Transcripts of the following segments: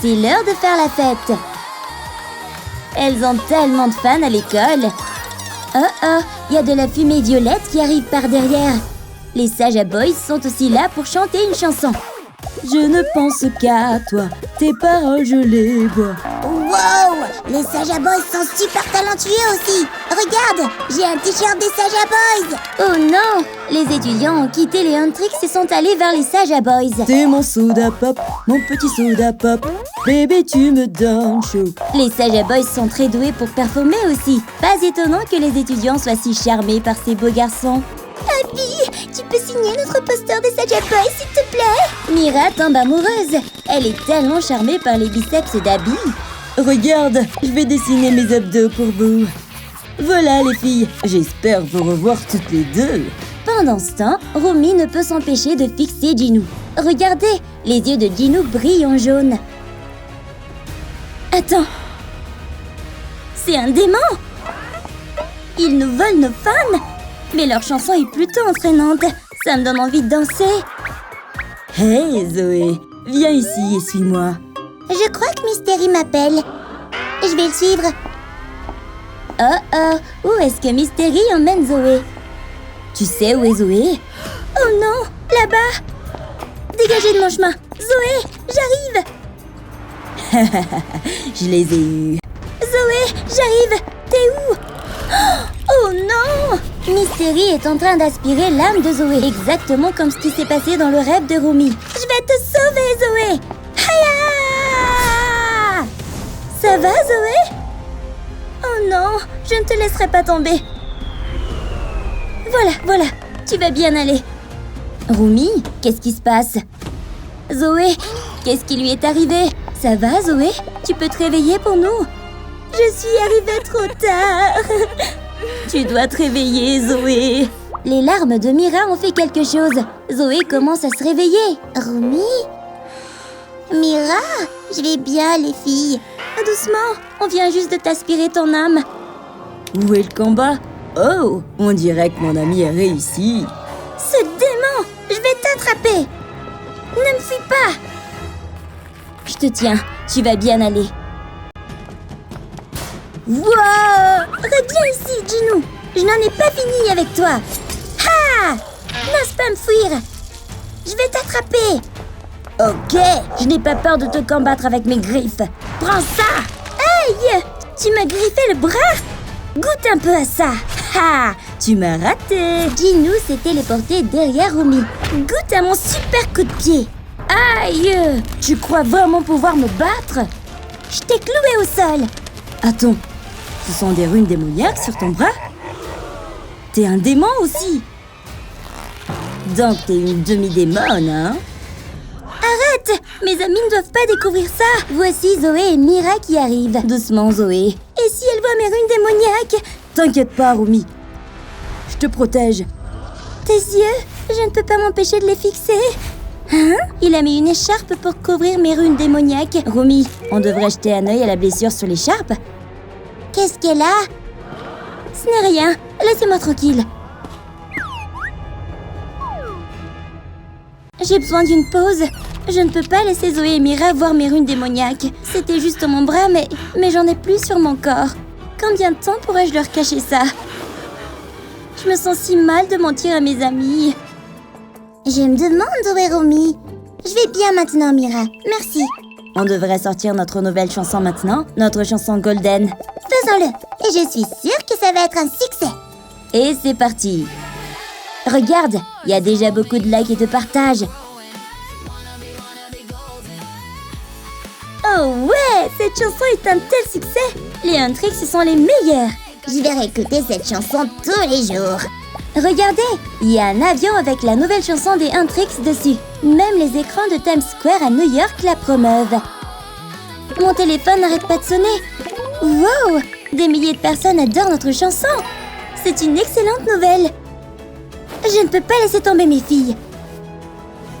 C'est l'heure de faire la fête. Elles ont tellement de fans à l'école. Oh, il y a de la fumée violette qui arrive par derrière. Les Saja Boys sont aussi là pour chanter une chanson. Je ne pense qu'à toi, tes paroles je les vois. Wow! Les Saja Boys sont super talentueux aussi. Regarde, j'ai un t-shirt des Saja Boys. Oh non! Les étudiants ont quitté les Huntrix et sont allés vers les Saja Boys. T'es mon soda pop, mon petit soda pop. Bébé, tu me donnes chaud. Les Saja Boys sont très doués pour performer aussi. Pas étonnant que les étudiants soient si charmés par ces beaux garçons. Abby, tu peux signer notre poster des Saja Boys, s'il te plaît? Mira tombe amoureuse. Elle est tellement charmée par les biceps d'Abby. Regarde, je vais dessiner mes abdos pour vous. Voilà les filles, j'espère vous revoir toutes les deux. Pendant ce temps, Rumi ne peut s'empêcher de fixer Jinou. Regardez, les yeux de Jinou brillent en jaune. Attends. C'est un démon! Ils nous volent nos fans! Mais leur chanson est plutôt entraînante. Ça me donne envie de danser. Hey Zoé, viens ici et suis-moi. Je crois que Mystery m'appelle. Je vais le suivre. Oh, où est-ce que Mystery emmène Zoé? Tu sais où est Zoé? Oh non, là-bas! Dégagez de mon chemin! Zoé, j'arrive! Je les ai eus. Zoé, j'arrive! T'es où? Oh non! Mystery est en train d'aspirer l'âme de Zoé, exactement comme ce qui s'est passé dans le rêve de Rumi. Je vais te sauver, Zoé! Haya! Ça va, Zoé? Oh non, je ne te laisserai pas tomber. Voilà, tu vas bien aller. Rumi, qu'est-ce qui se passe? Zoé, qu'est-ce qui lui est arrivé? Ça va, Zoé? Tu peux te réveiller pour nous? Je suis arrivée trop tard. Tu dois te réveiller, Zoé. Les larmes de Mira ont fait quelque chose. Zoé commence à se réveiller. Rumi? Mira? Je vais bien, les filles. Doucement, on vient juste de t'aspirer ton âme. Où est le combat? Oh, on dirait que mon ami a réussi. Ce démon! Je vais t'attraper! Ne me fuis pas! Je te tiens, tu vas bien aller. Wow! Reviens ici, Jinou! Je n'en ai pas fini avec toi! Ha! N'ose pas me fuir! Je vais t'attraper! Ok, je n'ai pas peur de te combattre avec mes griffes. Prends ça! Aïe! Tu m'as griffé le bras? Goûte un peu à ça! Ha! Tu m'as raté! Jinou s'est téléporté derrière Rumi. Goûte à mon super coup de pied! Aïe! Tu crois vraiment pouvoir me battre? Je t'ai cloué au sol! Attends, ce sont des runes démoniaques sur ton bras? T'es un démon aussi? Donc t'es une demi-démone, hein? Arrête! Mes amis ne doivent pas découvrir ça! Voici Zoé et Mira qui arrivent. Doucement, Zoé. Et si elle voit mes runes démoniaques? T'inquiète pas, Rumi. Je te protège. Tes yeux? Je ne peux pas m'empêcher de les fixer. Hein? Il a mis une écharpe pour couvrir mes runes démoniaques. Rumi, on devrait jeter un œil à la blessure sur l'écharpe. Qu'est-ce qu'elle a? Ce n'est rien. Laissez-moi tranquille. J'ai besoin d'une pause. Je ne peux pas laisser Zoé et Mira voir mes runes démoniaques. C'était juste mon bras, mais j'en ai plus sur mon corps. Combien de temps pourrais-je leur cacher ça? Je me sens si mal de mentir à mes amis. Je me demande où est Rumi. Je vais bien maintenant, Mira. Merci. On devrait sortir notre nouvelle chanson maintenant, notre chanson Golden. Faisons-le. Et je suis sûre que ça va être un succès. Et c'est parti. Regarde, il y a déjà beaucoup de likes et de partages. Oh ouais, cette chanson est un tel succès. Les Huntrix sont les meilleurs. Je vais réécouter cette chanson tous les jours. Regardez, il y a un avion avec la nouvelle chanson des Huntrix dessus. Même les écrans de Times Square à New York la promeuvent. Mon téléphone n'arrête pas de sonner. Wow! Des milliers de personnes adorent notre chanson. C'est une excellente nouvelle. Je ne peux pas laisser tomber mes filles.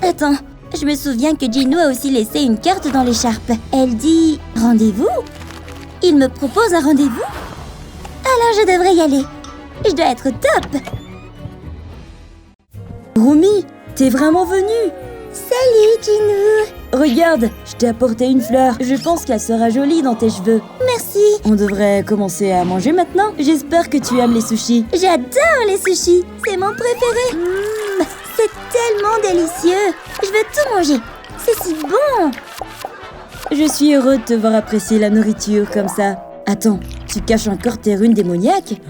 Attends, je me souviens que Jinou a aussi laissé une carte dans l'écharpe. Elle dit « Rendez-vous ». Il me propose un rendez-vous? Alors je devrais y aller. Je dois être top. Rumi, t'es vraiment venue? Salut, Jinou. Regarde, je t'ai apporté une fleur. Je pense qu'elle sera jolie dans tes cheveux. Merci. On devrait commencer à manger maintenant. J'espère que tu aimes les sushis. J'adore les sushis. C'est mon préféré. C'est tellement délicieux. Je veux tout manger. C'est si bon. Je suis heureux de te voir apprécier la nourriture comme ça. Attends, tu caches encore tes runes démoniaques?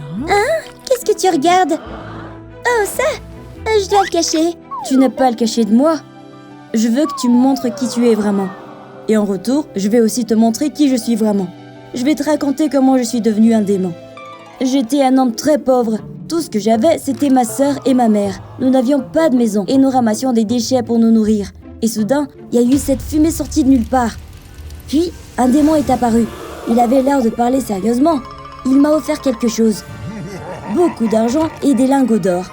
Qu'est-ce que tu regardes? Oh, ça. Je dois le cacher. Tu n'as pas à le cacher de moi. Je veux que tu me montres qui tu es vraiment. Et en retour, je vais aussi te montrer qui je suis vraiment. Je vais te raconter comment je suis devenu un démon. J'étais un homme très pauvre. Tout ce que j'avais, c'était ma sœur et ma mère. Nous n'avions pas de maison et nous ramassions des déchets pour nous nourrir. Et soudain, il y a eu cette fumée sortie de nulle part. Puis, un démon est apparu. Il avait l'air de parler sérieusement. Il m'a offert quelque chose. Beaucoup d'argent et des lingots d'or.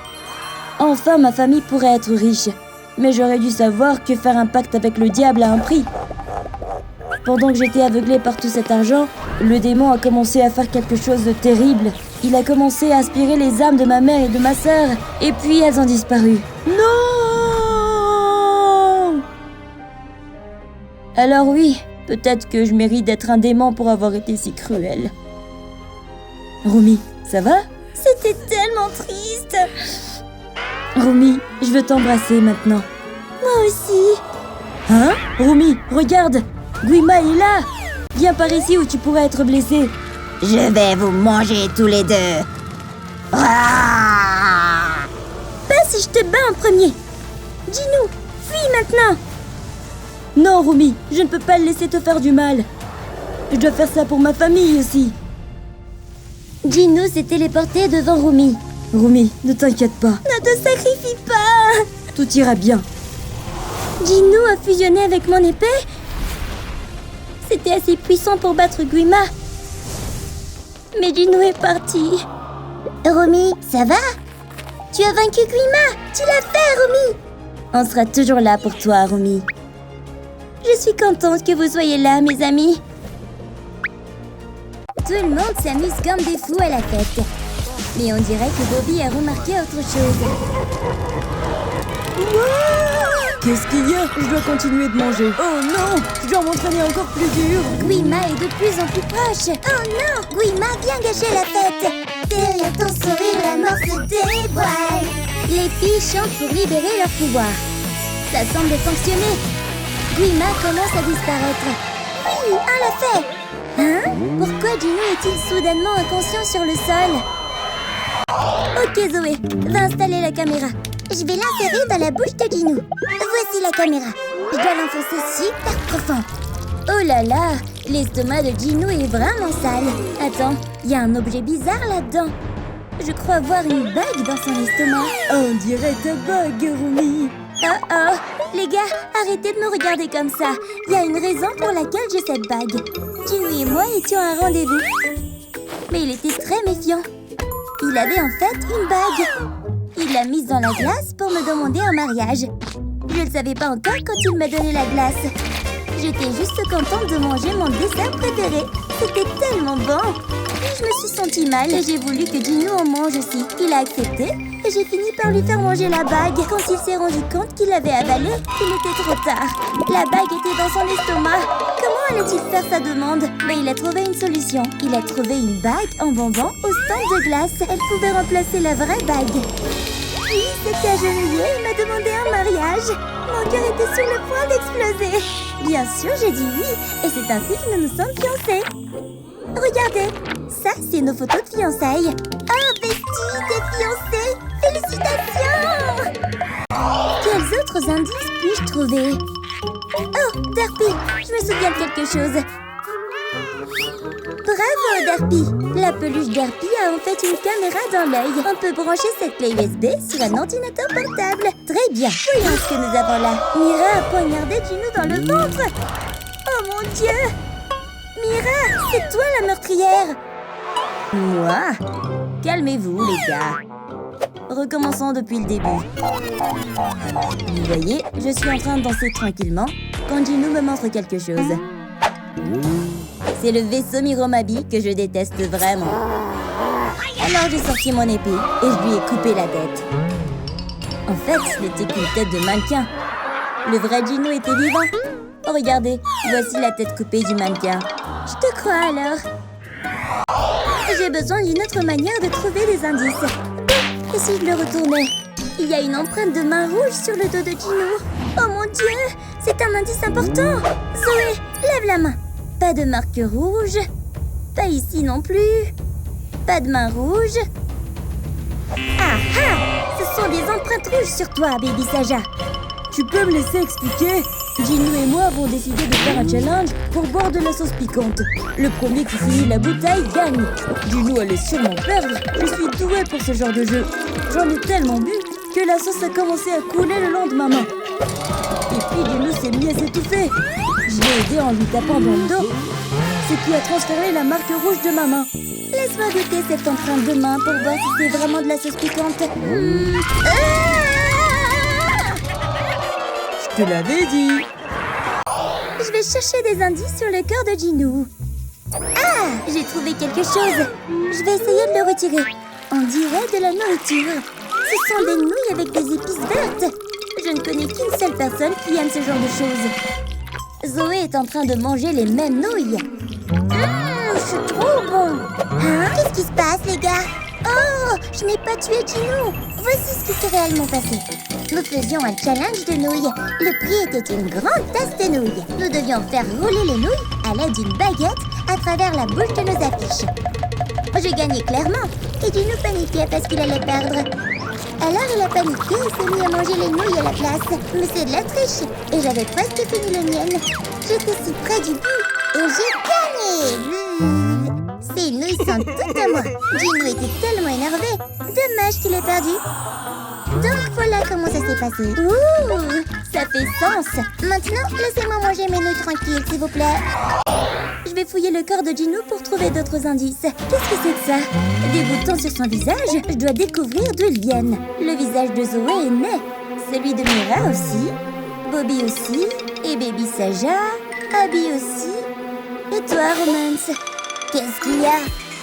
Enfin, ma famille pourrait être riche. Mais j'aurais dû savoir que faire un pacte avec le diable a un prix. Pendant que j'étais aveuglée par tout cet argent, le démon a commencé à faire quelque chose de terrible. Il a commencé à aspirer les âmes de ma mère et de ma sœur. Et puis elles ont disparu. Non! Alors oui, peut-être que je mérite d'être un démon pour avoir été si cruel. Rumi, ça va? C'était tellement triste. Rumi, je veux t'embrasser maintenant. Moi aussi. Hein? Rumi, regarde! Guima est là! Viens par ici où tu pourrais être blessé. Je vais vous manger tous les deux. Ah! Pas si je te bats en premier. Dis-nous, fuis maintenant. Non, Rumi, je ne peux pas le laisser te faire du mal. Je dois faire ça pour ma famille aussi. Gino s'est téléporté devant Rumi. Rumi, ne t'inquiète pas. Ne te sacrifie pas. Tout ira bien. Gino a fusionné avec mon épée. C'était assez puissant pour battre Guima. Mais Gino est parti. Rumi, ça va? Tu as vaincu Guima. Tu l'as fait, Rumi. On sera toujours là pour toi, Rumi. Je suis contente que vous soyez là, mes amis. Tout le monde s'amuse comme des fous à la fête. Mais on dirait que Bobby a remarqué autre chose. Qu'est-ce qu'il y a? Je dois continuer de manger. Oh non! Je dois m'entraîner encore plus dur. Guima est de plus en plus proche. Oh non, Guima vient gâcher la fête. Derrière ton sourire, la mort se dévoile. Les filles chantent pour libérer leur pouvoir. Ça semble fonctionner. Guima commence à disparaître. Oui, on l'a fait. Hein? Pourquoi Gino est-il soudainement inconscient sur le sol? Ok Zoé, va installer la caméra. Je vais l'insérer dans la bouche de Gino. Voici la caméra. Je dois l'enfoncer super profond. Oh là là, l'estomac de Gino est vraiment sale. Attends, il y a un objet bizarre là-dedans. Je crois voir une bague dans son estomac. On dirait ta bague, Rumi. Oh, les gars, arrêtez de me regarder comme ça. Il y a une raison pour laquelle j'ai cette bague. Gino et moi étions à un rendez-vous. Mais il était très méfiant. Il avait en fait une bague. Il l'a mise dans la glace pour me demander en mariage. Je ne savais pas encore quand il m'a donné la glace. J'étais juste contente de manger mon dessert préféré. C'était tellement bon. Puis je me suis sentie mal et j'ai voulu que Gino en mange aussi. Il a accepté et j'ai fini par lui faire manger la bague. Quand il s'est rendu compte qu'il l'avait avalée, il était trop tard. La bague était dans son estomac. Comment allait-il faire sa demande? Mais il a trouvé une solution. Il a trouvé une bague en bonbon au stand de glace. Elle pouvait remplacer la vraie bague. Puis, s'était agenouillé et m'a demandé un mariage. Mon cœur était sur le point d'exploser. Bien sûr, j'ai dit oui. Et c'est ainsi que nous nous sommes fiancés. Regardez, ça, c'est nos photos de fiançailles. Oh, Betty, t'es fiancée. Félicitations. Quels autres indices puis-je trouver? Oh, Derpy, je me souviens de quelque chose. Bravo, Derpy. La peluche Derpy a en fait une caméra dans l'œil. On peut brancher cette clé USB sur un ordinateur portable. Très bien. Voyons ce que nous avons là. Mira a poignardé Gino dans le ventre. Oh mon Dieu! Mira, c'est toi la meurtrière! Moi? Calmez-vous, les gars. Recommençons depuis le début. Vous voyez, je suis en train de danser tranquellement quand Gino me montre quelque chose. C'est le vaisseau Miromabi que je déteste vraiment. Alors j'ai sorti mon épée et je lui ai coupé la tête. En fait, ce n'était qu'une tête de mannequin. Le vrai Gino était vivant. Regardez, voici la tête coupée du mannequin. Je te crois alors. J'ai besoin d'une autre manière de trouver des indices. Et si je le retournais? Il y a une empreinte de main rouge sur le dos de Gino. Oh mon Dieu, c'est un indice important. Zoé, lève la main. Pas de marque rouge. Pas ici non plus. Pas de main rouge. Ah ah! Ce sont des empreintes rouges sur toi, Baby Saja. Tu peux me laisser expliquer? Gino et moi avons décidé de faire un challenge pour boire de la sauce piquante. Le premier qui finit la bouteille gagne. Gino allait sûrement perdre. Je suis douée pour ce genre de jeu. J'en ai tellement bu que la sauce a commencé à couler le long de ma main. Et puis Gino s'est mis à s'étouffer. Je l'ai aidé en lui tapant dans le dos, ce qui a transféré la marque rouge de ma main. Laisse-moi goûter cette empreinte de main pour voir si c'est vraiment de la sauce piquante. Je te l'avais dit. Je vais chercher des indices sur le corps de Gino. Ah! J'ai trouvé quelque chose. Je vais essayer de le retirer. On dirait de la nourriture. Ce sont des nouilles avec des épices vertes. Je ne connais qu'une seule personne qui aime ce genre de choses. Zoé est en train de manger les mêmes nouilles. C'est trop bon. Hein? Qu'est-ce qui se passe, les gars? Oh, je n'ai pas tué Gino. Voici ce qui s'est réellement passé. Nous faisions un challenge de nouilles. Le prix était une grande tasse de nouilles. Nous devions faire rouler les nouilles à l'aide d'une baguette à travers la bouche de nos affiches. J'ai gagné clairement et Gino paniquait parce qu'il allait perdre. Alors il a paniqué et s'est mis à manger les nouilles à la place. Mais c'est de la triche et j'avais presque fini les miennes. J'étais si près du but et j'ai gagné. Ces nouilles sont toutes à moi. Gino était tellement énervé. Dommage qu'il ait perdu. Donc voilà comment ça s'est passé. Ouh, ça fait sens. Maintenant, laissez-moi manger mes nouilles tranquilles, s'il vous plaît. Je vais fouiller le corps de Gino pour trouver d'autres indices. Qu'est-ce que c'est que ça? Des boutons sur son visage? Je dois découvrir d'où ils viennent. Le visage de Zoé est né. Celui de Mira aussi. Bobby aussi. Et Baby Saja. Abby aussi. Et toi, Romance? Qu'est-ce qu'il y a?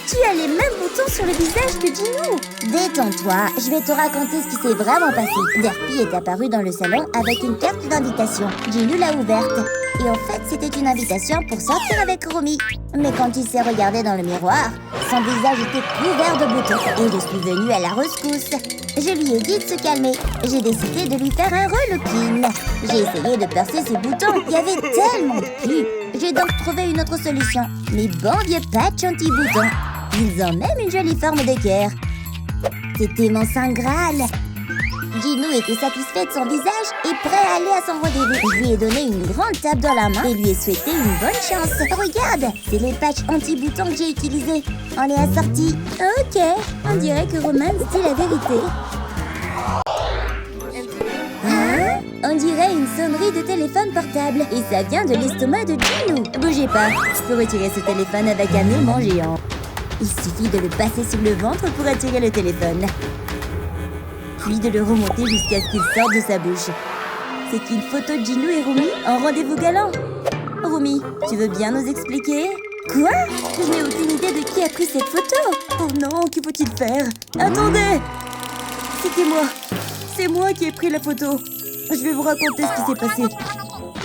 Tu as les mêmes boutons sur le visage que Gino. Détends-toi, je vais te raconter ce qui s'est vraiment passé. Derpy est apparu dans le salon avec une carte d'invitation. Gino l'a ouverte. Et en fait, c'était une invitation pour sortir avec Romy. Mais quand il s'est regardé dans le miroir, son visage était couvert de boutons. Et je suis venue à la rescousse. Je lui ai dit de se calmer. J'ai décidé de lui faire un relooking. J'ai essayé de percer ses boutons. Il y avait tellement de plis. J'ai donc trouvé une autre solution. Mes bons vieux patchs anti-boutons. Ils ont même une jolie forme d'équerre. C'était mon saint Graal. Gino était satisfait de son visage et prêt à aller à son rendez-vous. Je lui ai donné une grande tape dans la main et lui ai souhaité une bonne chance. Regarde, c'est les patchs anti-boutons que j'ai utilisés. On est assortis. Ok, on dirait que Romance dit la vérité. Hein? On dirait une sonnerie de téléphone portable. Et ça vient de l'estomac de Gino. Bougez pas, je peux retirer ce téléphone avec un aimant géant. Il suffit de le passer sur le ventre pour attirer le téléphone. Puis de le remonter jusqu'à ce qu'il sorte de sa bouche. C'est une photo de Gino et Romy en rendez-vous galant. Romy, tu veux bien nous expliquer? Quoi? Je n'ai aucune idée de qui a pris cette photo. Oh non, que faut-il faire? Attendez! C'était moi. C'est moi qui ai pris la photo. Je vais vous raconter ce qui s'est passé.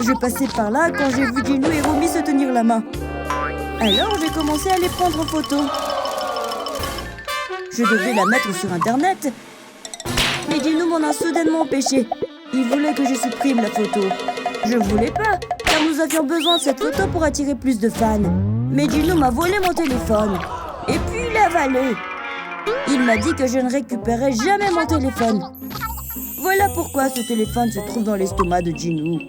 Je passais par là quand j'ai vu Gino et Romy se tenir la main. Alors j'ai commencé à les prendre en photo. Je devais la mettre sur Internet. Mais Gino m'en a soudainement empêché. Il voulait que je supprime la photo. Je voulais pas, car nous avions besoin de cette photo pour attirer plus de fans. Mais Gino m'a volé mon téléphone. Et puis il l'a avalé. Il m'a dit que je ne récupérais jamais mon téléphone. Voilà pourquoi ce téléphone se trouve dans l'estomac de Gino.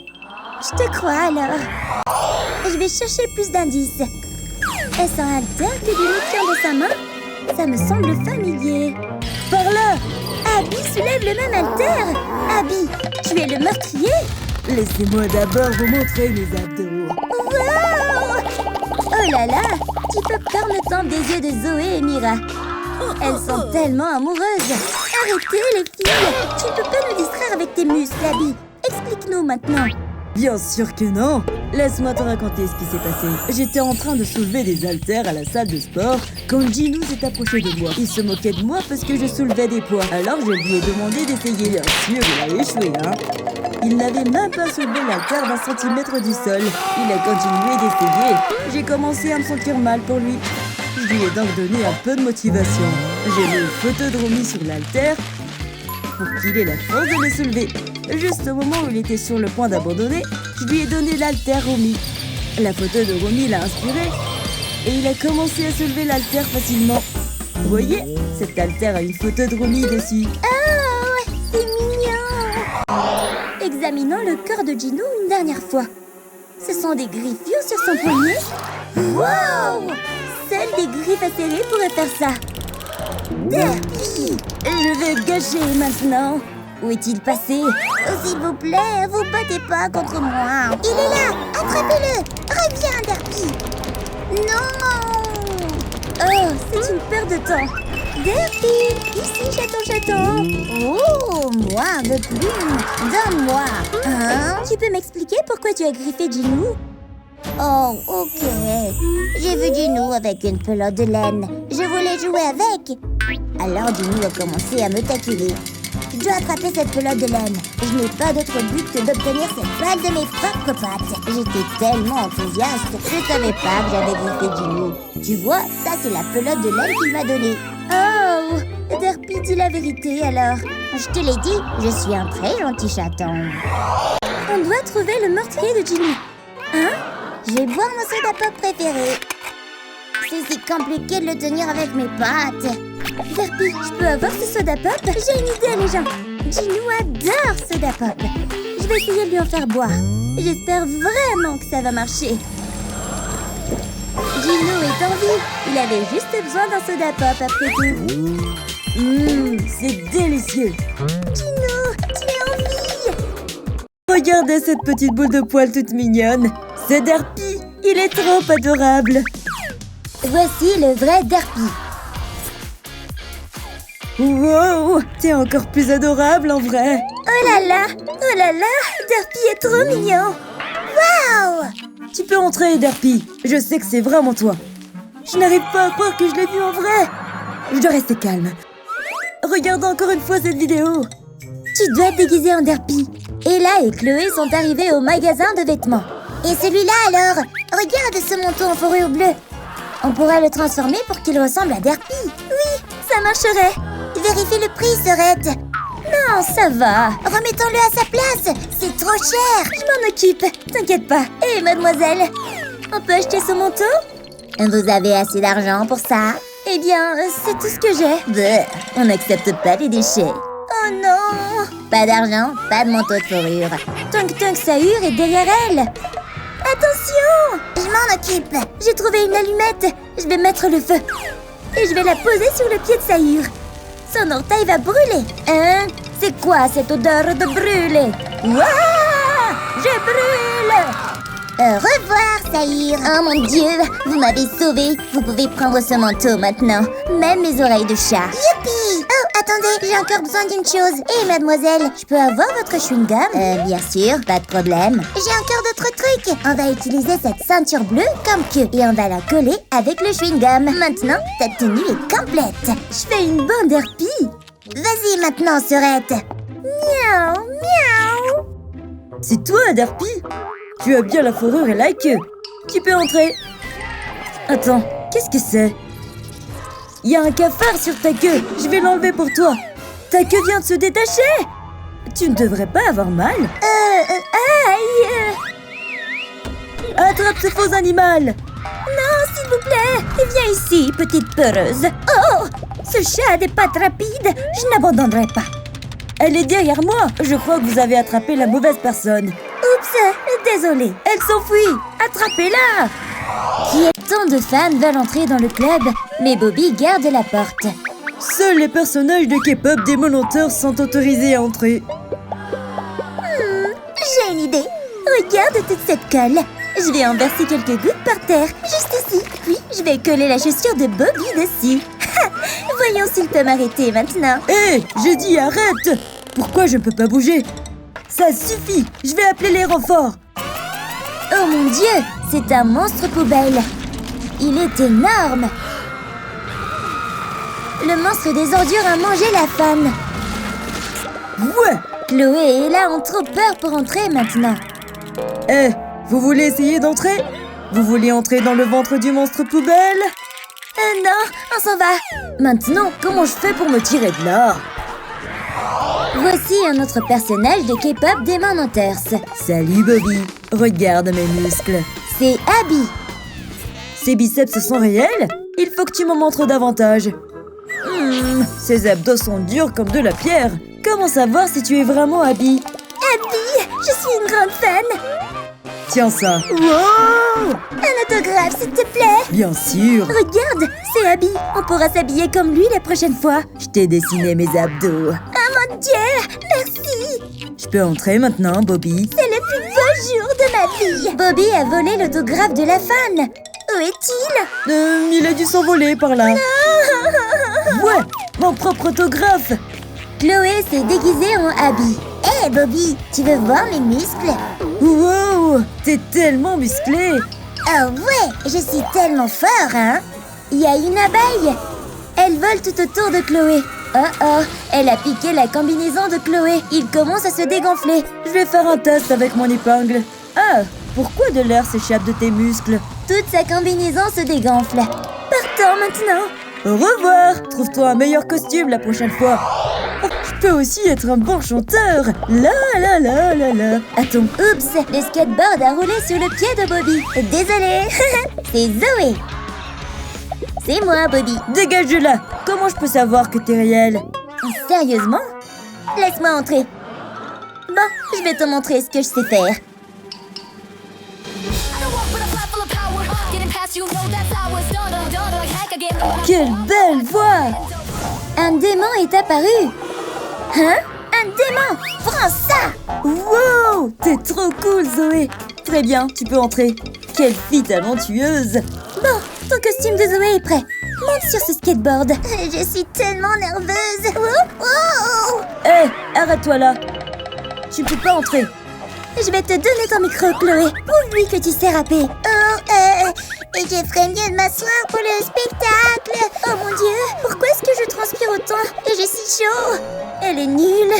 Je te crois alors. Je vais chercher plus d'indices. Est-ce un haltère que Gino tient dans sa main? Ça me semble familier. Par là! Abby soulève le même haltère! Abby, tu es le meurtrier? Laissez-moi d'abord vous montrer mes abdos. Wow! Oh là là! Petit popcorn tombe des yeux de Zoé et Mira. Elles sont tellement amoureuses. Arrêtez les filles! Tu ne peux pas nous distraire avec tes muscles, Abby. Explique-nous maintenant. Bien sûr que non. Laisse-moi te raconter ce qui s'est passé. J'étais en train de soulever des haltères à la salle de sport quand Gino s'est approché de moi. Il se moquait de moi parce que je soulevais des poids. Alors je lui ai demandé d'essayer. Bien sûr, il a échoué, hein. Il n'avait même pas soulevé l'haltère d'un centimètre du sol. Il a continué d'essayer. J'ai commencé à me sentir mal pour lui. Je lui ai donc donné un peu de motivation. J'ai mis une photo de Romy sur l'haltère pour qu'il ait la force de le soulever. Juste au moment où il était sur le point d'abandonner, je lui ai donné l'haltère Romy. La photo de Romy l'a inspiré et il a commencé à soulever l'haltère facilement. Vous voyez, cette haltère a une photo de Romy dessus. Oh, c'est mignon! Examinons le corps de Gino une dernière fois. Ce sont des griffures sur son poignet. Wow! Seules des griffes acérées pourraient faire ça. Derpy! Je vais gâcher maintenant. Où est-il passé? Oh, s'il vous plaît, vous battez pas contre moi. Il est là! Attrapez-le! Reviens, Derpy! Non! Oh, c'est une perte de temps. Derpy, ici, chaton. Oh, moi, veux plus! Donne-moi! Hein? Tu peux m'expliquer pourquoi tu as griffé Gino? Oh, ok. J'ai vu Gino avec une pelote de laine. Je voulais jouer avec. Alors Gino a commencé à me taquiner. Je dois attraper cette pelote de laine. Je n'ai pas d'autre but que d'obtenir cette balle de mes propres pattes. J'étais tellement enthousiaste, je savais pas que j'avais griffé Gino. Tu vois, ça c'est la pelote de laine qu'il m'a donnée. Oh, Derpy, dis la vérité alors. Je te l'ai dit, je suis un très gentil chaton. On doit trouver le meurtrier de Gino. Hein? Je vais boire mon soda pop préféré. C'est si compliqué de le tenir avec mes pattes. Derpy, je peux avoir ce soda pop? J'ai une idée, les gens. Gino adore soda pop. Je vais essayer de lui en faire boire. J'espère vraiment que ça va marcher. Gino est en vie. Il avait juste besoin d'un soda pop après tout. C'est délicieux. Gino, tu es en vie. Regardez cette petite boule de poils toute mignonne. C'est Derpy. Il est trop adorable. Voici le vrai Derpy. Wow, t'es encore plus adorable en vrai. Oh là, Derpy est trop mignon. Waouh! Tu peux entrer, Derpy. Je sais que c'est vraiment toi. Je n'arrive pas à croire que je l'ai vu en vrai. Je dois rester calme. Regarde encore une fois cette vidéo. Tu dois te déguiser en Derpy. Ella et Chloé sont arrivés au magasin de vêtements. Et celui-là alors? Regarde ce manteau en fourrure bleue. On pourrait le transformer pour qu'il ressemble à Derpy. Oui, ça marcherait. Vérifie le prix, Sorette. Non, ça va. Remettons-le à sa place. C'est trop cher. Je m'en occupe. T'inquiète pas. Hé, mademoiselle, on peut acheter ce manteau? Vous avez assez d'argent pour ça? Eh bien, c'est tout ce que j'ai. Bleh, on n'accepte pas les déchets. Oh non! Pas d'argent, pas de manteau de fourrure. Tunk Sahur est derrière elle. Attention! Je m'en occupe. J'ai trouvé une allumette. Je vais mettre le feu. Et je vais la poser sur le pied de Sahur. Son orteil va brûler. Hein? C'est quoi cette odeur de brûler? Ouah! Je brûle! Au revoir, Sahur. Oh mon Dieu, vous m'avez sauvée. Vous pouvez prendre ce manteau maintenant. Même mes oreilles de chat. Youpi! Oh, attendez, j'ai encore besoin d'une chose. Hé, mademoiselle, je peux avoir votre chewing-gum? Bien sûr, pas de problème. J'ai encore d'autres trucs. On va utiliser cette ceinture bleue comme queue et on va la coller avec le chewing-gum. Maintenant, ta tenue est complète. Je fais une bonne Derpy. Vas-y maintenant, Sorette. Miaou, miaou. C'est toi, Derpy. Tu as bien la fourrure et la queue. Tu peux entrer. Attends, qu'est-ce que c'est? Il y a un cafard sur ta queue. Je vais l'enlever pour toi. Ta queue vient de se détacher. Tu ne devrais pas avoir mal. Aïe! Attrape ce faux animal. Non, s'il vous plaît. Viens ici, petite peureuse. Oh! Ce chat a des pattes rapides. Je n'abandonnerai pas. Elle est derrière moi. Je crois que vous avez attrapé la mauvaise personne. Oups, désolée. Elle s'enfuit. Attrapez-la. Qui est tant de fans veulent entrer dans le club, mais Bobby garde la porte. Seuls les personnages de K-pop Demon Hunter sont autorisés à entrer. J'ai une idée. Regarde toute cette colle. Je vais en verser quelques gouttes par terre, juste ici. Puis, je vais coller la chaussure de Bobby dessus. Voyons s'il peut m'arrêter maintenant. Hé, j'ai dit arrête. Pourquoi je ne peux pas bouger? Ça suffit. Je vais appeler les renforts. Oh mon Dieu, c'est un monstre poubelle. Il est énorme. Le monstre des ordures a mangé la fan. Ouais, Chloé et Ella ont trop peur pour entrer maintenant. Eh, vous voulez essayer d'entrer? Vous voulez entrer dans le ventre du monstre poubelle? Non, on s'en va. Maintenant, comment je fais pour me tirer de là? Voici un autre personnage de K-pop Demon Hunters. Salut Bobby, regarde mes muscles. C'est Abby. Ces biceps sont réels? Il faut que tu m'en montres davantage. Ces abdos sont durs comme de la pierre. Comment savoir si tu es vraiment Abby? Abby, je suis une grande fan. Tiens ça. Wow! Un autographe, s'il te plaît. Bien sûr. Regarde, c'est Abby. On pourra s'habiller comme lui la prochaine fois. Je t'ai dessiné mes abdos. Oh mon Dieu, merci. Je peux entrer maintenant, Bobby? C'est le plus beau jour de ma vie. Bobby a volé l'autographe de la fan. Où est-il? Il a dû s'envoler par là. Ouais, mon propre autographe. Chloé s'est déguisée en Abby. Hé, Bobby, tu veux voir mes muscles? Wow, t'es tellement musclé. Oh ouais, je suis tellement fort, hein? Il y a une abeille. Elle vole tout autour de Chloé. Oh, elle a piqué la combinaison de Chloé. Il commence à se dégonfler. Je vais faire un test avec mon épingle. Ah, pourquoi de l'air s'échappe de tes muscles? Toute sa combinaison se dégonfle. Partons maintenant. Au revoir. Trouve-toi un meilleur costume la prochaine fois. Oh, je peux aussi être un bon chanteur. La la la la la. Attends, oups, le skateboard a roulé sur le pied de Bobby. Désolée. C'est Zoé. C'est moi, Bobby. Dégage de là. Comment je peux savoir que t'es réel? Sérieusement? Laisse-moi entrer. Bon, je vais te montrer ce que je sais faire. Quelle belle voix! Un démon est apparu. Hein? Un démon! Prends ça! Wow! T'es trop cool, Zoé! Très bien, tu peux entrer. Quelle fille talentueuse! Bon, ton costume de Zoé est prêt. Monte sur ce skateboard. Je suis tellement nerveuse. Hé, arrête-toi là! Tu peux pas entrer. Je vais te donner ton micro, Chloé. Prouve-lui que tu sais rapper. Et je ferais mieux de m'asseoir pour le spectacle. Oh mon Dieu, pourquoi est-ce que je transpire autant et j'ai si chaud? Elle est nulle.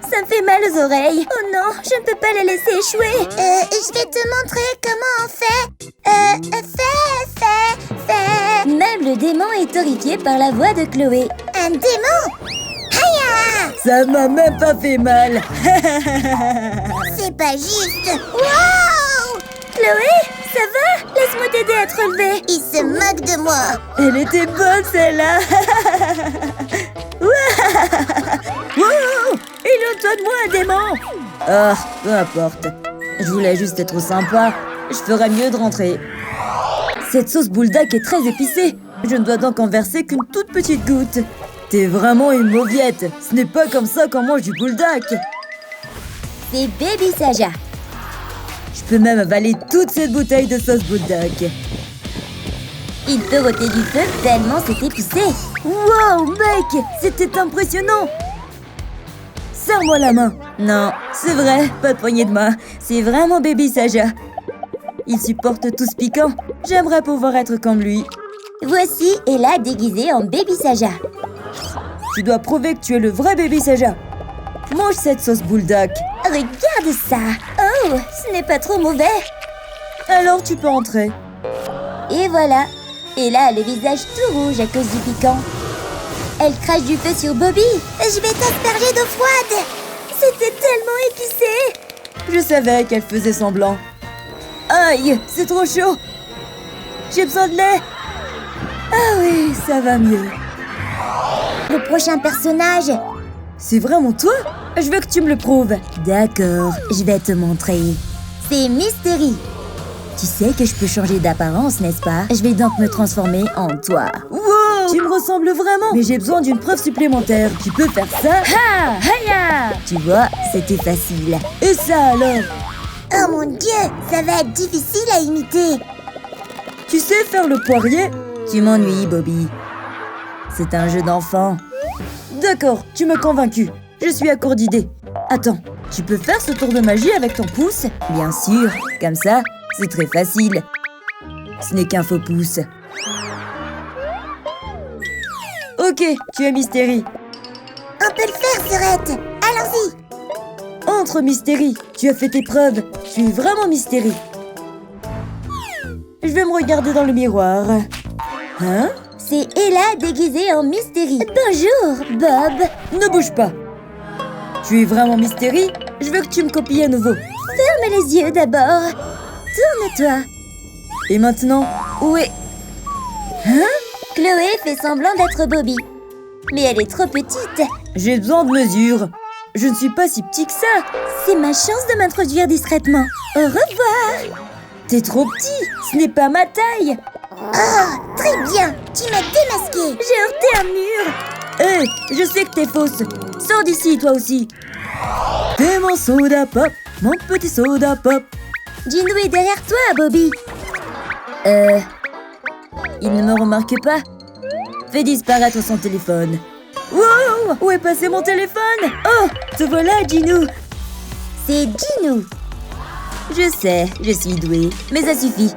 Ça me fait mal aux oreilles. Oh non, je ne peux pas la laisser échouer. Je vais te montrer comment on fait. Fais. Même le démon est horrifié par la voix de Chloé. Un démon? Aïe! Ça m'a même pas fait mal. C'est pas juste. Wow! Chloé, ça va? Laisse-moi t'aider à te relever. Il se moque de moi. Elle était bonne, celle-là. Wow! Éloigne-toi de moi, démon! Ah, peu importe. Je voulais juste être sympa. Je ferais mieux de rentrer. Cette sauce bouldak est très épicée. Je ne dois donc en verser qu'une toute petite goutte. T'es vraiment une mauviette. Ce n'est pas comme ça qu'on mange du bouldak. C'est Baby Saja. Je peux même avaler toute cette bouteille de sauce bouldak. Il peut ôter du feu tellement c'est épicé. Wow, mec! C'était impressionnant! Serre-moi la main. Non, c'est vrai, pas de poignée de main. C'est vraiment Baby Saja. Il supporte tout ce piquant. J'aimerais pouvoir être comme lui. Voici Ella déguisée en Baby Saja. Tu dois prouver que tu es le vrai Baby Saja. Mange cette sauce bouldak. Regarde ça. Oh, ce n'est pas trop mauvais. Alors tu peux entrer. Et voilà. Ella a le visage tout rouge à cause du piquant. Elle crache du feu sur Bobby. Je vais t'asperger d'eau froide. C'était tellement épicé. Je savais qu'elle faisait semblant. Aïe, c'est trop chaud. J'ai besoin de lait. Ah oui, ça va mieux. Le prochain personnage. C'est vraiment toi? Je veux que tu me le prouves. D'accord, je vais te montrer. C'est Mystery. Tu sais que je peux changer d'apparence, n'est-ce pas? Je vais donc me transformer en toi. Wow! Tu me ressembles vraiment! Mais j'ai besoin d'une preuve supplémentaire. Tu peux faire ça? Ha! Haya! Tu vois, c'était facile. Et ça alors? Oh mon Dieu, ça va être difficile à imiter. Tu sais faire le poirier? Tu m'ennuies, Bobby. C'est un jeu d'enfant. D'accord, tu m'as convaincu. Je suis à court d'idées. Attends, tu peux faire ce tour de magie avec ton pouce? Bien sûr, comme ça, c'est très facile. Ce n'est qu'un faux pouce. Ok, tu es Mystery. On peut le faire, Surette. Allons-y. Montre Mystérie. Tu as fait tes preuves. Tu es vraiment Mystérie. Je vais me regarder dans le miroir. Hein? C'est Ella déguisée en Mystérie. Bonjour, Bob. Ne bouge pas. Tu es vraiment Mystérie? Je veux que tu me copies à nouveau. Ferme les yeux d'abord. Tourne-toi. Et maintenant, où est... Hein? Chloé fait semblant d'être Bobby. Mais elle est trop petite. J'ai besoin de mesures. Je ne suis pas si petit que ça. C'est ma chance de m'introduire discrètement. Au revoir. T'es trop petit. Ce n'est pas ma taille. Oh, très bien. Tu m'as démasqué. J'ai heurté un mur. Hé, je sais que t'es fausse. Sors d'ici, toi aussi. T'es mon soda pop, mon petit soda pop. Gino est derrière toi, Bobby. Il ne me remarque pas. Fais disparaître son téléphone. Wow, où est passé mon téléphone? Oh, te voilà, Gino. C'est Gino. Je sais, je suis douée, mais ça suffit.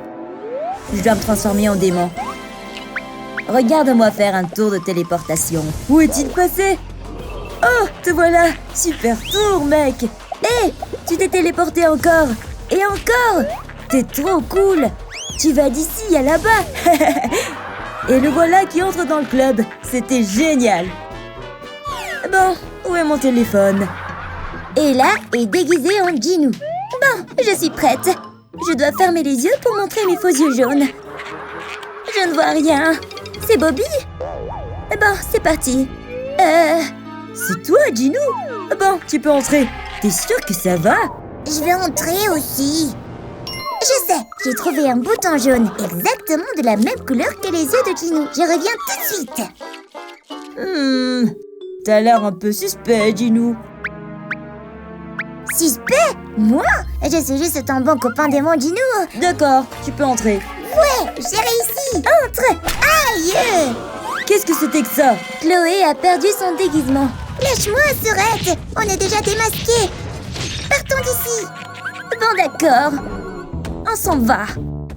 Je dois me transformer en démon. Regarde-moi faire un tour de téléportation. Où est-il passé? Oh, te voilà. Super tour, mec. Hé, tu t'es téléporté encore. Et encore. T'es trop cool. Tu vas d'ici à là-bas. Et le voilà qui entre dans le club. C'était génial. Bon, où est mon téléphone? Ella est déguisée en Gino. Bon, je suis prête. Je dois fermer les yeux pour montrer mes faux yeux jaunes. Je ne vois rien. C'est Bobby? Bon, c'est parti. C'est toi, Gino? Bon, tu peux entrer. T'es sûr que ça va? Je vais entrer aussi. Je sais, j'ai trouvé un bouton jaune, exactement de la même couleur que les yeux de Gino. Je reviens tout de suite. T'as l'air un peu suspect, Gino. Suspect? Moi? Je suis juste ton bon copain démon Gino. D'accord, tu peux entrer. Ouais, j'ai réussi. Entre. Aïe! Qu'est-ce que c'était que ça? Chloé a perdu son déguisement. Lâche-moi, Sorette. On est déjà démasqués. Partons d'ici. Bon, d'accord. On s'en va.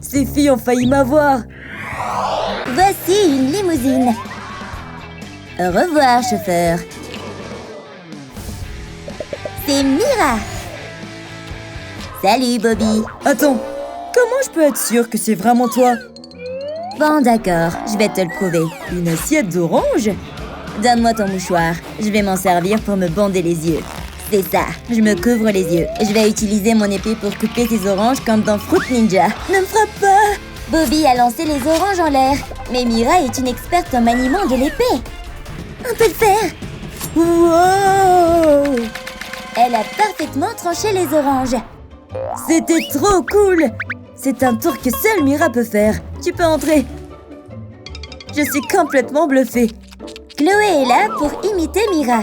Ces filles ont failli m'avoir. Voici une limousine. Au revoir, chauffeur. C'est Mira. Salut, Bobby. Attends, comment je peux être sûre que c'est vraiment toi? Bon, d'accord, je vais te le prouver. Une assiette d'orange? Donne-moi ton mouchoir. Je vais m'en servir pour me bander les yeux. C'est ça, je me couvre les yeux. Je vais utiliser mon épée pour couper tes oranges comme dans Fruit Ninja. Ne me frappe pas! Bobby a lancé les oranges en l'air. Mais Mira est une experte en maniement de l'épée. On peut le faire. Wow! Elle a parfaitement tranché les oranges. C'était trop cool! C'est un tour que seule Mira peut faire. Tu peux entrer. Je suis complètement bluffée. Chloé est là pour imiter Mira.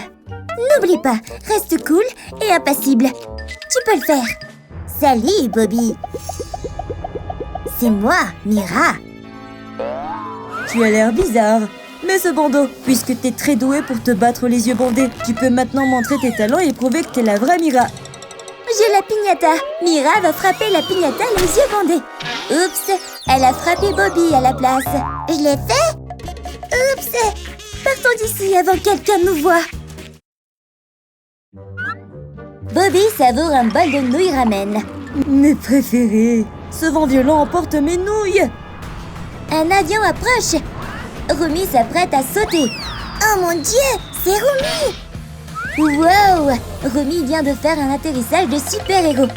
N'oublie pas, reste cool et impassible. Tu peux le faire. Salut, Bobby. C'est moi, Mira. Tu as l'air bizarre. Mais ce bandeau, puisque t'es très douée pour te battre les yeux bandés, tu peux maintenant montrer tes talents et prouver que t'es la vraie Mira. J'ai la piñata. Mira va frapper la piñata les yeux bandés. Oups, elle a frappé Bobby à la place. Je l'ai fait? Oups, partons d'ici avant que quelqu'un nous voie. Bobby savoure un bol de nouilles ramen. Mes préférés. Ce vent violent emporte mes nouilles. Un avion approche. Rumi s'apprête à sauter. Oh mon Dieu, c'est Rumi! Wow! Rumi vient de faire un atterrissage de super-héros.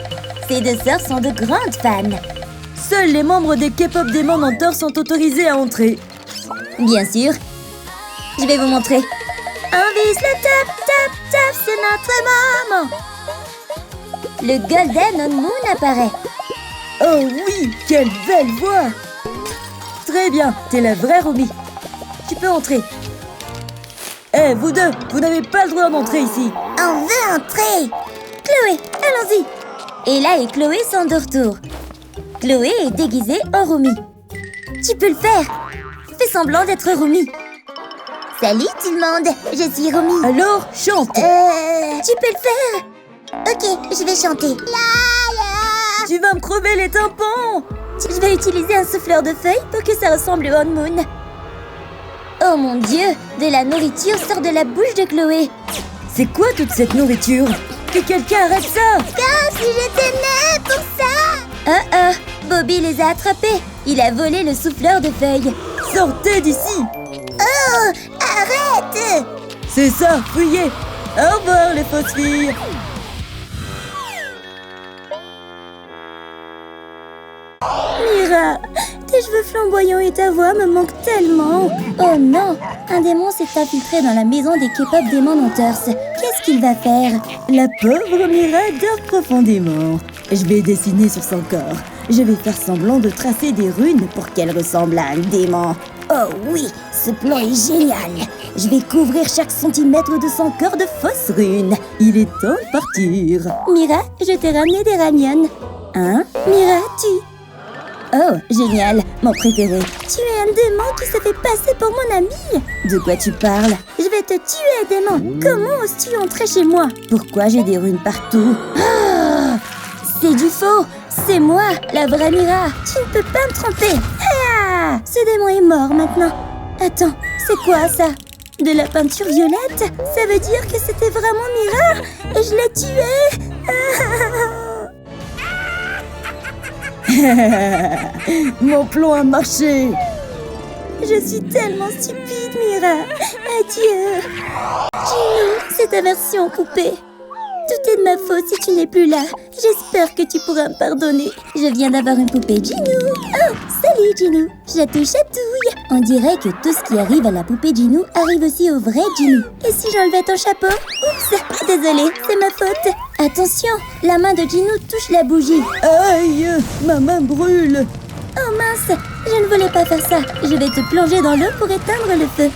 Ses deux sœurs sont de grandes fans. Seuls les membres des K-pop Demon Hunters sont autorisés à entrer. Bien sûr. Je vais vous montrer. On vise le tap, tap, tap, c'est notre moment. Le Golden Moon apparaît. Oh oui, quelle belle voix! Très bien, t'es la vraie Rumi. Tu peux entrer. Hé, vous deux, vous n'avez pas le droit d'entrer ici. On veut entrer. Chloé, allons-y. Ella et Chloé sont de retour. Chloé est déguisée en Rumi. Tu peux le faire. Fais semblant d'être Rumi. Salut tout le monde, je suis Rumi. Alors, chante. Tu peux le faire. Ok, je vais chanter. La la. Tu vas me crever les tympans. Je vais utiliser un souffleur de feuilles pour que ça ressemble au On Moon. Oh mon Dieu, de la nourriture sort de la bouche de Chloé. C'est quoi toute cette nourriture? Que quelqu'un arrête ça! Comme si j'étais née pour ça! Ah, Bobby les a attrapés. Il a volé le souffleur de feuilles. Sortez d'ici! Oh, arrête! C'est ça, fuyez! Au revoir les fausses filles! Mira, tes cheveux flamboyants et ta voix me manquent tellement. Oh non, un démon s'est infiltré dans la maison des K-pop Demon Hunters. Qu'est-ce qu'il va faire? La pauvre Mira dort profondément. Je vais dessiner sur son corps. Je vais faire semblant de tracer des runes pour qu'elle ressemble à un démon. Oh oui, ce plan est génial! Je vais couvrir chaque centimètre de son corps de fausses runes. Il est temps de partir. Mira, je t'ai ramené des ragnons. Hein? Mira, Oh, génial, mon préféré. tu es un démon qui se fait passer pour mon ami. De quoi tu parles? Je vais te tuer, démon. Comment oses-tu entrer chez moi? Pourquoi j'ai des runes partout? Ah, c'est du faux. C'est moi, la vraie Mira. Tu ne peux pas me tromper. Ah, ce démon est mort maintenant. Attends, c'est quoi ça? De la peinture violette? Ça veut dire que c'était vraiment Mira et je l'ai tuée. Mon plan a marché. Je suis tellement stupide, Mira. Adieu. Gino, c'est ta version coupée. Tout est de ma faute si tu n'es plus là. J'espère que tu pourras me pardonner. Je viens d'avoir une poupée Gino. Oh, salut Gino. Je la touche à touille. On dirait que tout ce qui arrive à la poupée Gino arrive aussi au vrai Gino. Et si j'enlevais ton chapeau? Oups, désolée, c'est ma faute. Attention, la main de Gino touche la bougie. Aïe, ma main brûle. Oh mince, je ne voulais pas faire ça. Je vais te plonger dans l'eau pour éteindre le feu.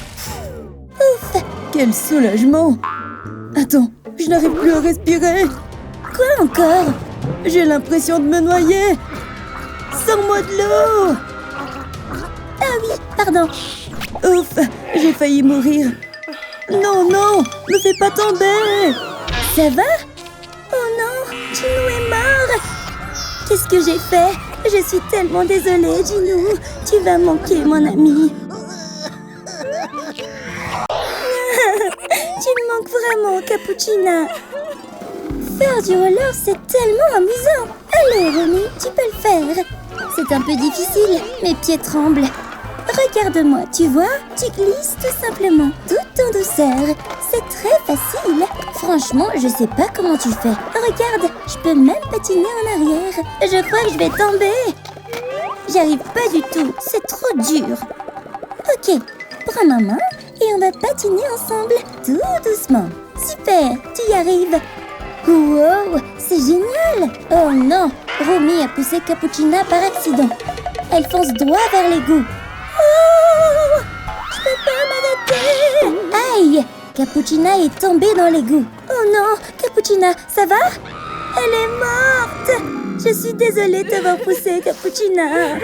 Ouf. Quel soulagement. Attends, je n'arrive plus à respirer. Quoi encore? J'ai l'impression de me noyer. Sors-moi de l'eau. Ah oui, pardon. Ouf, j'ai failli mourir. Non, non, me fais pas tomber. Ça va? Oh non, Gino est mort. Qu'est-ce que j'ai fait? Je suis tellement désolée, Gino. Tu vas manquer, mon ami. Tu me manques vraiment, Cappuccina. Faire du roller, c'est tellement amusant. Allez, Romy, tu peux le faire. C'est un peu difficile, mes pieds tremblent. Regarde-moi, tu vois? Tu glisses tout simplement, tout en douceur. C'est très facile. Franchement, je sais pas comment tu fais. Regarde, je peux même patiner en arrière. Je crois que je vais tomber. J'arrive pas du tout, c'est trop dur. Ok, prends ma main et on va patiner ensemble, tout doucement. Super, tu y arrives. Wow, c'est génial. Oh non, Romy a poussé Cappuccina par accident. Elle fonce droit vers l'égout. Oh, je peux pas m'arrêter. Aïe, Cappuccina est tombée dans l'égout. Oh non, Cappuccina, ça va? Elle est morte. Je suis désolée de t'avoir poussée, Cappuccina.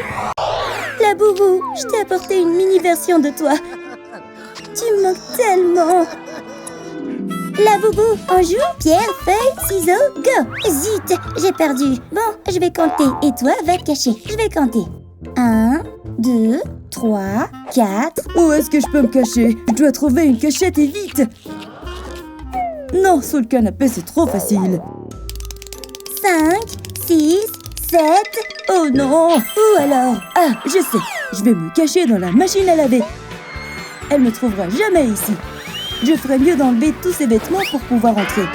La boubou, je t'ai apporté une mini-version de toi. Tu me manques tellement. La boubou, on joue? Pierre, feuille, ciseaux, go! Zut, j'ai perdu. Bon, je vais compter. Et toi, va te cacher. Je vais compter. 1, 2, 3, 4... Où est-ce que je peux me cacher? Je dois trouver une cachette et vite. Non, sous le canapé, c'est trop facile. 5, 6, 7... Oh non! Où alors? Ah, je sais. Je vais me cacher dans la machine à laver. Elle me trouvera jamais ici. Je ferais mieux d'enlever tous ces vêtements pour pouvoir entrer.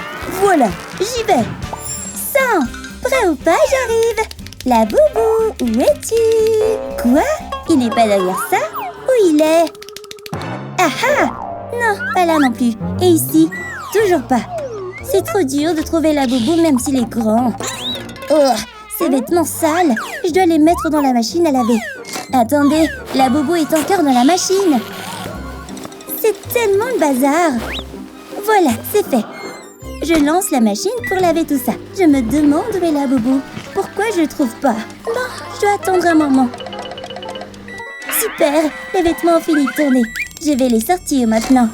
Voilà, j'y vais. 100. Prêt ou pas, j'arrive. La boubou, où es-tu? Quoi? Il n'est pas derrière ça? Où il est? Ah ah! Non, pas là non plus. Et ici? Toujours pas. C'est trop dur de trouver la boubou même s'il est grand. Oh, ces vêtements sales. Je dois les mettre dans la machine à laver. Attendez, la boubou est encore dans la machine. C'est tellement le bazar. Voilà, c'est fait. Je lance la machine pour laver tout ça. Je me demande où est la boubou. Pourquoi je ne trouve pas? Bon, je dois attendre un moment. Super, les vêtements ont fini de tourner. Je vais les sortir maintenant.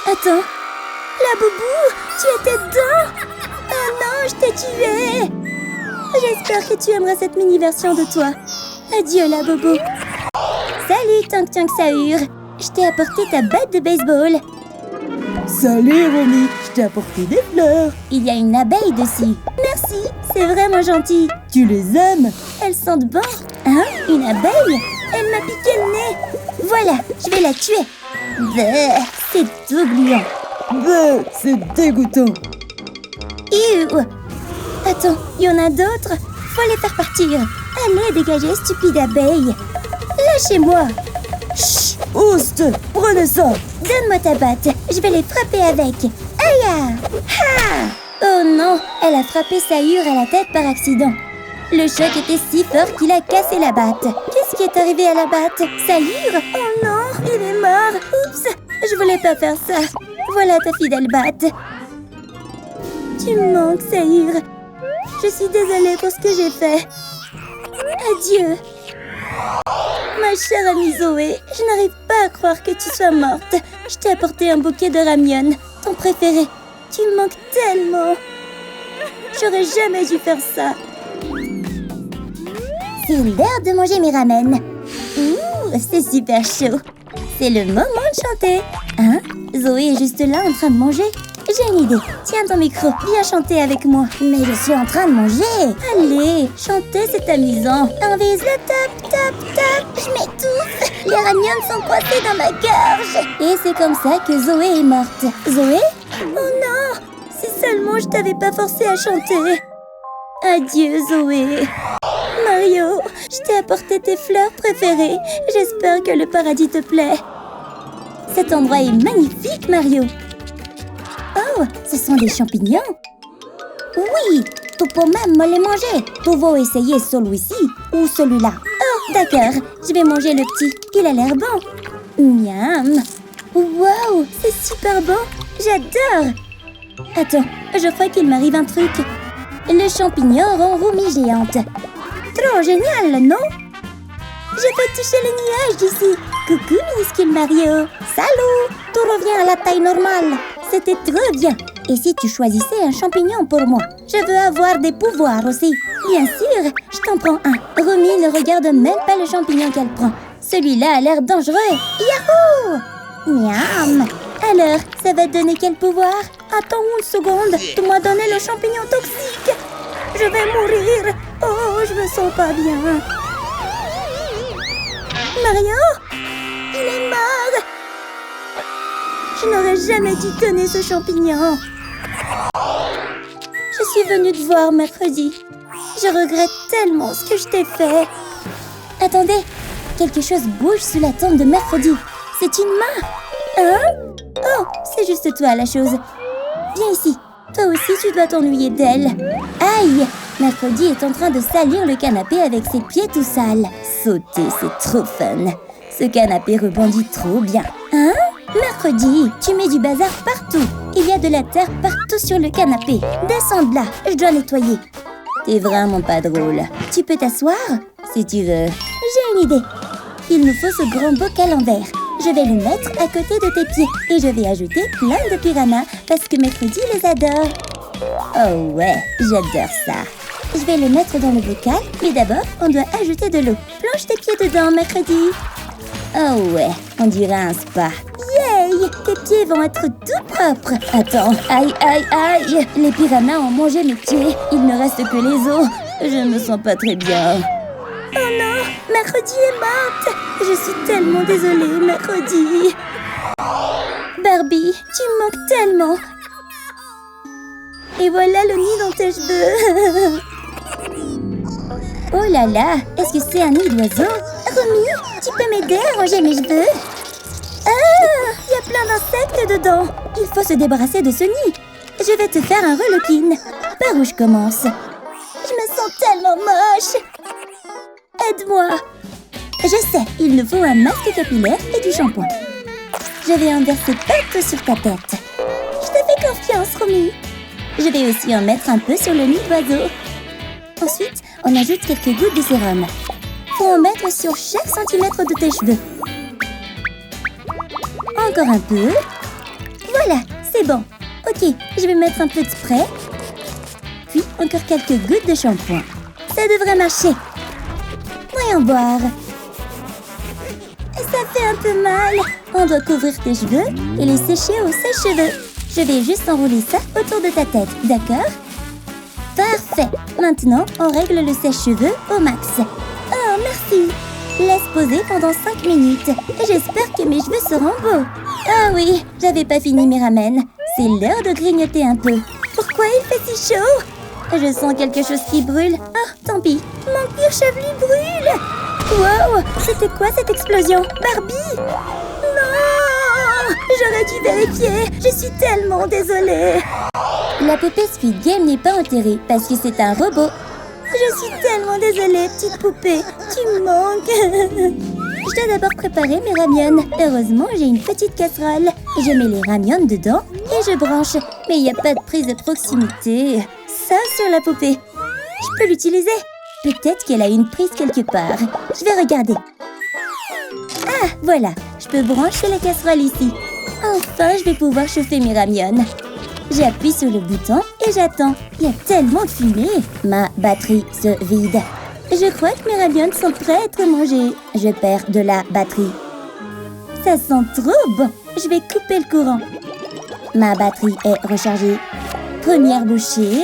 Attends, la boubou, tu étais dedans? Oh non, je t'ai tuée. J'espère que tu aimeras cette mini-version de toi. Adieu la boubou. Salut Tank Tank Sahur. Je t'ai apporté ta batte de baseball. Salut, Romy. Je t'ai apporté des fleurs. Il y a une abeille dessus. Merci, c'est vraiment gentil. Tu les aimes? Elles sentent bon. Hein? Une abeille? Elle m'a piqué le nez. Voilà, je vais la tuer. Bleh, c'est tout gluant. Bleh, c'est dégoûtant. Attends, il y en a d'autres? Faut les faire partir. Allez, dégagez, stupide abeille. Lâchez-moi. Chut, Oust, prenez ça. Donne-moi ta batte, je vais les frapper avec. Aïe! Ha! Oh non, elle a frappé Sayur à la tête par accident. Le choc était si fort qu'il a cassé la batte. Qu'est-ce qui est arrivé à la batte? Sayur? Oh non, il est mort. Oups, je voulais pas faire ça. Voilà ta fidèle batte. Tu me manques, Sayur. Je suis désolée pour ce que j'ai fait. Adieu. Ma chère amie Zoé, je n'arrive pas à croire que tu sois morte. Je t'ai apporté un bouquet de ramyeon, ton préféré. Tu me manques tellement. J'aurais jamais dû faire ça. C'est l'heure de manger mes ramen. Ouh, c'est super chaud. C'est le moment de chanter. Hein? Zoé est juste là en train de manger. J'ai une idée. Tiens ton micro, viens chanter avec moi. Mais je suis en train de manger. Allez, chanter c'est amusant. On vise le top, top, top. Je m'étouffe. Les ramyeons sont coincés dans ma gorge. Et c'est comme ça que Zoé est morte. Zoé? Oh non! Si seulement je t'avais pas forcé à chanter. Adieu Zoé. Mario, je t'ai apporté tes fleurs préférées. J'espère que le paradis te plaît. Cet endroit est magnifique, Mario. Oh, ce sont des champignons. Oui, tu peux même me les manger. Tu veux essayer celui-ci ou celui-là? Oh, d'accord. Je vais manger le petit. Il a l'air bon. Miam. Wow, c'est super bon. J'adore. Attends, je crois qu'il m'arrive un truc. Le champignon rend Romy géante. Trop génial, non? Je peux toucher les nuages d'ici. Coucou, minuscule Mario. Salut, tu reviens à la taille normale. C'était trop bien. Et si tu choisissais un champignon pour moi? Je veux avoir des pouvoirs aussi. Bien sûr, je t'en prends un. Romy ne regarde même pas le champignon qu'elle prend. Celui-là a l'air dangereux. Yahoo! Miam! Alors, ça va te donner quel pouvoir? Attends une seconde. Tu m'as donné le champignon toxique. Je vais mourir. Oh, je me sens pas bien. Mario? Il est mort. Je n'aurais jamais dû donner ce champignon. Je suis venue te voir mercredi. Je regrette tellement ce que je t'ai fait. Attendez, quelque chose bouge sous la tombe de mercredi. C'est une main. Hein? Oh, c'est juste toi la chose. Viens ici. Toi aussi, tu dois t'ennuyer d'elle. Aïe! Mercredi est en train de salir le canapé avec ses pieds tout sales. Sauter, c'est trop fun. Ce canapé rebondit trop bien. Hein? Mercredi, tu mets du bazar partout. Il y a de la terre partout sur le canapé. Descends de là, je dois nettoyer. T'es vraiment pas drôle. Tu peux t'asseoir? Si tu veux. J'ai une idée. Il nous faut ce grand bocal en verre. Je vais le mettre à côté de tes pieds. Et je vais ajouter plein de piranhas parce que Mercredi les adore. Oh ouais, j'adore ça. Je vais le mettre dans le bocal, mais d'abord, on doit ajouter de l'eau. Plonge tes pieds dedans, Mercredi. Oh ouais, on dirait un spa. Yay! Tes pieds vont être tout propres. Attends, aïe, aïe, aïe! Les piranhas ont mangé mes pieds. Il ne reste que les os. Je me sens pas très bien. Oh non! Mercredi est morte! Je suis tellement désolée, Mercredi. Barbie, tu me manques tellement. Et voilà le nid dans tes cheveux. Oh là là, est-ce que c'est un nid d'oiseau? Romy, tu peux m'aider à ranger mes cheveux? Ah, il y a plein d'insectes dedans. Il faut se débarrasser de ce nid. Je vais te faire un relooking. Par où je commence? Je me sens tellement moche. Aide-moi. Je sais, il nous faut un masque capillaire et du shampoing. Je vais en verser partout sur ta tête. Je te fais confiance, Romy. Je vais aussi en mettre un peu sur le nid d'oiseau. Ensuite, on ajoute quelques gouttes de sérum. Faut en mettre sur chaque centimètre de tes cheveux. Encore un peu. Voilà, c'est bon. Ok, je vais mettre un peu de spray. Puis encore quelques gouttes de shampoing. Ça devrait marcher. Voyons voir. ça fait un peu mal. On doit couvrir tes cheveux et les sécher au sèche-cheveux. Je vais juste enrouler ça autour de ta tête, d'accord? Parfait. Maintenant, on règle le sèche-cheveux au max. Oh, merci. Laisse poser pendant 5 minutes. J'espère que mes cheveux seront beaux. Ah oui, j'avais pas fini mes ramen. C'est l'heure de grignoter un peu. Pourquoi il fait si chaud? Je sens quelque chose qui brûle. Ah, tant pis. Mon cuir chevelu brûle. Wow, c'était quoi cette explosion? Barbie? Non! J'aurais dû vérifier. Je suis tellement désolée. La poupée Squid Game n'est pas enterrée parce que c'est un robot. Je suis tellement désolée, petite poupée. Tu me manques. Je dois d'abord préparer mes ramyons. Heureusement, j'ai une petite casserole. Je mets les ramyons dedans et je branche. Mais il n'y a pas de prise de proximité. Ça sur la poupée. Je peux l'utiliser. Peut-être qu'elle a une prise quelque part. Je vais regarder. Ah, voilà. Je peux brancher la casserole ici. Enfin, je vais pouvoir chauffer mes ramyons. J'appuie sur le bouton et j'attends. Il y a tellement de fumée. Ma batterie se vide. Je crois que mes ramyons sont prêts à être mangés. Je perds de la batterie. Ça sent trop bon. Je vais couper le courant. Ma batterie est rechargée. Première bouchée.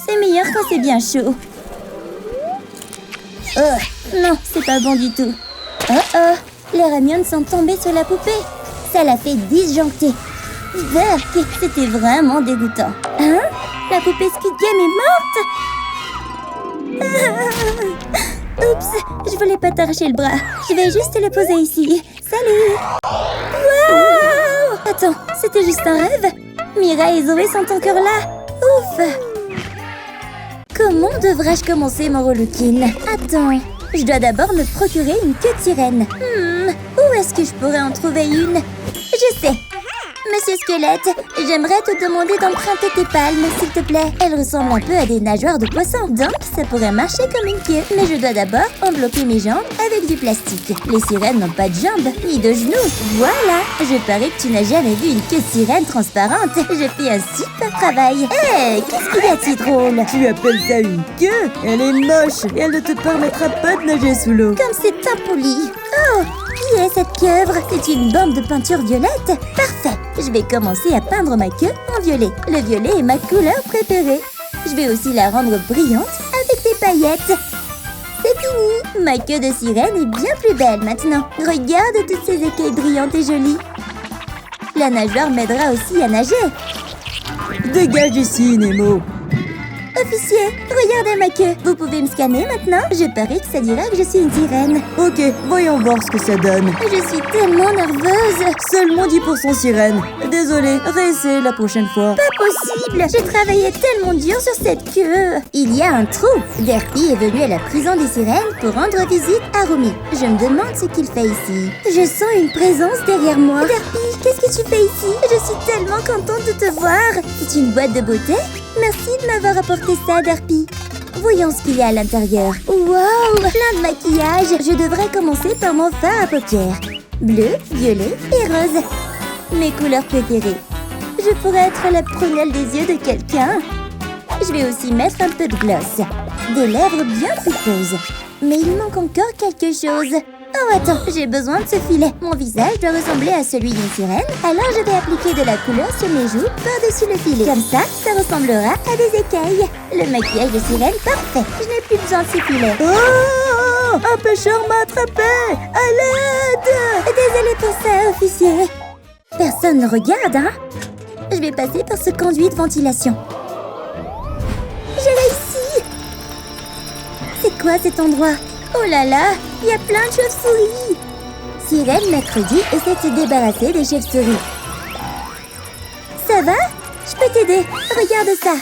C'est meilleur quand c'est bien chaud. Oh, non, c'est pas bon du tout. Oh oh, les ramyons sont tombés sur la poupée. Ça l'a fait disjoncter. Berk, c'était vraiment dégoûtant. Hein? La poupée Squid Game est morte? Oups, je voulais pas t'arracher le bras. Je vais juste le poser ici. Salut! Wow! Attends, c'était juste un rêve? Mira et Zoé sont encore là. Ouf! Comment devrais-je commencer mon relooking? Attends, je dois d'abord me procurer une queue de sirène. Où est-ce que je pourrais en trouver une? Je sais! Monsieur Squelette, j'aimerais te demander d'emprunter tes palmes, s'il te plaît. Elles ressemblent un peu à des nageoires de poisson, donc ça pourrait marcher comme une queue. Mais je dois d'abord envelopper mes jambes avec du plastique. Les sirènes n'ont pas de jambes, ni de genoux. Voilà, je parie que tu n'as jamais vu une queue de sirène transparente. Je fais un super travail. Hé, qu'est-ce qu'il y a de si drôle? Tu appelles ça une queue? Elle est moche et elle ne te permettra pas de nager sous l'eau. Comme c'est impoli. Oh, qui est cette queuvre? C'est une bande de peinture violette? Parfait. Je vais commencer à peindre ma queue en violet. Le violet est ma couleur préférée. Je vais aussi la rendre brillante avec des paillettes. C'est fini. Ma queue de sirène est bien plus belle maintenant. Regarde toutes ces écailles brillantes et jolies. La nageoire m'aidera aussi à nager. Dégage d'ici, Nemo. Officier, regardez ma queue. Vous pouvez me scanner maintenant? Je parie que ça dira que je suis une sirène. Ok, voyons voir ce que ça donne. Je suis tellement nerveuse. Seulement 10% sirène. Désolé, réessaie la prochaine fois. Pas possible. J'ai travaillé tellement dur sur cette queue. Il y a un trou. Derpy est venu à la prison des sirènes pour rendre visite à Rumi. Je me demande ce qu'il fait ici. Je sens une présence derrière moi. Derpy, qu'est-ce que tu fais ici? Je suis tellement contente de te voir. C'est une boîte de beauté? Merci de m'avoir apporté ça, Derpy. Voyons ce qu'il y a à l'intérieur. Wow, plein de maquillage. Je devrais commencer par mon fard à paupières. Bleu, violet et rose. Mes couleurs préférées. Je pourrais être la prunelle des yeux de quelqu'un. Je vais aussi mettre un peu de gloss. Des lèvres bien pulpeuses. Mais il manque encore quelque chose. Oh, attends, j'ai besoin de ce filet. Mon visage doit ressembler à celui d'une sirène. Alors je vais appliquer de la couleur sur mes joues par-dessus le filet. Comme ça ressemblera à des écailles. Le maquillage de sirène, parfait. Je n'ai plus besoin de ce filet. Oh! Un pêcheur m'a attrapé! À l'aide! Désolée pour ça, officier. Personne ne regarde, hein? Je vais passer par ce conduit de ventilation. J'ai réussi! C'est quoi cet endroit? Oh là là, il y a plein de chauves-souris! Sirène mercredi essaie de se débarrasser des chauves-souris. Ça va? Je peux t'aider. Regarde ça.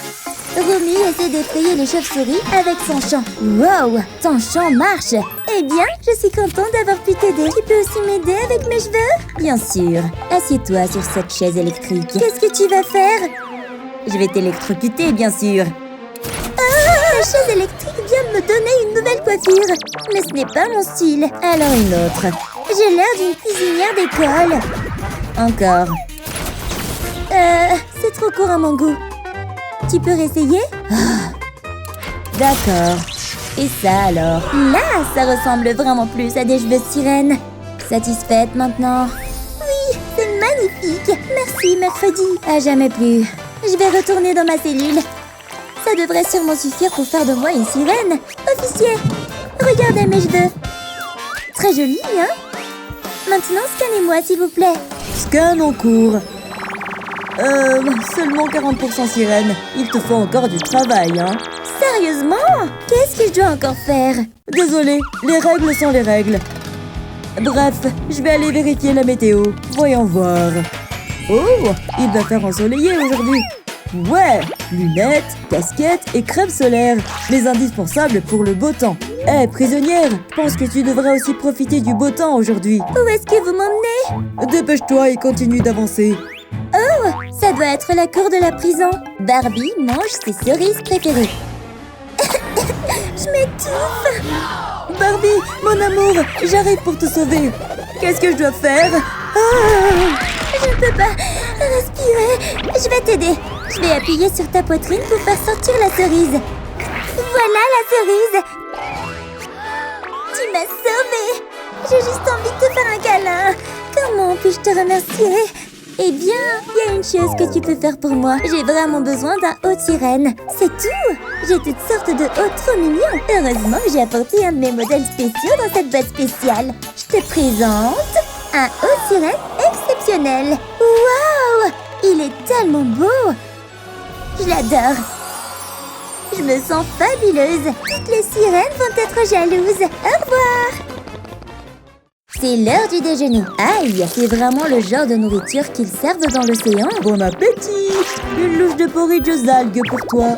Rumi essaie d'effrayer les chauves-souris avec son chant. Wow, ton chant marche! Eh bien, je suis contente d'avoir pu t'aider. Tu peux aussi m'aider avec mes cheveux? Bien sûr. Assieds-toi sur cette chaise électrique. Qu'est-ce que tu vas faire? Je vais t'électrocuter, bien sûr. La chaise électrique vient de me donner une nouvelle coiffure. Mais ce n'est pas mon style. Alors une autre. J'ai l'air d'une cuisinière d'école. Encore. C'est trop court à mon goût. Tu peux réessayer? D'accord. Et ça alors? Là, ça ressemble vraiment plus à des cheveux de sirène. Satisfaite maintenant? Oui, c'est magnifique. Merci, mercredi. À jamais plus. Je vais retourner dans ma cellule. Ça devrait sûrement suffire pour faire de moi une sirène. Officier, regardez mes cheveux. Très joli, hein? Maintenant, scannez-moi, s'il vous plaît. Scan en cours. Seulement 40% sirène. Il te faut encore du travail, hein? Sérieusement? Qu'est-ce que je dois encore faire? Désolé, les règles sont les règles. Bref, je vais aller vérifier la météo. Voyons voir. Oh, il va faire ensoleillé aujourd'hui. Ouais, lunettes, casquette et crème solaire. Les indispensables pour le beau temps. Hé, prisonnière, je pense que tu devrais aussi profiter du beau temps aujourd'hui. Où est-ce que vous m'emmenez? Dépêche-toi et continue d'avancer. Oh, ça doit être la cour de la prison. Barbie mange ses cerises préférées. Je m'étouffe. Barbie, mon amour, j'arrive pour te sauver. Qu'est-ce que je dois faire? Je ne peux pas respirer. Je vais t'aider. Je vais appuyer sur ta poitrine pour faire sortir la cerise. Voilà la cerise. Tu m'as sauvée. J'ai juste envie de te faire un câlin. Comment puis-je te remercier? Eh bien, il y a une chose que tu peux faire pour moi. J'ai vraiment besoin d'un haut de sirène. C'est tout. J'ai toutes sortes de hauts trop mignons. Heureusement que j'ai apporté un de mes modèles spéciaux dans cette boîte spéciale. Je te présente un haut de sirène exceptionnel. Waouh! Il est tellement beau. Je l'adore. Je me sens fabuleuse. Toutes les sirènes vont être jalouses. Au revoir. C'est l'heure du déjeuner. Aïe, c'est vraiment le genre de nourriture qu'ils servent dans l'océan. Bon appétit! Une louche de porridge aux algues pour toi.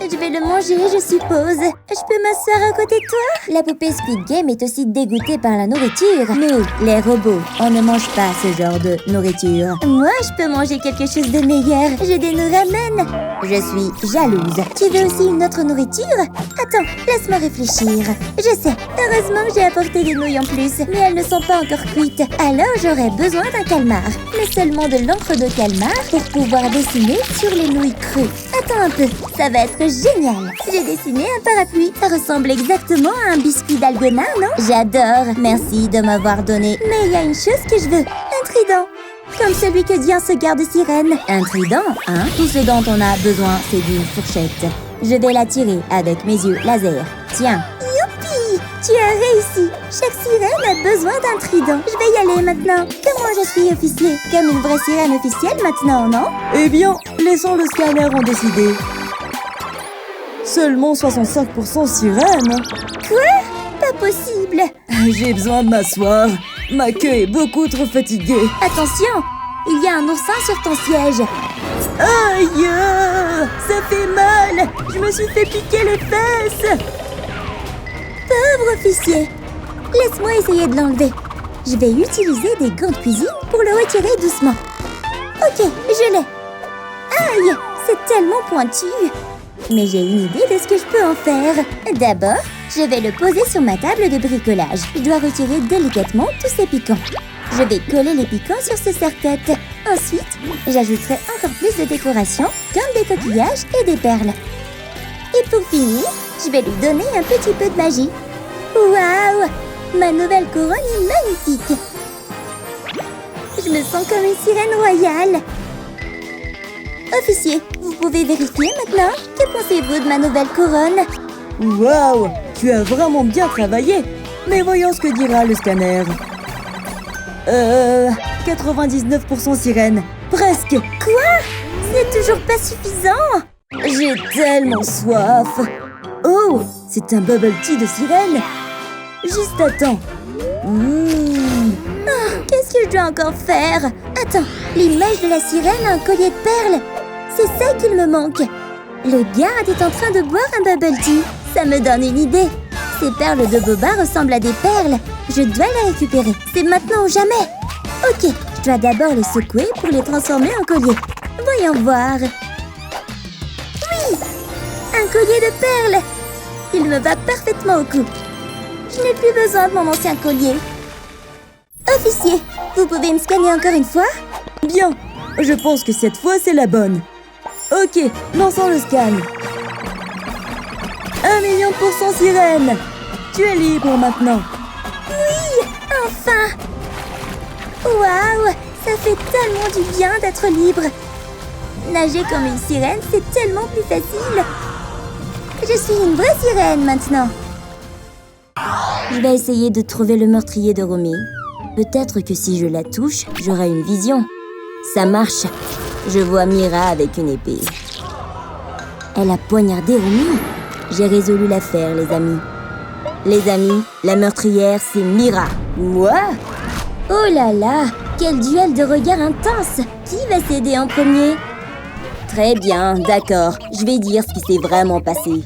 Je vais le manger, je suppose. Je peux m'asseoir à côté de toi? La poupée Squid Game est aussi dégoûtée par la nourriture. Nous, les robots, on ne mange pas ce genre de nourriture. Moi, je peux manger quelque chose de meilleur. J'ai des nouilles ramen. Je suis jalouse. Tu veux aussi une autre nourriture? Attends, laisse-moi réfléchir. Je sais, heureusement que j'ai apporté des nouilles en plus, mais elles ne sont pas encore cuites. Alors, j'aurais besoin d'un calmar. Mais seulement de l'encre de calmar pour pouvoir dessiner sur les nouilles crues. Attends un peu, ça va être génial. J'ai dessiné un parapluie. Ça ressemble exactement à un biscuit d'alguenard, non? J'adore. Merci de m'avoir donné. Mais il y a une chose que je veux. Un trident. Comme celui que dit un secard de sirène. Un trident, hein? Tout ce dont on a besoin, c'est d'une fourchette. Je vais la tirer avec mes yeux laser. Tiens. Youpi! Tu as réussi. Chaque sirène a besoin d'un trident. Je vais y aller maintenant. Comment je suis officier? Comme une vraie sirène officielle maintenant, non? Eh bien, laissons le scanner en décider. Seulement 65% sirène. Quoi? Pas possible. J'ai besoin de m'asseoir. Ma queue est beaucoup trop fatiguée. Attention, il y a un oursin sur ton siège. Aïe! Ça fait mal! Je me suis fait piquer les fesses! Pauvre officier. Laisse-moi essayer de l'enlever. Je vais utiliser des gants de cuisine pour le retirer doucement. Ok, je l'ai. Aïe, c'est tellement pointu. Mais j'ai une idée de ce que je peux en faire. D'abord, je vais le poser sur ma table de bricolage. Je dois retirer délicatement tous ces piquants. Je vais coller les piquants sur ce serre-tête. Ensuite, j'ajouterai encore plus de décoration, comme des coquillages et des perles. Et pour finir, je vais lui donner un petit peu de magie. Waouh! Ma nouvelle couronne est magnifique. Je me sens comme une sirène royale. Officier, vous pouvez vérifier maintenant? Que pensez-vous de ma nouvelle couronne? Waouh! Tu as vraiment bien travaillé! Mais voyons ce que dira le scanner. 99% sirène. Presque! Quoi? C'est toujours pas suffisant! J'ai tellement soif! Oh! C'est un bubble tea de sirène! Juste attends! Qu'est-ce que je dois encore faire? Attends, l'image de la sirène a un collier de perles. C'est ça qu'il me manque. Le garde est en train de boire un bubble tea. Ça me donne une idée. Ces perles de boba ressemblent à des perles. Je dois les récupérer. C'est maintenant ou jamais. Ok, je dois d'abord les secouer pour les transformer en collier. Voyons voir. Oui! Un collier de perles. Il me va parfaitement au cou. Je n'ai plus besoin de mon ancien collier. Officier, vous pouvez me scanner encore une fois? Bien, je pense que cette fois c'est la bonne. Ok, lançons le scan. 1 000 000% sirène. Tu es libre maintenant. Enfin! Waouh! Ça fait tellement du bien d'être libre. Nager comme une sirène, c'est tellement plus facile. Je suis une vraie sirène maintenant. Je vais essayer de trouver le meurtrier de Romy. Peut-être que si je la touche, j'aurai une vision. Ça marche. Je vois Mira avec une épée. Elle a poignardé Romy. J'ai résolu l'affaire, les amis. Les amis, la meurtrière, c'est Mira. Moi? Oh là là! Quel duel de regards intense! Qui va céder en premier? Très bien, d'accord. Je vais dire ce qui s'est vraiment passé.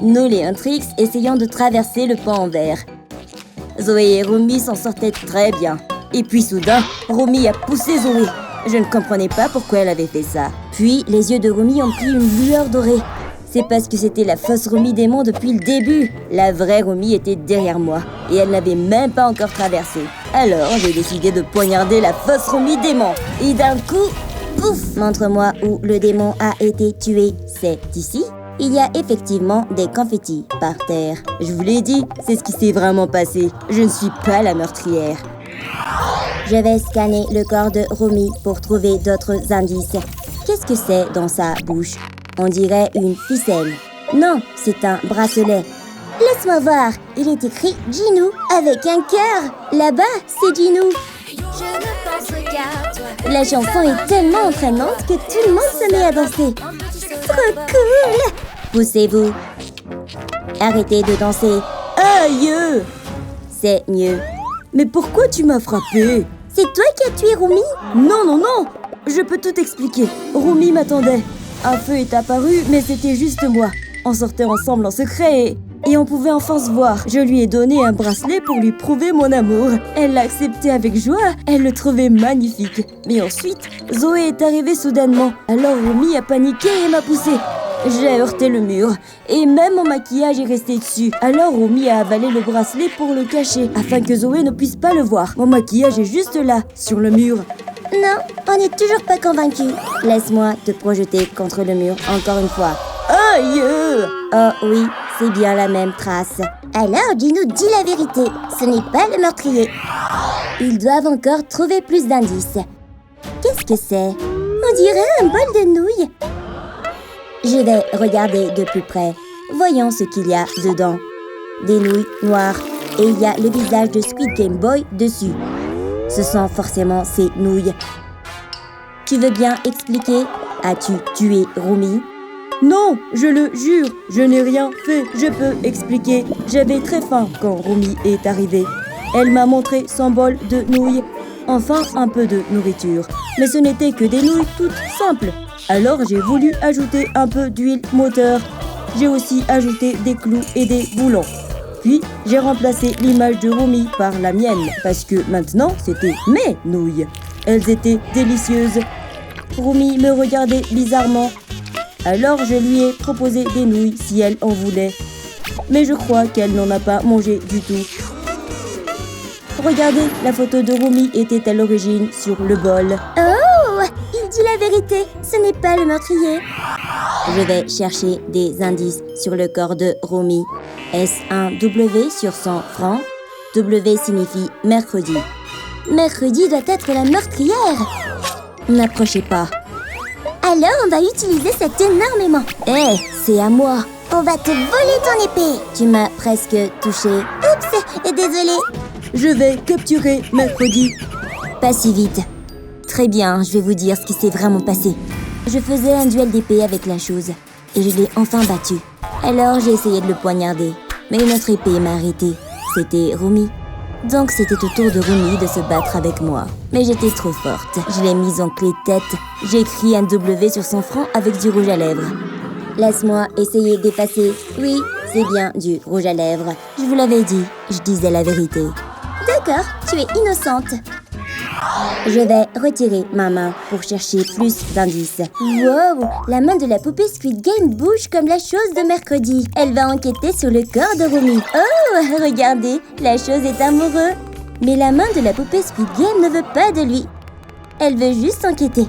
Nous, les Huntrix, essayons de traverser le pont en verre. Zoé et Romy s'en sortaient très bien. Et puis soudain, Romy a poussé Zoé. Je ne comprenais pas pourquoi elle avait fait ça. Puis, les yeux de Romy ont pris une lueur dorée. C'est parce que c'était la fausse Romy démon depuis le début. La vraie Romy était derrière moi. Et elle n'avait même pas encore traversé. Alors, j'ai décidé de poignarder la fausse Romy démon. Et d'un coup, pouf! Montre-moi où le démon a été tué. C'est ici? Il y a effectivement des confettis par terre. Je vous l'ai dit, c'est ce qui s'est vraiment passé. Je ne suis pas la meurtrière. Je vais scanner le corps de Romy pour trouver d'autres indices. Qu'est-ce que c'est dans sa bouche? On dirait une ficelle. Non, c'est un bracelet. Laisse-moi voir. Il est écrit Ginou avec un cœur. Là-bas, c'est Ginou. La chanson est tellement entraînante que tout le monde se met à danser. Trop cool! Poussez-vous. Arrêtez de danser. Aïe! C'est mieux. Mais pourquoi tu m'as frappé? C'est toi qui as tué Romy? Non, non, non! Je peux tout expliquer. Romy m'attendait. Un feu est apparu, mais c'était juste moi. On sortait ensemble en secret et on pouvait enfin se voir. Je lui ai donné un bracelet pour lui prouver mon amour. Elle l'a accepté avec joie. Elle le trouvait magnifique. Mais ensuite, Zoé est arrivée soudainement. Alors Romy a paniqué et m'a poussé. J'ai heurté le mur. Et même mon maquillage est resté dessus. Alors Romy a avalé le bracelet pour le cacher, afin que Zoé ne puisse pas le voir. Mon maquillage est juste là, sur le mur. Non, on n'est toujours pas convaincus. Laisse-moi te projeter contre le mur encore une fois. Aïe! Oh oui, c'est bien la même trace. Alors, dis-nous, dis la vérité. Ce n'est pas le meurtrier. Ils doivent encore trouver plus d'indices. Qu'est-ce que c'est? On dirait un bol de nouilles. Je vais regarder de plus près. Voyons ce qu'il y a dedans. Des nouilles noires. Et il y a le visage de Squid Game Boy dessus. Ce sont forcément ces nouilles. Tu veux bien expliquer? As-tu tué Romy? Non, je le jure, je n'ai rien fait. Je peux expliquer. J'avais très faim quand Romy est arrivée. Elle m'a montré son bol de nouilles. Enfin, un peu de nourriture. Mais ce n'était que des nouilles toutes simples. Alors j'ai voulu ajouter un peu d'huile moteur. J'ai aussi ajouté des clous et des boulons. Puis, j'ai remplacé l'image de Romy par la mienne, parce que maintenant, c'était mes nouilles. Elles étaient délicieuses. Romy me regardait bizarrement. Alors, je lui ai proposé des nouilles si elle en voulait. Mais je crois qu'elle n'en a pas mangé du tout. Regardez, la photo de Romy était à l'origine sur le bol. Oh! Il dit la vérité. Ce n'est pas le meurtrier. Je vais chercher des indices sur le corps de Romy. Est-ce un W sur son front? W signifie mercredi. Mercredi doit être la meurtrière. N'approchez pas. Alors, on va utiliser cet énormément. Hé, c'est à moi. On va te voler ton épée. Tu m'as presque touché. Oups, désolée. Je vais capturer mercredi. Pas si vite. Très bien, je vais vous dire ce qui s'est vraiment passé. Je faisais un duel d'épée avec la chose. Et je l'ai enfin battu. Alors j'ai essayé de le poignarder. Mais une autre épée m'a arrêté. C'était Romy. Donc c'était au tour de Romy de se battre avec moi. Mais j'étais trop forte. Je l'ai mise en clé de tête. J'ai écrit un W sur son front avec du rouge à lèvres. Laisse-moi essayer d'effacer. Oui, c'est bien du rouge à lèvres. Je vous l'avais dit, je disais la vérité. D'accord, tu es innocente. Je vais retirer ma main pour chercher plus d'indices. Wow, la main de la poupée Squid Game bouge comme la chose de mercredi. Elle va enquêter sur le corps de Romy. Oh, regardez, la chose est amoureuse. Mais la main de la poupée Squid Game ne veut pas de lui. Elle veut juste enquêter.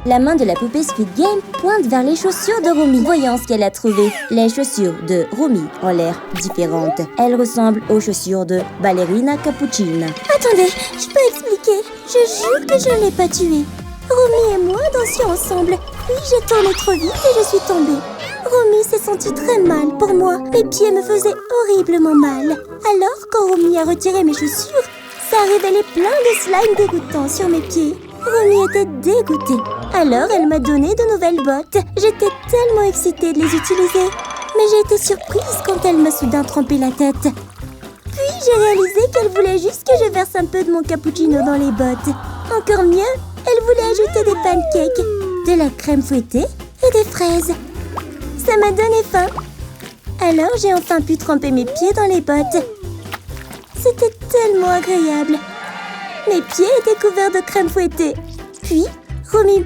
La main de la poupée Squid Game pointe vers les chaussures de Romy. Voyons ce qu'elle a trouvé. Les chaussures de Romy ont l'air différentes. Elles ressemblent aux chaussures de Ballerina Cappuccina. Attendez, je peux expliquer. Je jure que je ne l'ai pas tué. Romy et moi dansions ensemble. Puis j'ai tourné trop vite et je suis tombée. Romy s'est sentie très mal pour moi. Mes pieds me faisaient horriblement mal. Alors, quand Romy a retiré mes chaussures, ça a révélé plein de slime dégoûtant sur mes pieds. Romy était dégoûtée. Alors, elle m'a donné de nouvelles bottes. J'étais tellement excitée de les utiliser. Mais j'ai été surprise quand elle m'a soudain trempé la tête. Puis, j'ai réalisé qu'elle voulait juste que je verse un peu de mon cappuccino dans les bottes. Encore mieux, elle voulait ajouter des pancakes, de la crème fouettée et des fraises. Ça m'a donné faim. Alors, j'ai enfin pu tremper mes pieds dans les bottes. C'était tellement agréable. Mes pieds étaient couverts de crème fouettée. Puis Romy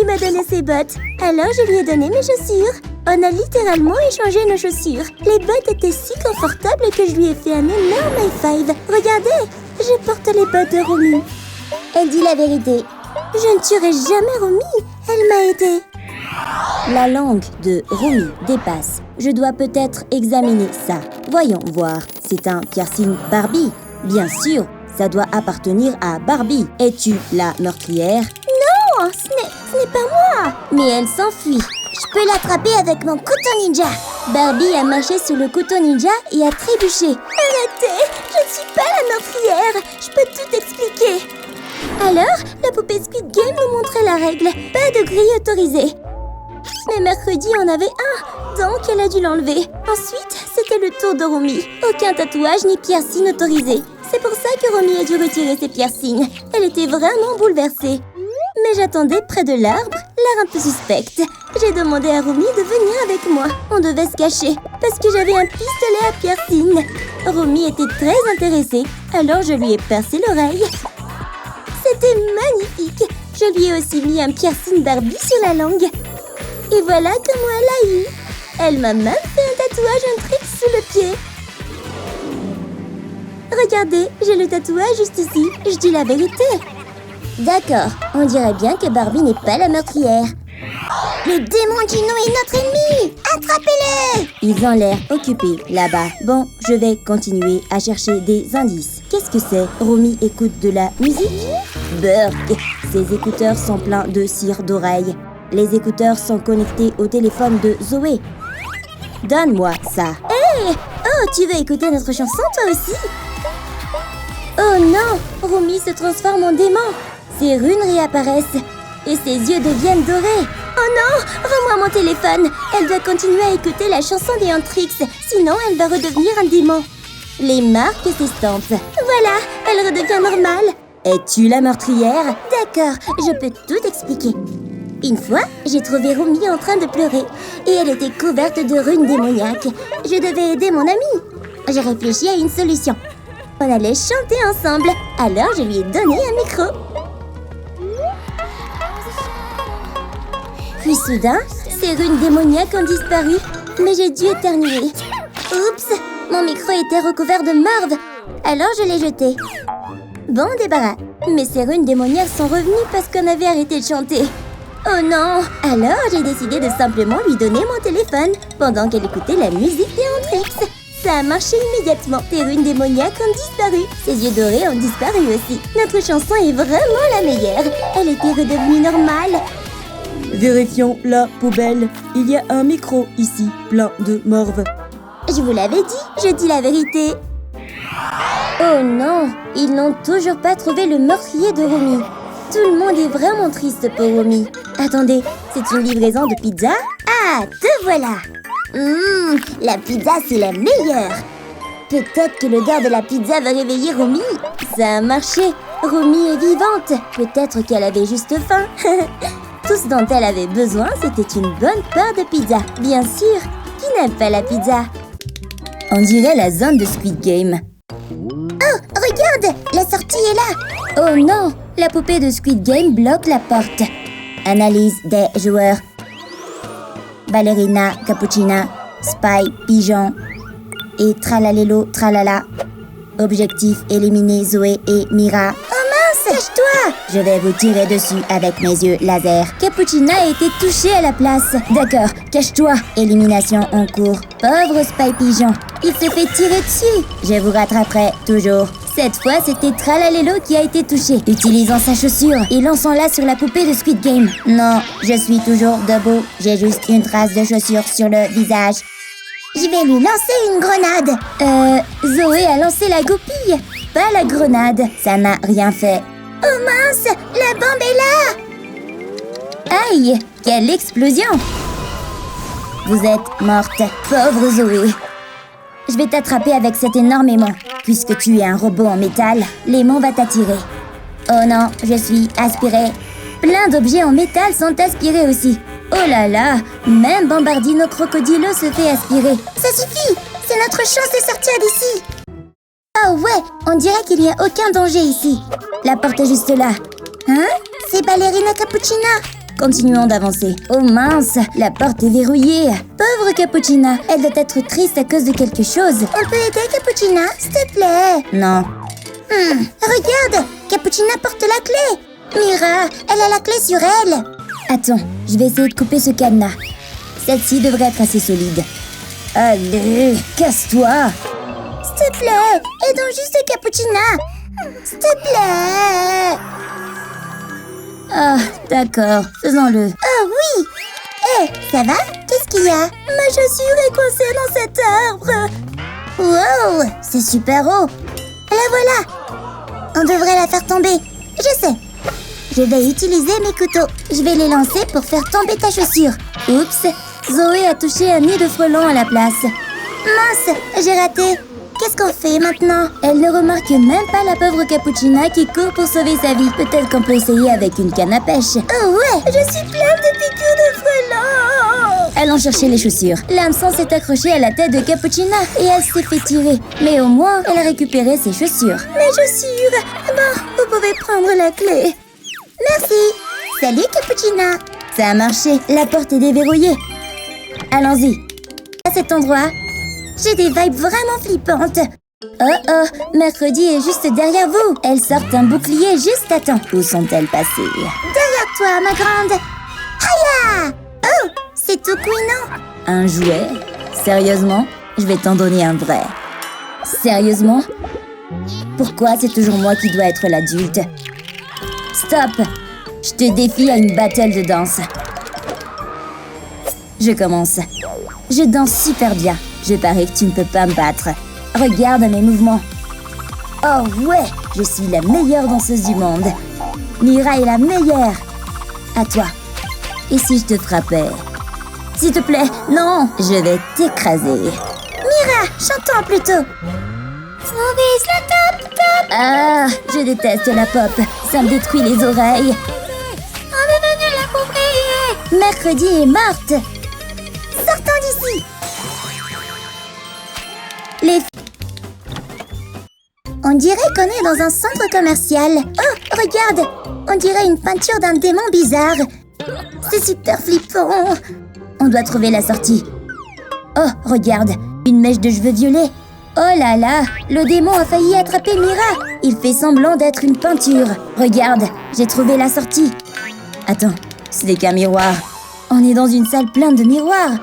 m'a donné ses bottes. Alors, je lui ai donné mes chaussures. On a littéralement échangé nos chaussures. Les bottes étaient si confortables que je lui ai fait un énorme high five. Regardez, je porte les bottes de Romy. Elle dit la vérité. Je ne tuerai jamais Romy. Elle m'a aidée. La langue de Romy dépasse. Je dois peut-être examiner ça. Voyons voir. C'est un piercing Barbie. Bien sûr, ça doit appartenir à Barbie. Es-tu la meurtrière? Non, ce n'est pas moi. Mais elle s'enfuit. Je peux l'attraper avec mon couteau ninja. Barbie a marché sur le couteau ninja et a trébuché. Arrêtez, je ne suis pas la meurtrière. Je peux tout expliquer. Alors, la poupée Squid Game nous montrait la règle. Pas de grille autorisée. Mais mercredi, on avait un, donc elle a dû l'enlever. Ensuite, c'était le tour de Romy. Aucun tatouage ni piercing autorisé. C'est pour ça que Romy a dû retirer ses piercings. Elle était vraiment bouleversée. Mais j'attendais près de l'arbre, l'air un peu suspecte. J'ai demandé à Romy de venir avec moi. On devait se cacher, parce que j'avais un pistolet à piercing. Romy était très intéressée, alors je lui ai percé l'oreille. C'était magnifique. Je lui ai aussi mis un piercing Barbie sur la langue. Et voilà comment elle a eu. Elle m'a même fait un tatouage Huntrix sous le pied. Regardez, j'ai le tatouage juste ici. Je dis la vérité. D'accord, on dirait bien que Barbie n'est pas la meurtrière. Le démon Gino est notre ennemi. Attrapez-le. Ils ont l'air occupés là-bas. Bon, je vais continuer à chercher des indices. Qu'est-ce que c'est? Romy écoute de la musique? Burk! Ses écouteurs sont pleins de cire d'oreille. Les écouteurs sont connectés au téléphone de Zoé. Donne-moi ça. Hé! Oh, tu veux écouter notre chanson toi aussi? Oh non! Romy se transforme en démon. Ses runes réapparaissent et ses yeux deviennent dorés. Oh non! Rends-moi mon téléphone. Elle doit continuer à écouter la chanson des Huntrix, sinon elle va redevenir un démon. Les marques s'estampent. Voilà, elle redevient normale. Es-tu la meurtrière? D'accord, je peux tout expliquer. Une fois, j'ai trouvé Romy en train de pleurer et elle était couverte de runes démoniaques. Je devais aider mon amie. J'ai réfléchi à une solution. On allait chanter ensemble, alors je lui ai donné un micro. Puis soudain, ces runes démoniaques ont disparu, mais j'ai dû éternuer. Oups, mon micro était recouvert de marde, alors je l'ai jeté. Bon débarras, mais ces runes démoniaques sont revenues parce qu'on avait arrêté de chanter. Oh non! Alors j'ai décidé de simplement lui donner mon téléphone pendant qu'elle écoutait la musique des Huntrix. Ça a marché immédiatement. Tes runes démoniaques ont disparu. Ses yeux dorés ont disparu aussi. Notre chanson est vraiment la meilleure. Elle était redevenue normale. Vérifions la poubelle. Il y a un micro ici, plein de morve. Je vous l'avais dit, je dis la vérité. Oh non! Ils n'ont toujours pas trouvé le meurtrier de Romy. Tout le monde est vraiment triste pour Romy. Attendez, c'est une livraison de pizza? Ah, te voilà! La pizza, c'est la meilleure! Peut-être que l'odeur de la pizza va réveiller Romy. Ça a marché. Romy est vivante. Peut-être qu'elle avait juste faim. Tout ce dont elle avait besoin, c'était une bonne part de pizza. Bien sûr, qui n'aime pas la pizza? On dirait la zone de Squid Game. Oh, regarde! La sortie est là! Oh non! La poupée de Squid Game bloque la porte. Analyse des joueurs. Ballerina, Cappuccina, Spy, Pigeon et Tralalélo, Tralala. Objectif, éliminer Zoé et Mira. Oh mince! Cache-toi! Je vais vous tirer dessus avec mes yeux laser. Cappuccina a été touchée à la place. D'accord, cache-toi. Élimination en cours. Pauvre Spy Pigeon. Il s'est fait tirer dessus. Je vous rattraperai toujours. Cette fois, c'était Tralalelo qui a été touché. Utilisant sa chaussure. Et lançant-la sur la poupée de Squid Game. Non, je suis toujours debout. J'ai juste une trace de chaussure sur le visage. Je vais lui lancer une grenade. Zoé a lancé la goupille, pas la grenade. Ça n'a rien fait. Oh mince, la bombe est là! Aïe, quelle explosion! Vous êtes morte. Pauvre Zoé. Je vais t'attraper avec cet énorme aimant. Puisque tu es un robot en métal, l'aimant va t'attirer. Oh non, je suis aspirée. Plein d'objets en métal sont aspirés aussi. Oh là là, même Bombardino Crocodilo se fait aspirer. Ça suffit! C'est notre chance de sortir d'ici! Oh ouais, on dirait qu'il n'y a aucun danger ici. La porte est juste là. Hein? C'est Ballerina Cappuccina! Continuons d'avancer. Oh mince, la porte est verrouillée. Pauvre Cappuccina, elle doit être triste à cause de quelque chose. On peut aider Cappuccina, s'il te plaît? Non. Regarde! Cappuccina porte la clé! Mira, elle a la clé sur elle! Attends, je vais essayer de couper ce cadenas. Celle-ci devrait être assez solide. Allez, casse-toi! S'il te plaît, aidons juste Cappuccina! S'il te plaît! Ah, d'accord, faisons-le. Oh oui! Ça va? Qu'est-ce qu'il y a? Ma chaussure est coincée dans cet arbre. Wow! C'est super haut! La voilà! On devrait la faire tomber. Je sais. Je vais utiliser mes couteaux. Je vais les lancer pour faire tomber ta chaussure. Oups! Zoé a touché un nid de frelons à la place. Mince! J'ai raté. Qu'est-ce qu'on fait maintenant? Elle ne remarque même pas la pauvre Cappuccina qui court pour sauver sa vie. Peut-être qu'on peut essayer avec une canne à pêche. Oh ouais! Je suis pleine de piqûres de frelons! Allons chercher les chaussures. L'hameçon s'est accroché à la tête de Cappuccina et elle s'est fait tirer. Mais au moins, elle a récupéré ses chaussures. Mes chaussures! Bon, vous pouvez prendre la clé. Merci! Salut Cappuccina! Ça a marché. La porte est déverrouillée. Allons-y. À cet endroit, j'ai des vibes vraiment flippantes. Oh, Mercredi est juste derrière vous. Elles sortent un bouclier juste à temps. Où sont-elles passées? Derrière toi, ma grande. Hiya! Oh, c'est tout couinant. Un jouet? Sérieusement? Je vais t'en donner un vrai. Sérieusement? Pourquoi c'est toujours moi qui dois être l'adulte? Stop! Je te défie à une battle de danse. Je commence. Je danse super bien. Je parie que tu ne peux pas me battre. Regarde mes mouvements. Oh ouais, je suis la meilleure danseuse du monde. Mira est la meilleure. À toi. Et si je te frappais? S'il te plaît, non, je vais t'écraser. Mira, chantons plutôt. Mauvise la top. Ah, je déteste la pop. Ça me détruit les oreilles. On est venu la couvrir. Mercredi est morte. Sortons d'ici. On dirait qu'on est dans un centre commercial. Oh, regarde! On dirait une peinture d'un démon bizarre. C'est super flippant. On doit trouver la sortie. Oh, regarde, une mèche de cheveux violets. Oh là là, le démon a failli attraper Mira. Il fait semblant d'être une peinture. Regarde, j'ai trouvé la sortie. Attends, ce n'est qu'un miroir. On est dans une salle pleine de miroirs.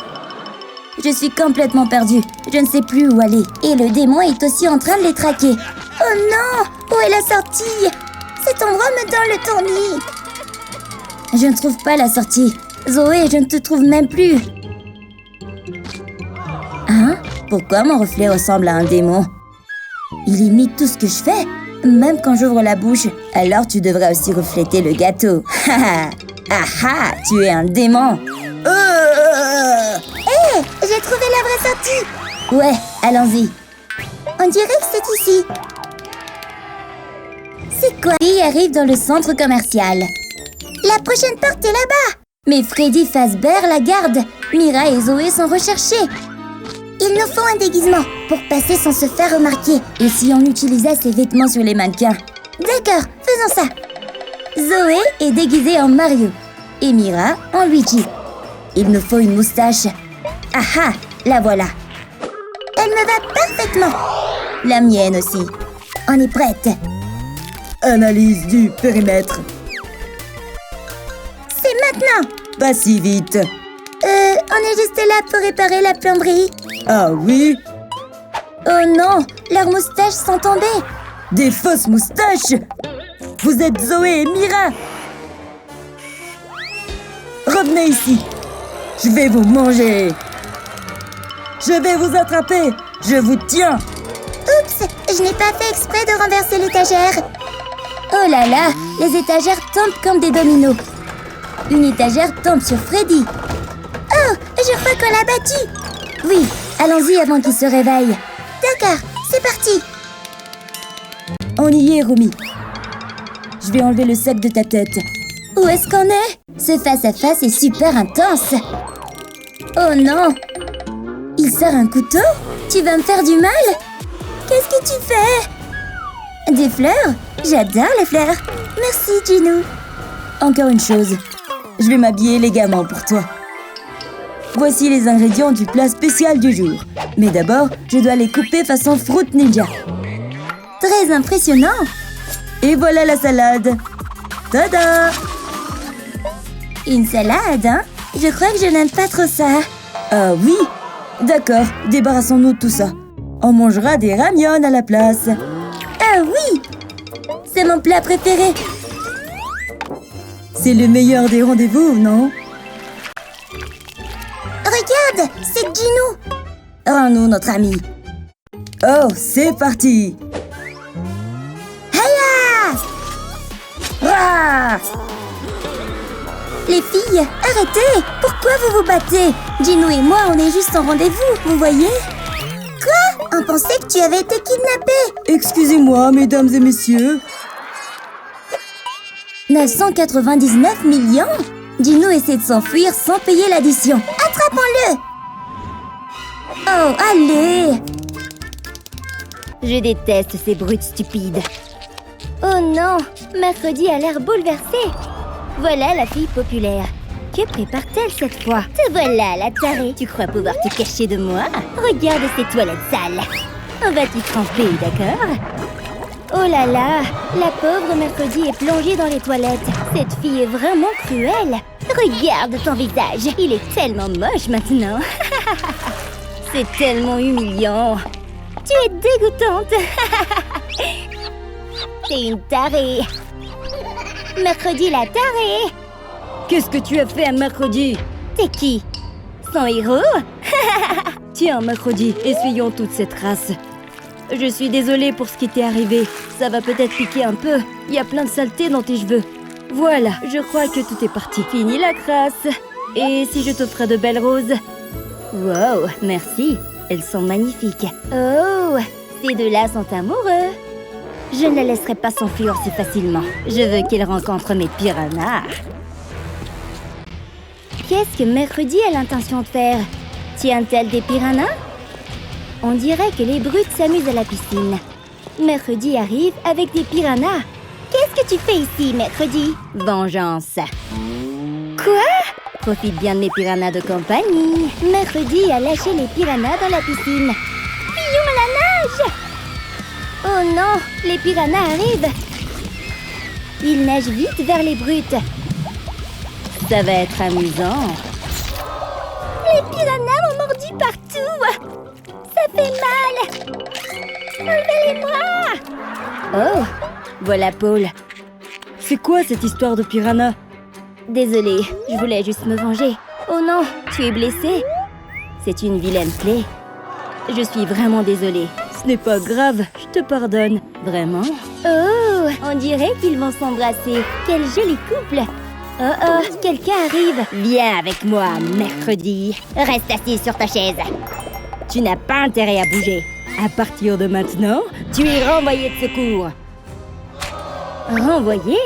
Je suis complètement perdue. Je ne sais plus où aller. Et le démon est aussi en train de les traquer. Oh non! Où est la sortie? Cet endroit me donne le tournis. Je ne trouve pas la sortie. Zoé, je ne te trouve même plus. Hein? Pourquoi mon reflet ressemble à un démon? Il imite tout ce que je fais, même quand j'ouvre la bouche. Alors tu devrais aussi refléter le gâteau. Ah, tu es un démon. J'ai trouvé la vraie sortie. Ouais, allons-y. On dirait que c'est ici. C'est quoi? Qui arrive dans le centre commercial? La prochaine porte est là-bas. Mais Freddy Fazbear la garde. Mira et Zoé sont recherchés. Il nous faut un déguisement pour passer sans se faire remarquer. Et si on utilisait ses vêtements sur les mannequins? D'accord, faisons ça. Zoé est déguisée en Mario et Mira en Luigi. Il nous faut une moustache. Ah, la voilà. Elle me va parfaitement. La mienne aussi. On est prête. Analyse du périmètre. C'est maintenant. Pas si vite. On est juste là pour réparer la plomberie. Ah oui? Oh non, leurs moustaches sont tombées. Des fausses moustaches? Vous êtes Zoé et Mira. Revenez ici. Je vais vous manger. Je vais vous attraper. Je vous tiens. Oups, je n'ai pas fait exprès de renverser l'étagère. Oh là là, les étagères tombent comme des dominos. Une étagère tombe sur Freddy. Oh, je crois qu'on l'a battu. Oui, allons-y avant qu'il se réveille. D'accord, c'est parti. On y est, Rumi. Je vais enlever le sac de ta tête. Où est-ce qu'on est? Ce face-à-face est super intense. Oh non! Il sort un couteau? Tu vas me faire du mal? Qu'est-ce que tu fais? Des fleurs? J'adore les fleurs. Merci, Gino. Encore une chose. Je vais m'habiller élégamment pour toi. Voici les ingrédients du plat spécial du jour. Mais d'abord, je dois les couper façon Fruit Ninja. Très impressionnant. Et voilà la salade. Tada! Une salade, hein? Je crois que je n'aime pas trop ça. Ah oui? D'accord, débarrassons-nous de tout ça. On mangera des ramyons à la place. Ah oui! C'est mon plat préféré. C'est le meilleur des rendez-vous, non? Regarde, c'est Gino. Rends-nous notre ami. Oh, c'est parti! Ah! Les filles, arrêtez! Pourquoi vous vous battez? Gino et moi, on est juste en rendez-vous, vous voyez? Quoi? On pensait que tu avais été kidnappé. Excusez-moi, mesdames et messieurs. 999 millions? Gino essaie de s'enfuir sans payer l'addition. Attrapons-le. Oh, allez! Je déteste ces brutes stupides. Oh non! Mercredi a l'air bouleversé. Voilà la fille populaire. Que prépare-t-elle cette fois? Te voilà, la tarée. Tu crois pouvoir te cacher de moi? Regarde ces toilettes sales. On va t'y tremper, d'accord? Oh là là! La pauvre Mercredi est plongée dans les toilettes. Cette fille est vraiment cruelle. Regarde ton visage. Il est tellement moche maintenant. C'est tellement humiliant. Tu es dégoûtante. T'es une tarée. Mercredi la tarée. Qu'est-ce que tu as fait à Mercredi? T'es qui? Son héros? Tiens, Mercredi, essuyons toute cette race. Je suis désolée pour ce qui t'est arrivé. Ça va peut-être piquer un peu. Il y a plein de saleté dans tes cheveux. Voilà, je crois que tout est parti. Fini la crasse. Et si je t'offrais de belles roses? Wow, merci. Elles sont magnifiques. Oh, ces deux-là sont amoureux. Je ne les laisserai pas s'enfuir si facilement. Je veux qu'ils rencontrent mes piranhas. qu'est-ce que Mercredi a l'intention de faire? Tient-elle des piranhas? On dirait que les brutes s'amusent à la piscine. Mercredi arrive avec des piranhas. Qu'est-ce que tu fais ici, Mercredi? Vengeance. Quoi? Profite bien de mes piranhas de compagnie. Mercredi a lâché les piranhas dans la piscine. Fillon à la nage! Oh non, les piranhas arrivent. Ils nagent vite vers les brutes. Ça va être amusant. Les piranhas m'ont mordu partout. Ça fait mal. Enlevez-les-moi. Oh, voilà Paul. C'est quoi cette histoire de piranha? Désolée, je voulais juste me venger. Oh non, tu es blessée? C'est une vilaine plaie. Je suis vraiment désolée. Ce n'est pas grave, je te pardonne. Vraiment? Oh, on dirait qu'ils vont s'embrasser. Quel joli couple. Oh oh, quelqu'un arrive. Viens avec moi, Mercredi. Reste assis sur ta chaise. Tu n'as pas intérêt à bouger. À partir de maintenant, tu es renvoyé de secours. Renvoyé?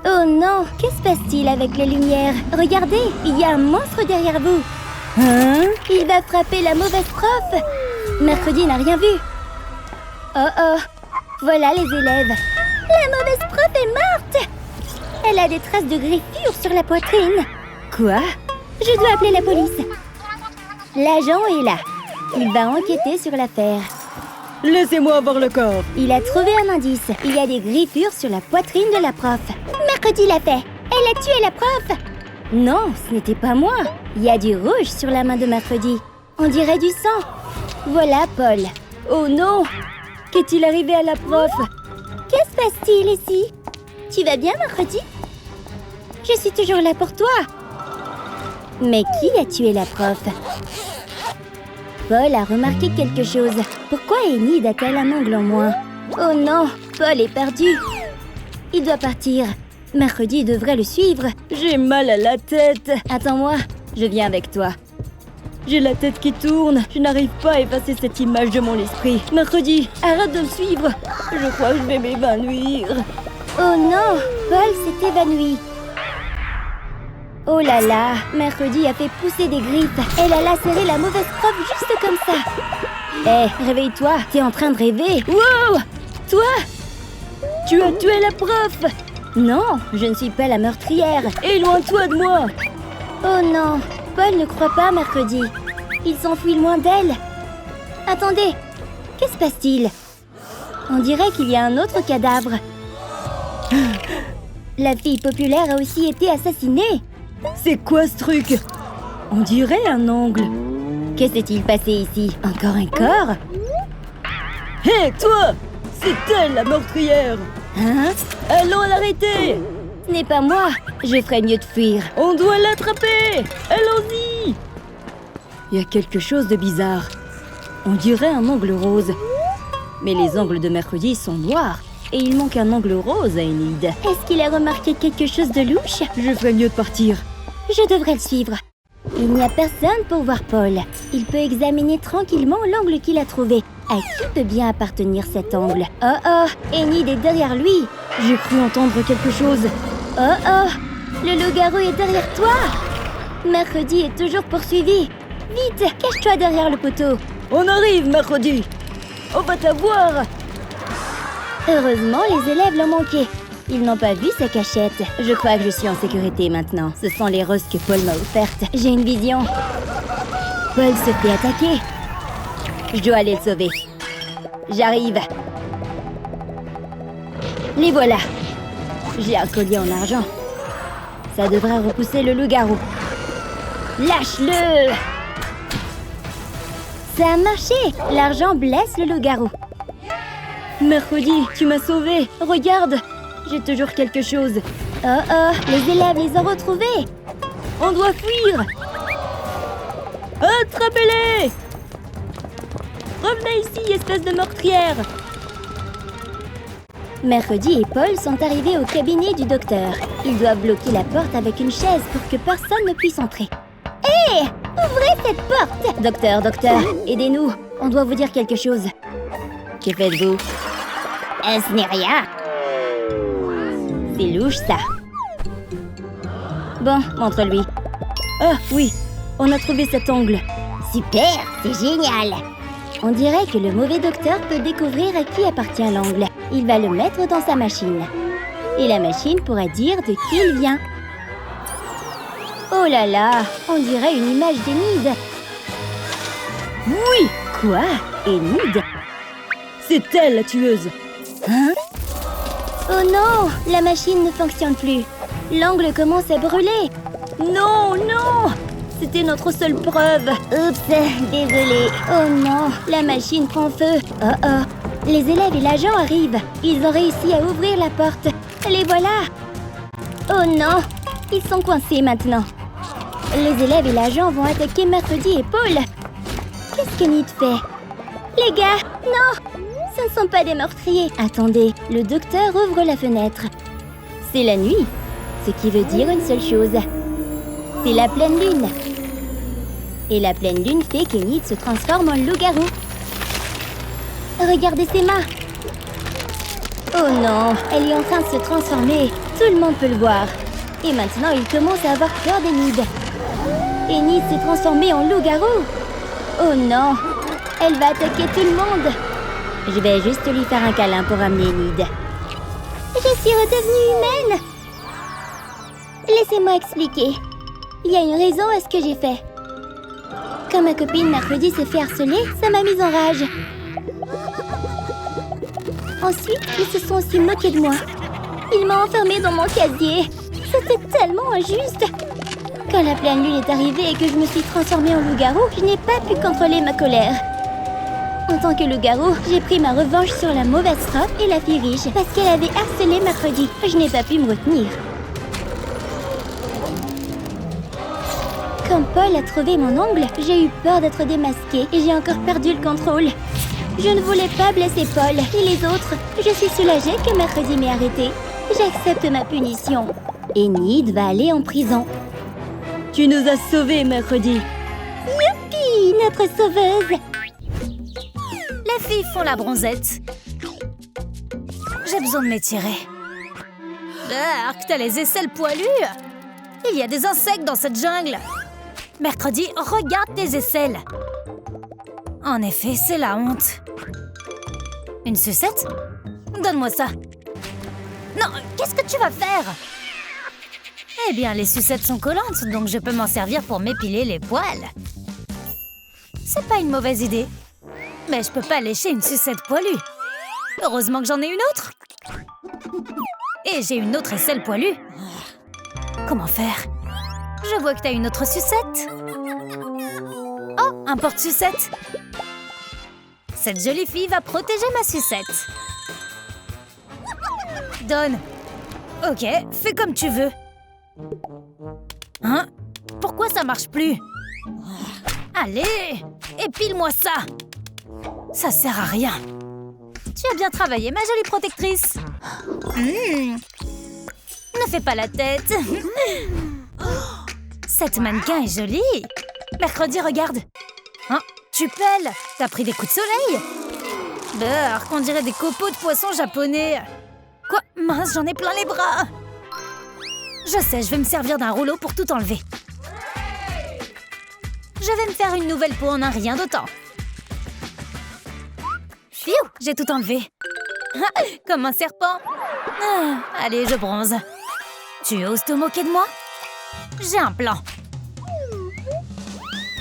Oh non, que se passe-t-il avec les lumières? Regardez, il y a un monstre derrière vous. Hein? Il va frapper la mauvaise prof. Mercredi n'a rien vu. Oh oh, voilà les élèves. La mauvaise prof est morte. Elle a des traces de griffures sur la poitrine. Quoi? Je dois appeler la police. L'agent est là. Il va enquêter sur l'affaire. Laissez-moi voir le corps. Il a trouvé un indice. Il y a des griffures sur la poitrine de la prof. Mercredi l'a fait. Elle a tué la prof. Non, ce n'était pas moi. Il y a du rouge sur la main de Mercredi. On dirait du sang. Voilà, Paul. Oh non! Qu'est-il arrivé à la prof? Que se passe-t-il ici? Tu vas bien, Mercredi? Je suis toujours là pour toi. Mais qui a tué la prof? Paul a remarqué quelque chose. Pourquoi Enid a-t-elle un ongle en moins? Oh non, Paul est perdu. Il doit partir. Mercredi devrait le suivre. J'ai mal à la tête. Attends-moi, je viens avec toi. J'ai la tête qui tourne. Je n'arrive pas à effacer cette image de mon esprit. Mercredi, arrête de me suivre. Je crois que je vais m'évanouir. Oh non, Paul s'est évanoui. Oh là là, Mercredi a fait pousser des griffes. Elle a lacéré la mauvaise prof juste comme ça. Hé, réveille-toi, t'es en train de rêver. Wow! Toi? Tu as tué la prof! Non, je ne suis pas la meurtrière. Éloigne-toi de moi! Oh non, Paul ne croit pas Mercredi. Il s'enfuit loin d'elle. Attendez, que se passe-t-il? On dirait qu'il y a un autre cadavre. La fille populaire a aussi été assassinée. C'est quoi ce truc? On dirait un ongle. Que s'est-il passé ici? Encore un corps? Hé, toi! C'est elle la meurtrière! Hein? Allons l'arrêter! Ce n'est pas moi. Je ferais mieux de fuir. On doit l'attraper! Allons-y! Il y a quelque chose de bizarre. On dirait un ongle rose. Mais les ongles de Mercredi sont noirs. Et il manque un ongle rose à Enid. Est-ce qu'il a remarqué quelque chose de louche? Je ferais mieux de partir. Je devrais le suivre. Il n'y a personne pour voir Paul. Il peut examiner tranquillement l'angle qu'il a trouvé. À qui peut bien appartenir cet angle? Oh oh, Enid est derrière lui. J'ai cru entendre quelque chose. Oh oh, le loup-garou est derrière toi. Mercredi est toujours poursuivi. Vite, cache-toi derrière le poteau. On arrive, Mercredi. On va t'avoir. Heureusement, les élèves l'ont manqué. Ils n'ont pas vu sa cachette. Je crois que je suis en sécurité maintenant. Ce sont les roses que Paul m'a offertes. J'ai une vision. Paul se fait attaquer. Je dois aller le sauver. J'arrive. Les voilà. J'ai un collier en argent. Ça devrait repousser le loup-garou. Lâche-le! Ça a marché! L'argent blesse le loup-garou. Mercredi, tu m'as sauvée. Regarde, j'ai toujours quelque chose. Oh oh, les élèves les ont retrouvés. On doit fuir. Attrapez-les! Revenez ici, espèce de meurtrière! Mercredi et Paul sont arrivés au cabinet du docteur. Ils doivent bloquer la porte avec une chaise pour que personne ne puisse entrer. Hé! Ouvrez cette porte! Docteur, aidez-nous. On doit vous dire quelque chose. Que faites-vous? Ce n'est rien. C'est louche, ça. Bon, montre-lui. Ah oui, on a trouvé cet ongle. Super, c'est génial. On dirait que le mauvais docteur peut découvrir à qui appartient l'angle. Il va le mettre dans sa machine. Et la machine pourra dire de qui il vient. Oh là là, on dirait une image d'Enid. Oui! Quoi? Enid? C'est elle la tueuse. Hein? Oh non, la machine ne fonctionne plus. L'angle commence à brûler. Non, non! C'était notre seule preuve. Oups, désolée. Oh non, la machine prend feu. Oh oh, les élèves et l'agent arrivent. Ils ont réussi à ouvrir la porte. Les voilà. Oh non, ils sont coincés maintenant. Les élèves et l'agent vont attaquer Mercredi et Paul. Qu'est-ce qu'Enid fait? Les gars, non! Ce ne sont pas des meurtriers. Attendez, le docteur ouvre la fenêtre. C'est la nuit, ce qui veut dire une seule chose. C'est la pleine lune. Et la pleine lune fait qu'Enid se transforme en loup-garou. Regardez ses mains. Oh non, elle est en train de se transformer. Tout le monde peut le voir. Et maintenant, il commence à avoir peur d'Enid. Enid s'est transformée en loup-garou. Oh non, elle va attaquer tout le monde. Je vais juste lui faire un câlin pour amener Enid. Je suis redevenue humaine. Laissez-moi expliquer. Il y a une raison à ce que j'ai fait. Quand ma copine Mercredi s'est fait harceler, ça m'a mise en rage. Ensuite, ils se sont aussi moqués de moi. Ils m'ont enfermée dans mon casier. C'était tellement injuste. Quand la pleine lune est arrivée et que je me suis transformée en loup-garou, je n'ai pas pu contrôler ma colère. En tant que loup-garou, j'ai pris ma revanche sur la mauvaise robe et la fille riche parce qu'elle avait harcelé Mercredi. Je n'ai pas pu me retenir. Quand Paul a trouvé mon ongle, j'ai eu peur d'être démasquée et j'ai encore perdu le contrôle. Je ne voulais pas blesser Paul et les autres. Je suis soulagée que Mercredi m'ait arrêtée. J'accepte ma punition. Enid va aller en prison. Tu nous as sauvés, Mercredi. Youpi, notre sauveuse! Les filles font la bronzette. J'ai besoin de m'étirer. Arc, t'as les aisselles poilues. Il y a des insectes dans cette jungle. Mercredi, regarde tes aisselles. En effet, c'est la honte. Une sucette? Donne-moi ça. Non, qu'est-ce que tu vas faire? Eh bien, les sucettes sont collantes, donc je peux m'en servir pour m'épiler les poils. C'est pas une mauvaise idée. Mais je peux pas lécher une sucette poilue. Heureusement que j'en ai une autre. Et j'ai une autre aisselle poilue. Comment faire? Je vois que t'as une autre sucette. Oh, un porte-sucette. Cette jolie fille va protéger ma sucette. Donne. Ok, fais comme tu veux. Hein? Pourquoi ça marche plus? Allez, épile-moi ça. Ça sert à rien. Tu as bien travaillé, ma jolie protectrice. Ne fais pas la tête. Cette mannequin est jolie. Mercredi, regarde. Hein? Tu pèles. T'as pris des coups de soleil. Burk, on dirait des copeaux de poissons japonais. Quoi? Mince, j'en ai plein les bras. Je sais, je vais me servir d'un rouleau pour tout enlever. Je vais me faire une nouvelle peau en un rien de temps. Pfiou, j'ai tout enlevé. Comme un serpent. Allez, je bronze. Tu oses te moquer de moi? J'ai un plan.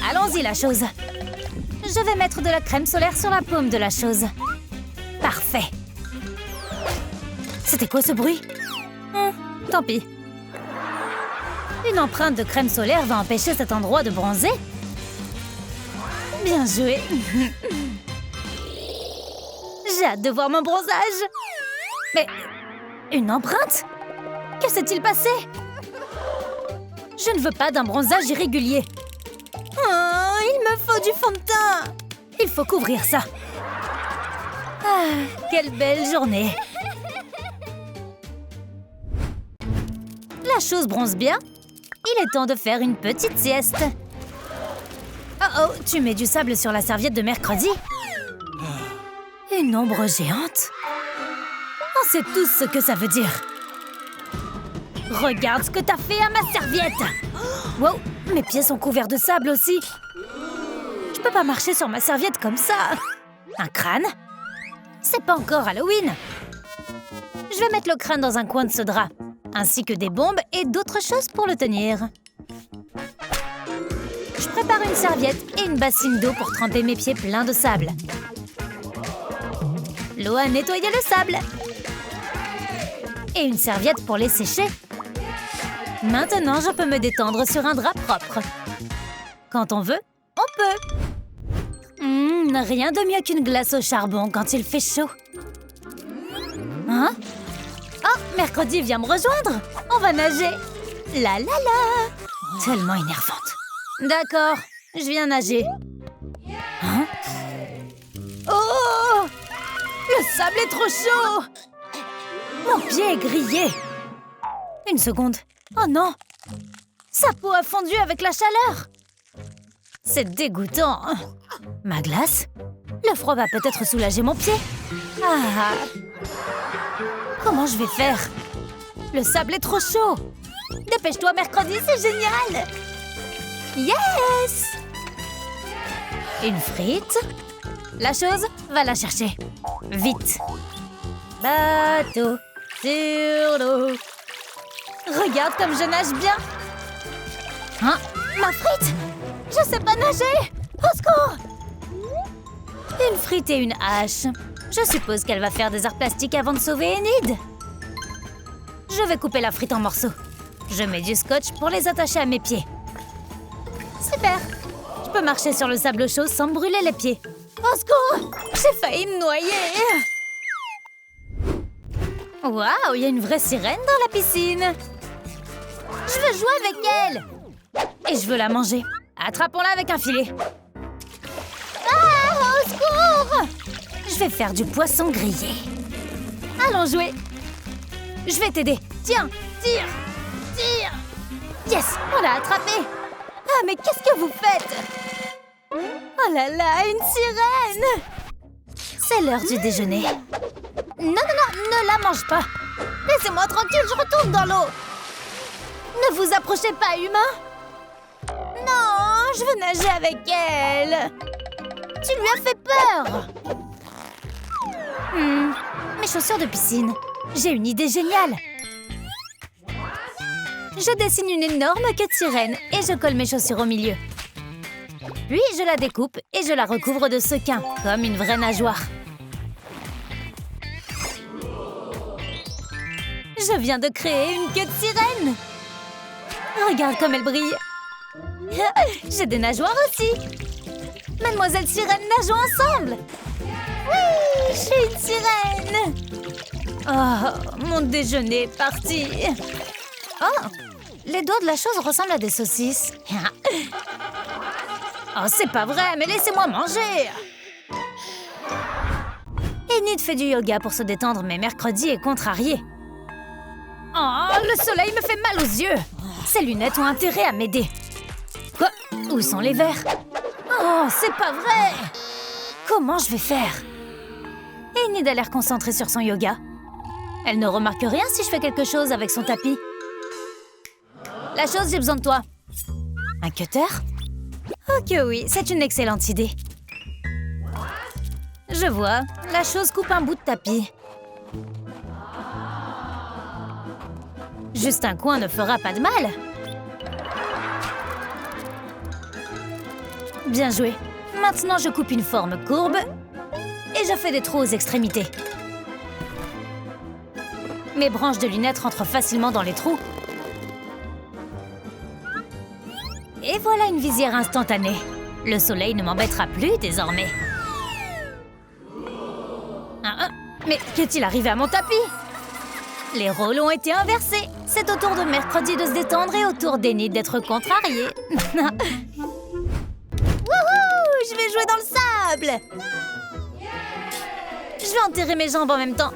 Allons-y, la chose. Je vais mettre de la crème solaire sur la paume de la chose. Parfait. C'était quoi ce bruit? Tant pis. Une empreinte de crème solaire va empêcher cet endroit de bronzer? Bien joué. J'ai hâte de voir mon bronzage. Mais une empreinte? Que s'est-il passé? Je ne veux pas d'un bronzage irrégulier. Oh, il me faut du fond de teint. Il faut couvrir ça. Ah, quelle belle journée. La chose bronze bien. Il est temps de faire une petite sieste. Oh, tu mets du sable sur la serviette de Mercredi? Une ombre géante? On sait tous ce que ça veut dire. Regarde ce que t'as fait à ma serviette! Wow, mes pieds sont couverts de sable aussi. Je peux pas marcher sur ma serviette comme ça. Un crâne? C'est pas encore Halloween. Je vais mettre le crâne dans un coin de ce drap, ainsi que des bombes et d'autres choses pour le tenir. Je prépare une serviette et une bassine d'eau pour tremper mes pieds pleins de sable. L'eau a nettoyé le sable. Et une serviette pour les sécher. Maintenant, je peux me détendre sur un drap propre. Quand on veut, on peut. Rien de mieux qu'une glace au charbon quand il fait chaud. Hein? Oh, Mercredi vient me rejoindre. On va nager. La la la. Tellement énervante. D'accord, je viens nager. Hein? Oh! Le sable est trop chaud! Mon pied est grillé. Une seconde. Oh non! Sa peau a fondu avec la chaleur. C'est dégoûtant. Ma glace? Le froid va peut-être soulager mon pied. Ah! Comment je vais faire? Le sable est trop chaud. Dépêche-toi, Mercredi, c'est génial! Yes! Une frite? La chose, va la chercher. Vite. Bateau sur l'eau. Regarde comme je nage bien. Hein? Ma frite? Je sais pas nager. Au secours! Une frite et une hache. Je suppose qu'elle va faire des arts plastiques avant de sauver Enid. Je vais couper la frite en morceaux. Je mets du scotch pour les attacher à mes pieds. Super! Je peux marcher sur le sable chaud sans me brûler les pieds. Au secours! J'ai failli me noyer! Waouh, il y a une vraie sirène dans la piscine! Je veux jouer avec elle! Et je veux la manger. Attrapons-la avec un filet. Ah, au secours! Je vais faire du poisson grillé. Allons jouer. Je vais t'aider. Tiens, tire, tire. Yes, on l'a attrapé. Ah, mais qu'est-ce que vous faites? Oh là là, une sirène! C'est l'heure du déjeuner. Non, non, non, ne la mange pas. Laissez-moi tranquille, je retourne dans l'eau. Ne vous approchez pas, humain. Non, je veux nager avec elle. Tu lui as fait peur. Mes chaussures de piscine. J'ai une idée géniale. Je dessine une énorme queue de sirène et je colle mes chaussures au milieu. Puis je la découpe et je la recouvre de sequins, comme une vraie nageoire. Je viens de créer une queue de sirène. Regarde comme elle brille. J'ai des nageoires aussi. Mademoiselle Sirène, nageons ensemble. Oui, je suis une sirène. Oh, mon déjeuner est parti. Oh, les doigts de la chose ressemblent à des saucisses. Oh, c'est pas vrai, mais laissez-moi manger. Enid fait du yoga pour se détendre, mais mercredi est contrarié. Oh, le soleil me fait mal aux yeux. Ces lunettes ont intérêt à m'aider. Quoi? Où sont les verres? Oh, c'est pas vrai! Comment je vais faire? Enid a l'air concentrée sur son yoga. Elle ne remarque rien si je fais quelque chose avec son tapis. La chose, j'ai besoin de toi. Un cutter? Ok, oui, c'est une excellente idée. Je vois, la chose coupe un bout de tapis. Juste un coin ne fera pas de mal. Bien joué. Maintenant, je coupe une forme courbe et je fais des trous aux extrémités. Mes branches de lunettes rentrent facilement dans les trous. Et voilà une visière instantanée. Le soleil ne m'embêtera plus désormais. Mais qu'est-il arrivé à mon tapis? Les rôles ont été inversés. C'est au tour de mercredi de se détendre et au tour d'Enid d'être contrariée. Wouhou! Je vais jouer dans le sable! Je vais enterrer mes jambes en même temps.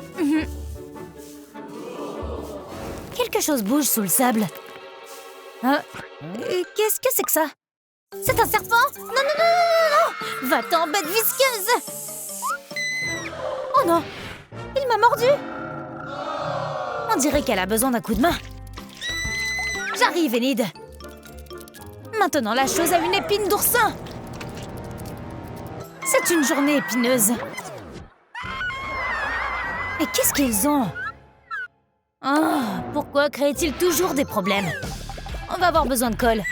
Quelque chose bouge sous le sable. Qu'est-ce que c'est que ça? C'est un serpent? Non, non, non, non, non! Va-t'en, bête visqueuse! Oh non! Il m'a mordu! On dirait qu'elle a besoin d'un coup de main. J'arrive, Enid. Maintenant, la chose a une épine d'oursin. C'est une journée épineuse. Mais qu'est-ce qu'ils ont? Oh, pourquoi créent-ils toujours des problèmes? On va avoir besoin de colle.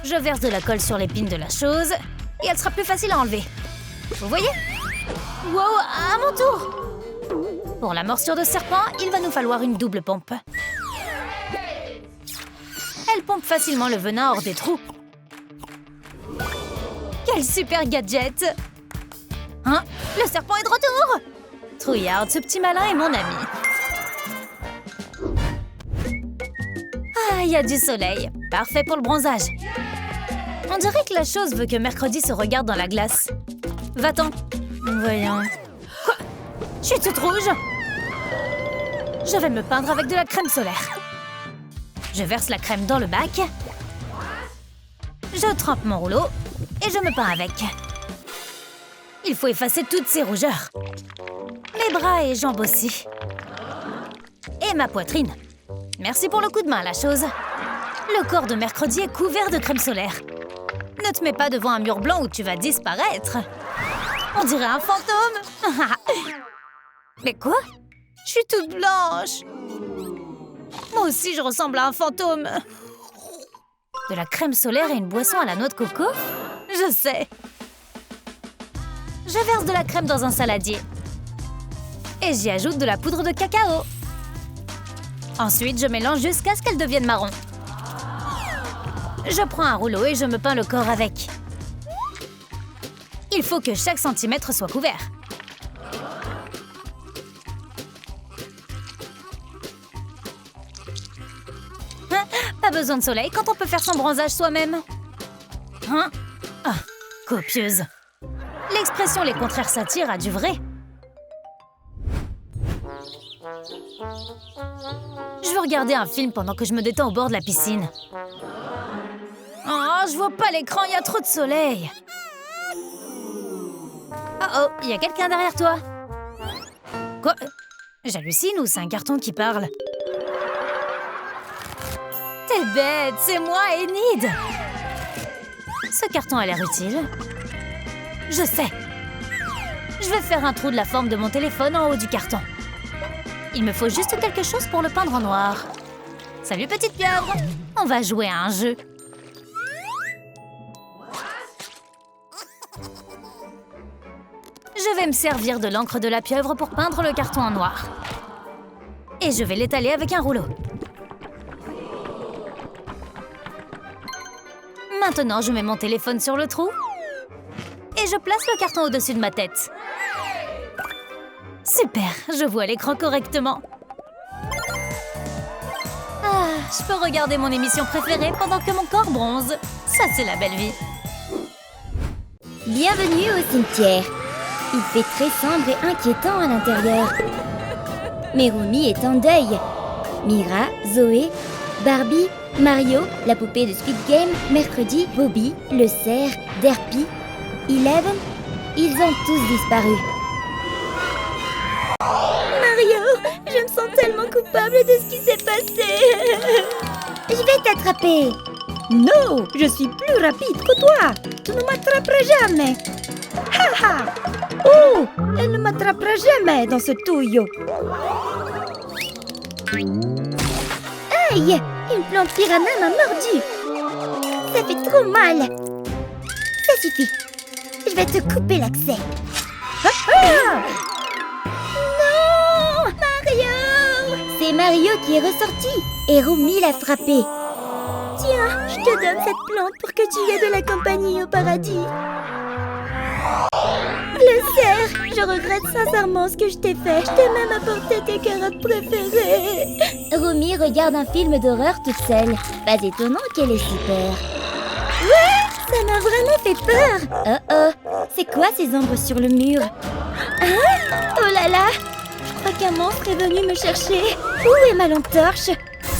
Je verse de la colle sur l'épine de la chose et elle sera plus facile à enlever. Vous voyez? Wow, à mon tour! Pour la morsure de serpent, il va nous falloir une double pompe. Elle pompe facilement le venin hors des trous. Quel super gadget! Hein? Le serpent est de retour! Trouillard, ce petit malin est mon ami. Ah, il y a du soleil. Parfait pour le bronzage. On dirait que la chose veut que mercredi se regarde dans la glace. Va-t'en. Voyons. Quoi? Je suis toute rouge. Je vais me peindre avec de la crème solaire. Je verse la crème dans le bac. Je trempe mon rouleau et je me peins avec. Il faut effacer toutes ces rougeurs. Mes bras et jambes aussi. Et ma poitrine. Merci pour le coup de main, la chose. Le corps de mercredi est couvert de crème solaire. Ne te mets pas devant un mur blanc où tu vas disparaître. On dirait un fantôme. Mais quoi? Je suis toute blanche. Moi aussi, je ressemble à un fantôme. De la crème solaire et une boisson à la noix de coco? Je sais. Je verse de la crème dans un saladier. Et j'y ajoute de la poudre de cacao. Ensuite, je mélange jusqu'à ce qu'elle devienne marron. Je prends un rouleau et je me peins le corps avec. Il faut que chaque centimètre soit couvert. Hein? Pas besoin de soleil quand on peut faire son bronzage soi-même. Hein? Ah, copieuse. L'expression « les contraires s'attirent » a du vrai. Je veux regarder un film pendant que je me détends au bord de la piscine. Oh, je vois pas l'écran, il y a trop de soleil. Oh, il y a quelqu'un derrière toi. Quoi? J'hallucine ou c'est un carton qui parle? T'es bête, c'est moi, Enid. Ce carton a l'air utile. Je sais. Je vais faire un trou de la forme de mon téléphone en haut du carton. Il me faut juste quelque chose pour le peindre en noir. Salut petite pieuvre, on va jouer à un jeu. Je vais me servir de l'encre de la pieuvre pour peindre le carton en noir. Et je vais l'étaler avec un rouleau. Maintenant, je mets mon téléphone sur le trou. Et je place le carton au-dessus de ma tête. Super, je vois l'écran correctement. Ah, je peux regarder mon émission préférée pendant que mon corps bronze. Ça, c'est la belle vie. Bienvenue au cimetière. Il fait très sombre et inquiétant à l'intérieur. Merumi est en deuil. Mira, Zoé, Barbie, Mario, la poupée de Squid Game, Mercredi, Bobby, le cerf, Derpy, Eleven, ils ont tous disparu. Mario, je me sens tellement coupable de ce qui s'est passé. Je vais t'attraper. Non, je suis plus rapide que toi. Tu ne m'attraperas jamais. Ha ha. Oh, elle ne m'attrapera jamais dans ce touillot. Aïe, une plante piranha m'a mordu. Ça fait trop mal. Ça suffit. Je vais te couper l'accès. Non, Mario! C'est Mario qui est ressorti et Rumi l'a frappé. Tiens, je te donne cette plante pour que tu aies de la compagnie au paradis. Le cerf, je regrette sincèrement ce que je t'ai fait. Je t'ai même apporté tes carottes préférées. Rumi regarde un film d'horreur toute seule. Pas étonnant qu'elle ait si peur. Ouais, ça m'a vraiment fait peur. Oh oh, c'est quoi ces ombres sur le mur? Hein? Oh là là, je crois qu'un monstre est venu me chercher. Où est ma lampe torche?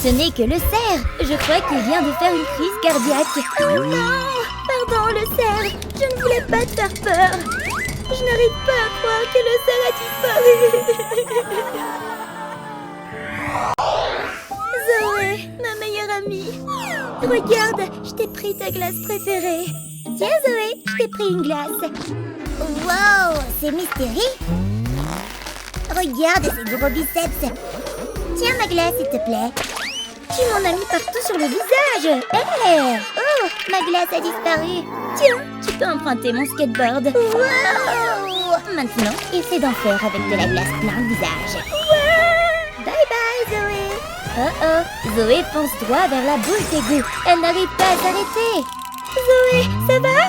Ce n'est que le cerf. Je crois qu'il vient de faire une crise cardiaque. Oh non! Pardon, le cerf. Je ne voulais pas te faire peur. Je n'arrive pas à croire que le cerf a disparu. Zoé, ma meilleure amie. Regarde, je t'ai pris ta glace préférée. Tiens, Zoé, je t'ai pris une glace. Wow, c'est Mystérie. Regarde ces gros biceps. Tiens ma glace, s'il te plaît. Tu m'en as mis partout sur le visage. Hey! Oh, ma glace a disparu. Tiens, tu peux emprunter mon skateboard. Wow! Maintenant, essaie d'en faire avec de la glace plein le visage. Bye bye, Zoé. Oh oh, Zoé fonce droit vers la boule d'égout. Elle n'arrive pas à s'arrêter. Zoé, ça va?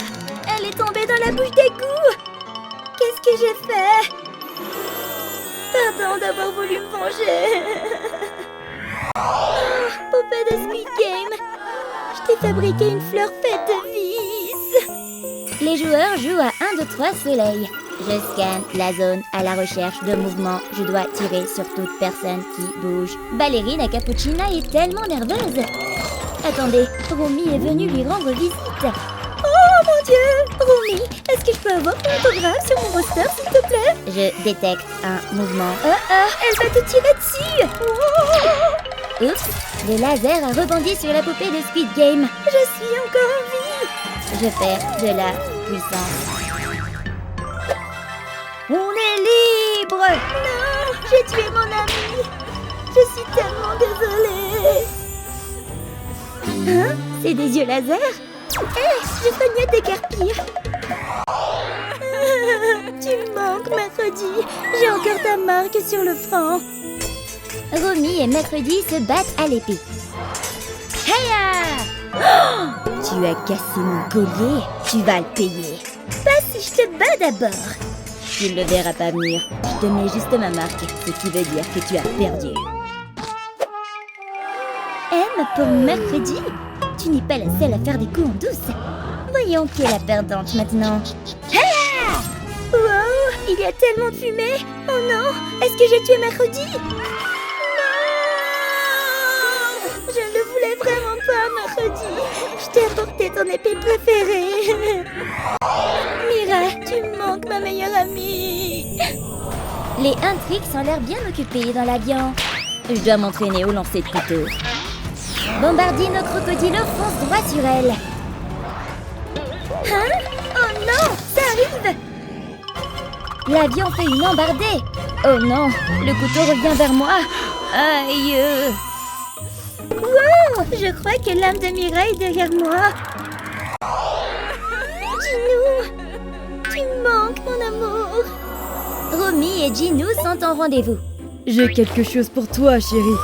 Elle est tombée dans la bouche d'égout. Qu'est-ce que j'ai fait? Pardon d'avoir voulu me venger. Oh, poupée de Squid Game. Je t'ai fabriqué une fleur faite de vis. Les joueurs jouent à 1, 2, 3 soleil. Je scanne la zone à la recherche de mouvements. Je dois tirer sur toute personne qui bouge. Ballerina Cappuccina est tellement nerveuse. Attendez, Rumi est venue lui rendre visite. Oh mon Dieu! Rumi, est-ce que je peux avoir ton autographe sur mon roster, s'il te plaît? Je détecte un mouvement. Oh oh, elle va te tirer dessus! Oh. Oups, le laser a rebondi sur la poupée de Squid Game. Je suis encore en vie! Je perds de la puissance. On est libre! Non, j'ai tué mon ami! Je suis tellement désolée! Hein? C'est des yeux laser? Hé, je cognais tes carpilles! Tu me manques, Mercredi! mercredi. J'ai encore ta marque sur le front. Romy et Mercredi se battent à l'épée. Tu as cassé mon collier, tu vas le payer. Pas si je te bats d'abord. Tu ne le verras pas venir. Je te mets juste ma marque, ce qui veut dire que tu as perdu. M pour Mercredi. Tu n'es pas la seule à faire des coups en douce. Voyons qui est la perdante maintenant. Wow, il y a tellement de fumée. Oh non, est-ce que j'ai tué Mercredi? Non! Je ne le voulais vraiment pas, Mercredi. Je t'ai apporté ton épée préférée. Mira, tu me manques, ma meilleure amie. Les Huntrix ont l'air bien occupés dans l'avion. Je dois m'entraîner au lancer de couteau. Bombardino Crocodilo fonce droit sur elle. Hein? Oh non, ça arrive. L'avion fait une embardée. Oh non, le couteau revient vers moi. Aïe! Wow, je crois que l'âme de Mira est derrière moi. Ginou, tu me manques, mon amour. Romy et Ginou sont en rendez-vous. J'ai quelque chose pour toi, chérie.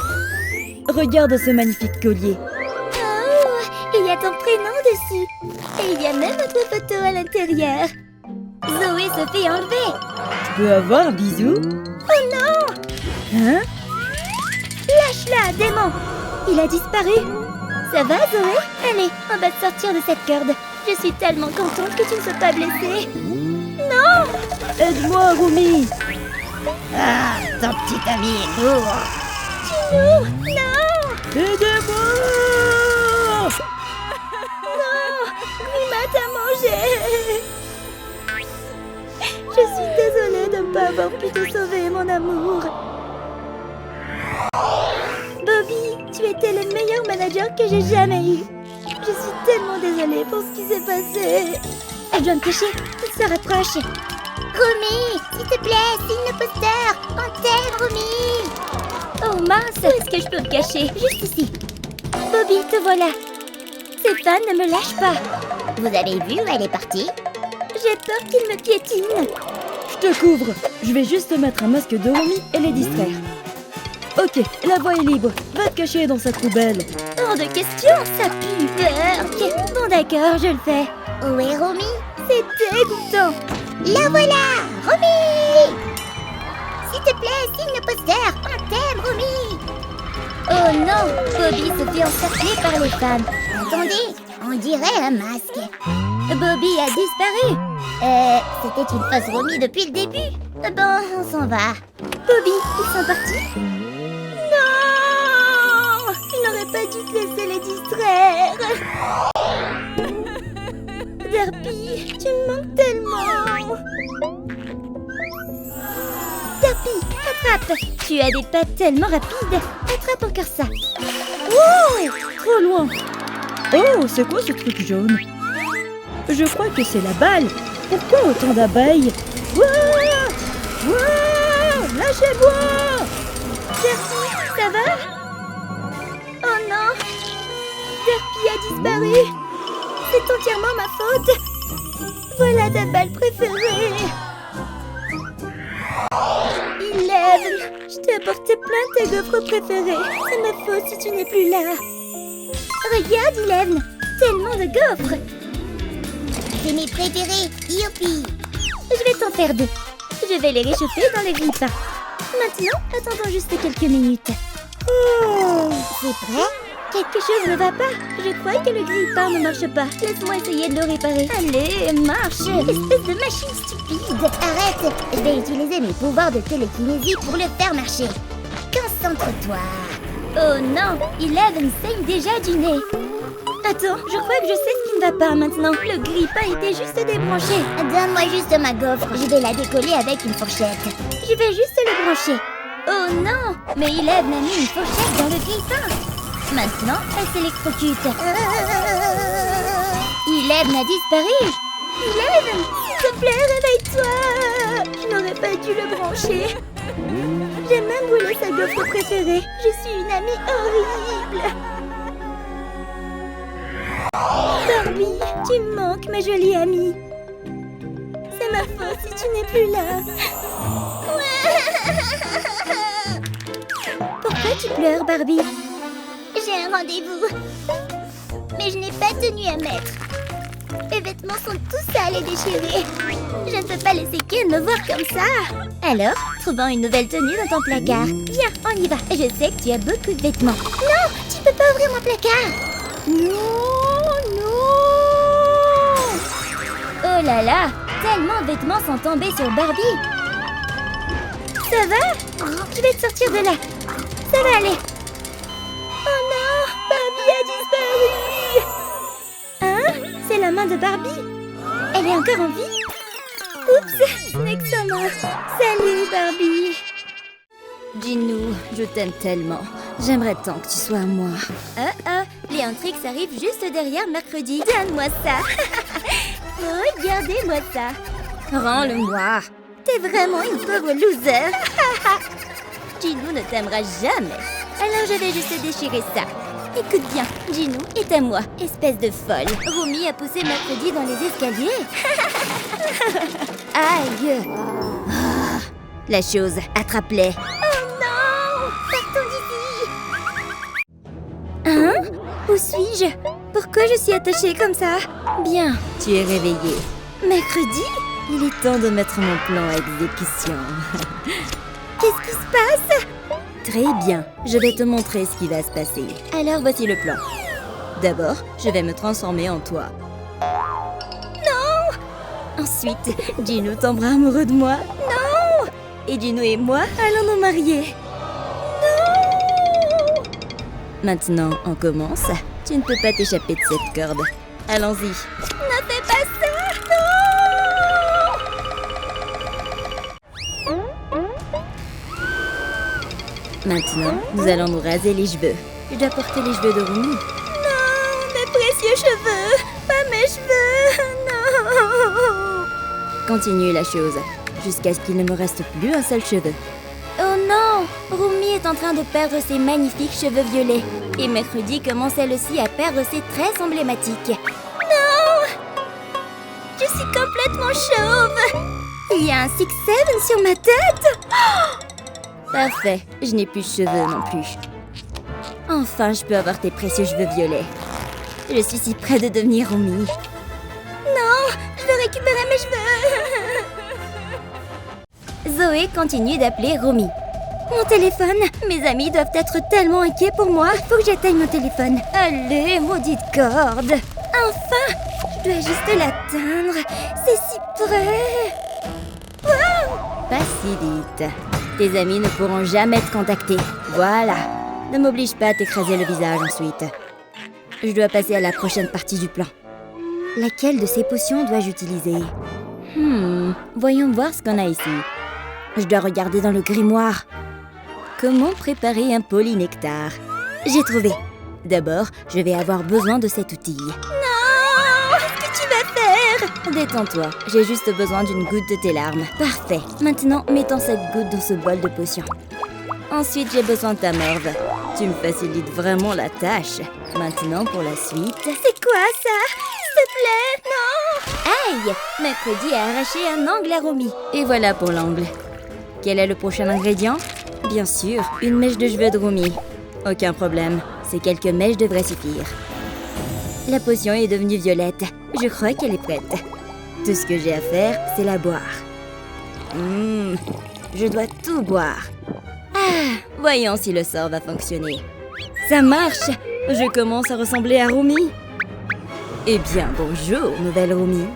Regarde ce magnifique collier. Oh, il y a ton prénom dessus. Et il y a même notre photo à l'intérieur. Zoé se fait enlever. Tu peux avoir un bisou? Oh non! Hein? Lâche-la, démon! Il a disparu. Ça va, Zoé? Allez, on va te sortir de cette corde. Je suis tellement contente que tu ne sois pas blessée. Non! Aide-moi, Romy! Ah, ton petit ami est lourd. Ginou, non! Aidez-moi! Non! Grima t'a mangé! Je suis désolée de ne pas avoir pu te sauver, mon amour. Bobby, tu étais le meilleur manager que j'ai jamais eu. Je suis tellement désolée pour ce qui s'est passé. Elle doit me cacher, il se rapproche. Romy, s'il te plaît, signe le poster. On t'aime, Romy. Oh mince, où est-ce que je peux me cacher? Juste ici. Bobby, te voilà. Ces fans ne me lâchent pas. Vous avez vu où elle est partie? J'ai peur qu'ils me piétinent. Je te couvre. Je vais juste mettre un masque de Romy et les distraire. Ok, la voie est libre. Va te cacher dans cette poubelle. Hors de question, ça pue. Ok, bon d'accord, je le fais. Où est Romy? C'est dégoûtant. La voilà, Romy! S'il te plaît, signe le poster. On t'aime, Romy. Oh non, Bobby se fait encercler par les fans. Attendez, on dirait un masque. Bobby a disparu. C'était une fausse Romy depuis le début. Bon, on s'en va. Bobby, ils sont partis? Non! Je n'aurais pas dû te laisser les distraire. Derpy, tu me manques tellement. Derpy, attrape. Tu as des pattes tellement rapides. Attrape encore ça. Oh! Trop loin. Oh, c'est quoi ce truc jaune? Je crois que c'est la balle. Pourquoi autant d'abeilles? Wouah! Wouah! Lâchez-moi! Derpy, ça va? Oh non! Derpy a disparu. C'est entièrement ma faute. Voilà ta balle préférée. Eleven, je t'ai apporté plein de tes gaufres préférés. C'est ma faute si tu n'es plus là. Regarde, Eleven, tellement de gaufres. C'est mes préférés, youpi. Je vais t'en faire deux. Je vais les réchauffer dans le grille-pain. Maintenant, attendons juste quelques minutes. C'est prêt? Quelque chose ne va pas. Je crois que le grille-pain ne marche pas. Laisse-moi essayer de le réparer. Allez, marche. Espèce de machine stupide. Arrête, je vais utiliser mes pouvoirs de télékinésie pour le faire marcher. Concentre-toi. Oh non, Eleven saigne déjà du nez. Attends, je crois que je sais ce qui ne va pas maintenant. Le grille-pain était juste débranché. Donne-moi juste ma gaufre, je vais la décoller avec une fourchette. Je vais juste le brancher. Oh non, mais Eleven a mis une fourchette dans le grille-pain. Maintenant, elle s'électrocute. Eleven a disparu. Eleven, s'il te plaît, réveille-toi. Je n'aurais pas dû le brancher. J'ai même brûlé sa gaufre préférée. Je suis une amie horrible. Barbie, tu me manques, ma jolie amie. C'est ma faute si tu n'es plus là. Pourquoi tu pleures, Barbie? J'ai un rendez-vous. Mais je n'ai pas de tenue à mettre. Mes vêtements sont tous sales et déchirés. Je ne peux pas laisser Ken me voir comme ça. Alors, trouvons une nouvelle tenue dans ton placard. Viens, on y va. Je sais que tu as beaucoup de vêtements. Non, tu peux pas ouvrir mon placard. Non, non! Oh là là, tellement de vêtements sont tombés sur Barbie. Ça va? Je vais te sortir de là. Ça va aller. Oh non, Barbie a disparu. Hein? C'est la main de Barbie. Elle est encore en vie? Oups, ce n'est que sa main. Salut, Barbie. Gino, je t'aime tellement. J'aimerais tant que tu sois à moi. Léontrix arrive juste derrière mercredi. Donne-moi ça. Regardez-moi ça. Rends-le-moi. T'es vraiment une pauvre loser. Gino ne t'aimera jamais. Alors je vais juste déchirer ça. Écoute bien, Gino est à moi, espèce de folle. Romy a poussé mercredi dans les escaliers. Aïe. Ah, la chose, attrape-les. Oh non! Partons d'ici! Hein? Où suis-je? Pourquoi je suis attachée comme ça? Bien, tu es réveillée. Mercredi? Il est temps de mettre mon plan à exécution. Qu'est-ce qui se passe? Très bien, je vais te montrer ce qui va se passer. Alors voici le plan. D'abord, je vais me transformer en toi. Non! Ensuite, Gino tombera amoureux de moi. Non! Et Gino et moi allons nous marier. Non! Maintenant, on commence. Tu ne peux pas t'échapper de cette corde. Allons-y. Ne fais pas ça! Maintenant, nous allons nous raser les cheveux. Je dois porter les cheveux de Romy. Non! Mes précieux cheveux! Pas mes cheveux! Non! Continue la chose, jusqu'à ce qu'il ne me reste plus un seul cheveu. Oh non! Romy est en train de perdre ses magnifiques cheveux violets. Et mercredi commence elle aussi à perdre ses tresses emblématiques. Non! Je suis complètement chauve! Il y a un 6-7 sur ma tête! Parfait, je n'ai plus de cheveux non plus. Enfin, je peux avoir tes précieux cheveux violets. Je suis si près de devenir Romy. Non! Je veux récupérer mes cheveux! Zoé continue d'appeler Romy. Mon téléphone! Mes amis doivent être tellement inquiets pour moi. Faut que j'atteigne mon téléphone. Allez, maudite corde! Enfin! Je dois juste l'atteindre. C'est si près! Wow! Pas si vite. Tes amis ne pourront jamais te contacter. Voilà. Ne m'oblige pas à t'écraser le visage ensuite. Je dois passer à la prochaine partie du plan. Laquelle de ces potions dois-je utiliser? Voyons voir ce qu'on a ici. Je dois regarder dans le grimoire. Comment préparer un polynectar? J'ai trouvé. D'abord, je vais avoir besoin de cet outil. Non! Qu'est-ce que tu vas faire? Détends-toi, j'ai juste besoin d'une goutte de tes larmes. Parfait. Maintenant, mettons cette goutte dans ce bol de potion. Ensuite, j'ai besoin de ta morve. Tu me facilites vraiment la tâche. Maintenant, pour la suite... C'est quoi ça? S'il te plaît, non! Aïe! Mercredi a arraché un angle à Romy. Et voilà pour l'angle. Quel est le prochain ingrédient? Bien sûr, une mèche de cheveux de Romy. Aucun problème, ces quelques mèches devraient suffire. La potion est devenue violette. Je crois qu'elle est prête. Tout ce que j'ai à faire, c'est la boire. Je dois tout boire. Voyons si le sort va fonctionner. Ça marche! Je commence à ressembler à Romy. Eh bien, bonjour, nouvelle Romy.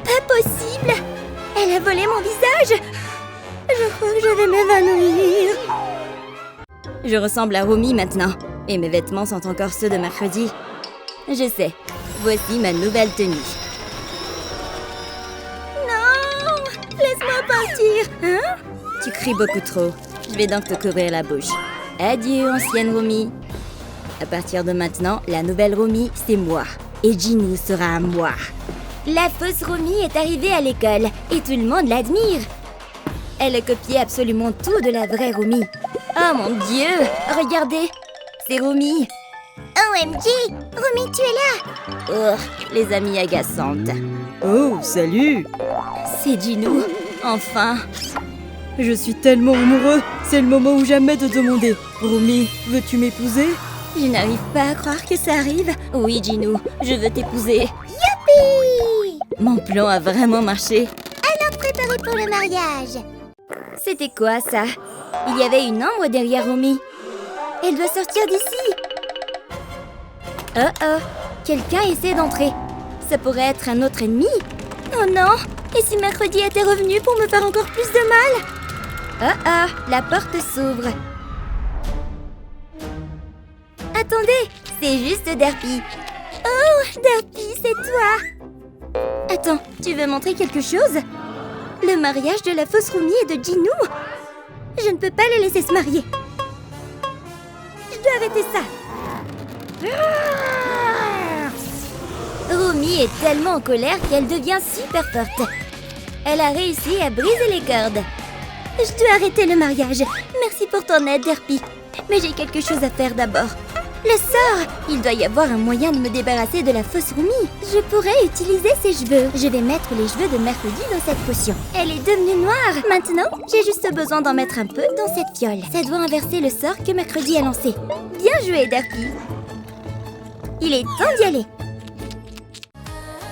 Pas possible! Elle a volé mon visage! Je crois que je vais m'évanouir. Je ressemble à Romy maintenant. Et mes vêtements sont encore ceux de mercredi. Je sais. Voici ma nouvelle tenue. Non! Laisse-moi partir! Hein? Tu cries beaucoup trop. Je vais donc te couvrir la bouche. Adieu, ancienne Romy. À partir de maintenant, la nouvelle Romy, c'est moi. Et Gino sera à moi. La fausse Romy est arrivée à l'école et tout le monde l'admire. Elle a copié absolument tout de la vraie Romy. Oh mon Dieu! Regardez! C'est Romy! OMG! Romy, tu es là! Oh, les amies agaçantes. Oh, salut! C'est Ginou. Enfin. Je suis tellement amoureux. C'est le moment ou jamais de demander. Romy, veux-tu m'épouser? Je n'arrive pas à croire que ça arrive. Oui, Ginou, je veux t'épouser. Youpi! Mon plan a vraiment marché. Alors préparez pour le mariage. C'était quoi ça? Il y avait une ombre derrière Romy. Elle doit sortir d'ici. Oh, quelqu'un essaie d'entrer. Ça pourrait être un autre ennemi. Oh non! Et si Mercredi était revenu pour me faire encore plus de mal? Oh, la porte s'ouvre. Attendez, c'est juste Derpy. Oh, Derpy, c'est toi. Attends, tu veux montrer quelque chose? Le mariage de la fausse Romy et de Ginou? Je ne peux pas les laisser se marier. Je dois arrêter ça. Romy est tellement en colère qu'elle devient super forte. Elle a réussi à briser les cordes. Je dois arrêter le mariage. Merci pour ton aide, Derpy. Mais j'ai quelque chose à faire d'abord. Le sort! Il doit y avoir un moyen de me débarrasser de la fausse Romy. Je pourrais utiliser ses cheveux. Je vais mettre les cheveux de Mercredi dans cette potion. Elle est devenue noire. Maintenant, j'ai juste besoin d'en mettre un peu dans cette fiole. Ça doit inverser le sort que Mercredi a lancé. Bien joué, Derpy. Il est temps d'y aller.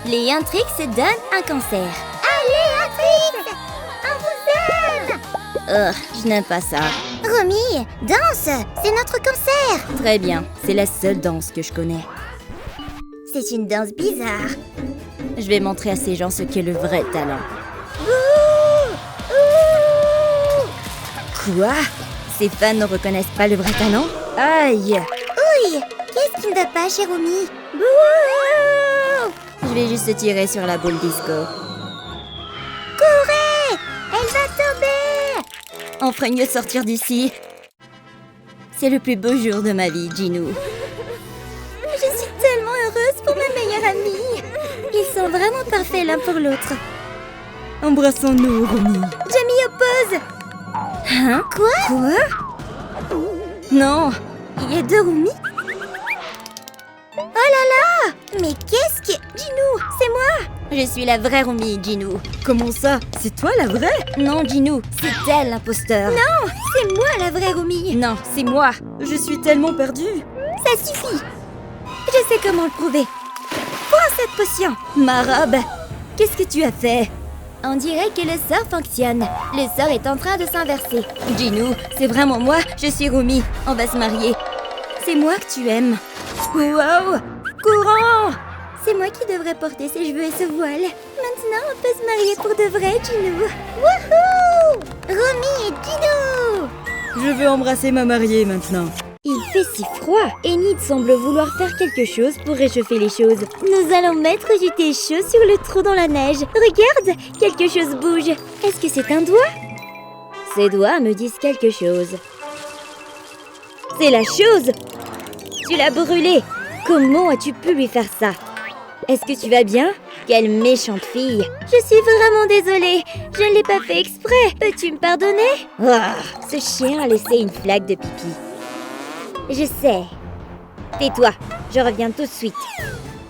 Les Intrix se donnent un cancer. Allez, Intrix! On vous aime! Je n'aime pas ça. Romy, danse! C'est notre cancer! Très bien, c'est la seule danse que je connais. C'est une danse bizarre. Je vais montrer à ces gens ce qu'est le vrai talent. Quoi? Ces fans ne reconnaissent pas le vrai talent? Aïe! Oui! Qu'est-ce qui ne va pas chez Romy? Je vais juste tirer sur la boule disco. Courez! Elle va tomber! On ferait mieux de sortir d'ici. C'est le plus beau jour de ma vie, Ginou. Je suis tellement heureuse pour ma meilleure amie. Ils sont vraiment parfaits l'un pour l'autre. Embrassons-nous, Romy. Jamie oppose. Hein? Quoi? Non, il y a deux Romy. Oh là là! Mais qu'est-ce que... Ginou, c'est moi! Je suis la vraie Romy, Ginou. Comment ça? C'est toi la vraie? Non, Ginou, c'est elle l'imposteur. Non! C'est moi la vraie Romy! Non, c'est moi. Je suis tellement perdue. Ça suffit. Je sais comment le prouver. Prends cette potion. Ma robe. Qu'est-ce que tu as fait? On dirait que le sort fonctionne. Le sort est en train de s'inverser. Ginou, c'est vraiment moi. Je suis Romy. On va se marier. C'est moi que tu aimes. Wow! Courant! C'est moi qui devrais porter ses cheveux et ce voile. Maintenant, on peut se marier pour de vrai, Ginou. Wouhou! Romy et Ginou! Je veux embrasser ma mariée maintenant. Il fait si froid. Enid semble vouloir faire quelque chose pour réchauffer les choses. Nous allons mettre du thé chaud sur le trou dans la neige. Regarde, quelque chose bouge. Est-ce que c'est un doigt? Ces doigts me disent quelque chose. C'est la chose! Tu l'as brûlé! Comment as-tu pu lui faire ça? Est-ce que tu vas bien? Quelle méchante fille! Je suis vraiment désolée! Je ne l'ai pas fait exprès! Peux-tu me pardonner? Ce chien a laissé une flaque de pipi. Je sais. Tais-toi, je reviens tout de suite.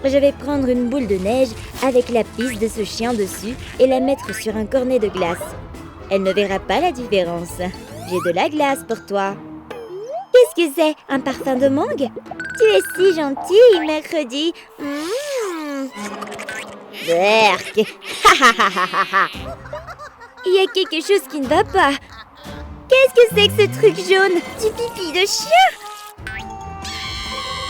Je vais prendre une boule de neige avec la pisse de ce chien dessus et la mettre sur un cornet de glace. Elle ne verra pas la différence. J'ai de la glace pour toi. Qu'est-ce que c'est? Un parfum de mangue? Tu es si gentille, Mercredi. Berk. Il y a quelque chose qui ne va pas. Qu'est-ce que c'est que ce truc jaune? Du pipi de chien?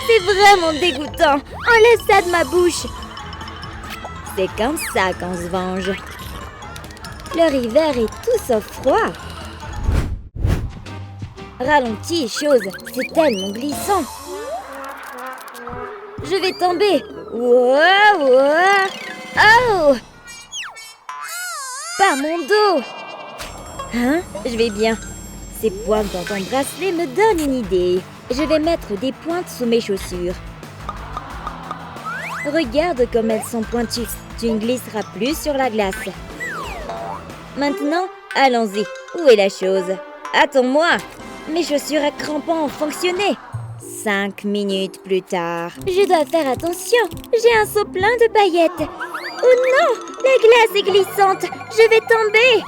C'est vraiment dégoûtant. Enlève ça de ma bouche. C'est comme ça qu'on se venge. Leur hiver est tout sauf froid. Ralentis, chose, c'est tellement glissant. Je vais tomber. Wow, wow. Oh! Pas mon dos. Hein? Je vais bien. Ces pointes dans ton bracelet me donnent une idée. Je vais mettre des pointes sous mes chaussures. Regarde comme elles sont pointues. Tu ne glisseras plus sur la glace. Maintenant, allons-y. Où est la chose? Attends-moi. Mes chaussures à crampons ont fonctionné. 5 minutes plus tard. Je dois faire attention. J'ai un seau plein de paillettes. Oh non, la glace est glissante. Je vais tomber.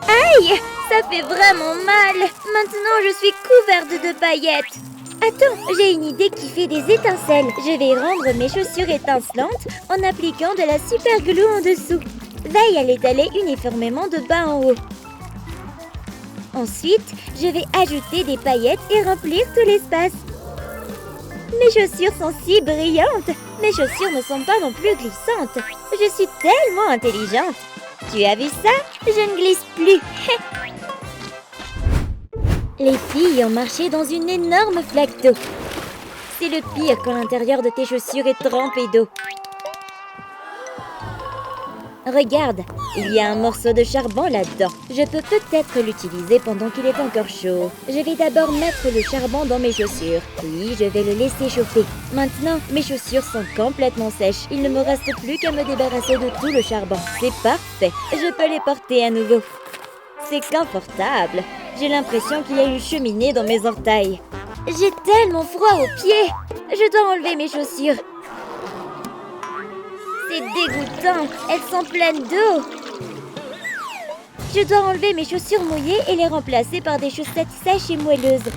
Aïe, ça fait vraiment mal. Maintenant, je suis couverte de paillettes. Attends, j'ai une idée qui fait des étincelles. Je vais rendre mes chaussures étincelantes en appliquant de la super glue en dessous. Veille à l'étaler uniformément de bas en haut. Ensuite, je vais ajouter des paillettes et remplir tout l'espace. Mes chaussures sont si brillantes. Mes chaussures ne sont pas non plus glissantes. Je suis tellement intelligente. Tu as vu ça? Je ne glisse plus. Les filles ont marché dans une énorme flaque d'eau. C'est le pire quand l'intérieur de tes chaussures est trempé d'eau. Regarde, il y a un morceau de charbon là-dedans. Je peux peut-être l'utiliser pendant qu'il est encore chaud. Je vais d'abord mettre le charbon dans mes chaussures. Puis, je vais le laisser chauffer. Maintenant, mes chaussures sont complètement sèches. Il ne me reste plus qu'à me débarrasser de tout le charbon. C'est parfait. Je peux les porter à nouveau. C'est confortable. J'ai l'impression qu'il y a une cheminée dans mes orteils. J'ai tellement froid aux pieds. Je dois enlever mes chaussures. C'est dégoûtant. Elles sont pleines d'eau. Je dois enlever mes chaussures mouillées et les remplacer par des chaussettes sèches et moelleuses.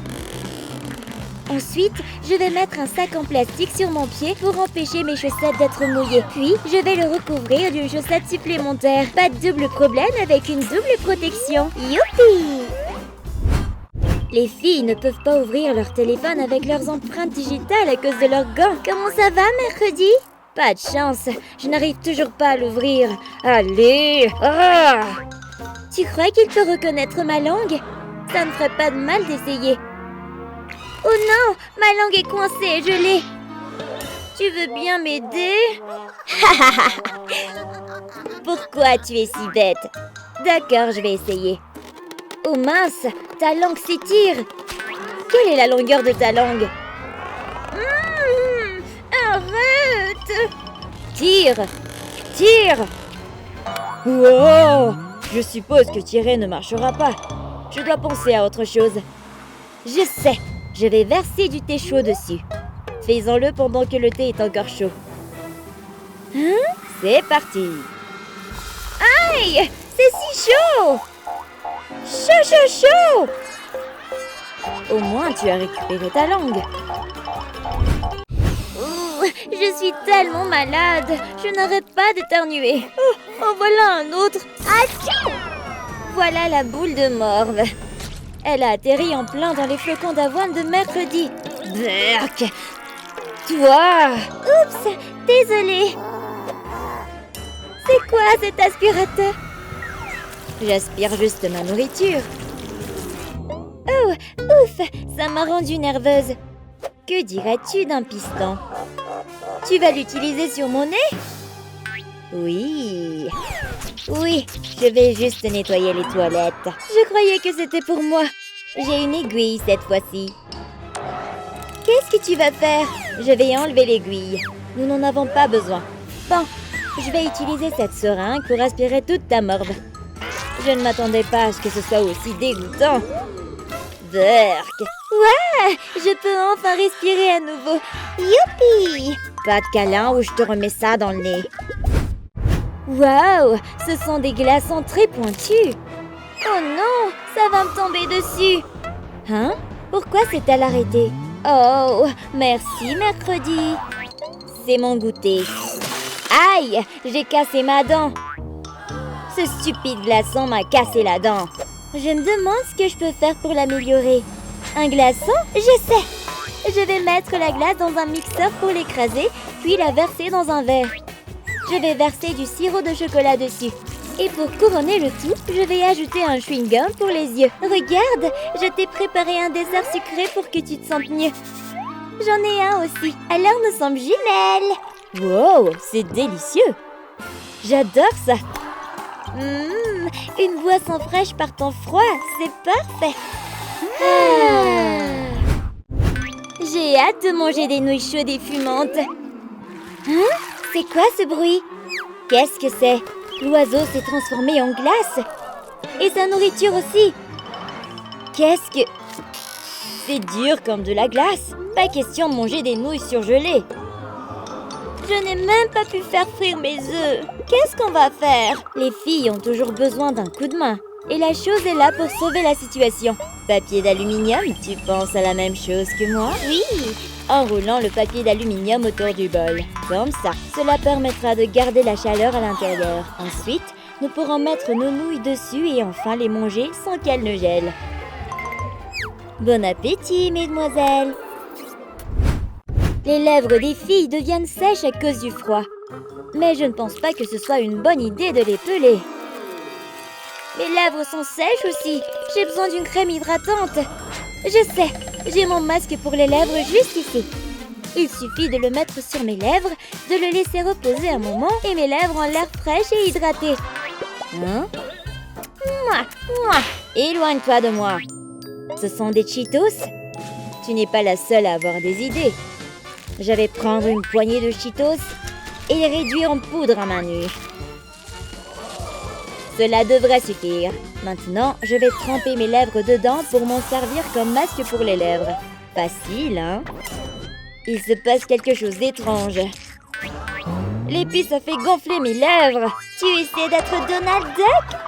Ensuite, je vais mettre un sac en plastique sur mon pied pour empêcher mes chaussettes d'être mouillées. Puis, je vais le recouvrir d'une chaussette supplémentaire. Pas de double problème avec une double protection. Youpi! Les filles ne peuvent pas ouvrir leur téléphone avec leurs empreintes digitales à cause de leurs gants. Comment ça va, mercredi? Pas de chance, je n'arrive toujours pas à l'ouvrir. Allez! Ah! Tu crois qu'il peut reconnaître ma langue? Ça ne ferait pas de mal d'essayer. Oh non! Ma langue est coincée, je l'ai. Tu veux bien m'aider? Pourquoi tu es si bête? D'accord, je vais essayer. Oh mince, ta langue s'étire. Quelle est la longueur de ta langue? Arrête! Tire! Tire! Wow! Je suppose que tirer ne marchera pas. Je dois penser à autre chose. Je sais, je vais verser du thé chaud dessus. Faisons-le pendant que le thé est encore chaud. Hein? C'est parti! Aïe! C'est si chaud! Chaud, chaud, chaud! Au moins, tu as récupéré ta langue. Je suis tellement malade. Je n'arrête pas d'éternuer. Oh, voilà un autre. Achou! Voilà la boule de morve. Elle a atterri en plein dans les flocons d'avoine de mercredi. Berk! Toi! Oups, désolée. C'est quoi cet aspirateur? J'aspire juste ma nourriture. Oh, ouf, ça m'a rendue nerveuse. Que dirais-tu d'un piston? Tu vas l'utiliser sur mon nez? Oui. Oui, Je vais juste nettoyer les toilettes. je croyais que c'était pour moi. J'ai une aiguille cette fois-ci. Qu'est-ce que tu vas faire? Je vais enlever l'aiguille. Nous n'en avons pas besoin. Bon, je vais utiliser cette seringue pour aspirer toute ta morve. Je ne m'attendais pas à ce que ce soit aussi dégoûtant. Berk! Ouais, je peux enfin respirer à nouveau. Youpi! Pas de câlin ou je te remets ça dans le nez. Waouh, ce sont des glaçons très pointus. Oh non, ça va me tomber dessus. Hein? Pourquoi s'est-elle arrêtée? Oh, merci mercredi. C'est mon goûter. Aïe, j'ai cassé ma dent. Ce stupide glaçon m'a cassé la dent. Je me demande ce que je peux faire pour l'améliorer. Un glaçon? Je sais. Je vais mettre la glace dans un mixeur pour l'écraser, puis la verser dans un verre. Je vais verser du sirop de chocolat dessus. Et pour couronner le tout, je vais ajouter un chewing-gum pour les yeux. Regarde, je t'ai préparé un dessert sucré pour que tu te sentes mieux. J'en ai un aussi, alors nous sommes jumelles. Wow, c'est délicieux. J'adore ça. Une boisson fraîche par temps froid, c'est parfait. J'ai hâte de manger des nouilles chaudes et fumantes. Hein? C'est quoi ce bruit? Qu'est-ce que c'est? L'oiseau s'est transformé en glace. Et sa nourriture aussi. Qu'est-ce que... C'est dur comme de la glace. Pas question de manger des nouilles surgelées. Je n'ai même pas pu faire frire mes œufs. Qu'est-ce qu'on va faire? Les filles ont toujours besoin d'un coup de main. Et la chose est là pour sauver la situation. Papier d'aluminium, tu penses à la même chose que moi? Oui. En roulant le papier d'aluminium autour du bol. Comme ça. Cela permettra de garder la chaleur à l'intérieur. Ensuite, nous pourrons mettre nos nouilles dessus et enfin les manger sans qu'elles ne gèlent. Bon appétit, mesdemoiselles! Les lèvres des filles deviennent sèches à cause du froid. Mais je ne pense pas que ce soit une bonne idée de les peler. Mes lèvres sont sèches aussi. J'ai besoin d'une crème hydratante. Je sais, j'ai mon masque pour les lèvres juste ici. Il suffit de le mettre sur mes lèvres, de le laisser reposer un moment et mes lèvres ont l'air fraîches et hydratées. Hein? Mouah, mouah. Éloigne-toi de moi. Ce sont des Cheetos? Tu n'es pas la seule à avoir des idées. Je vais prendre une poignée de Cheetos et les réduire en poudre à main nue. Cela devrait suffire. Maintenant, je vais tremper mes lèvres dedans pour m'en servir comme masque pour les lèvres. Facile, hein? Il se passe quelque chose d'étrange. L'épice a fait gonfler mes lèvres. Tu essaies d'être Donald Duck?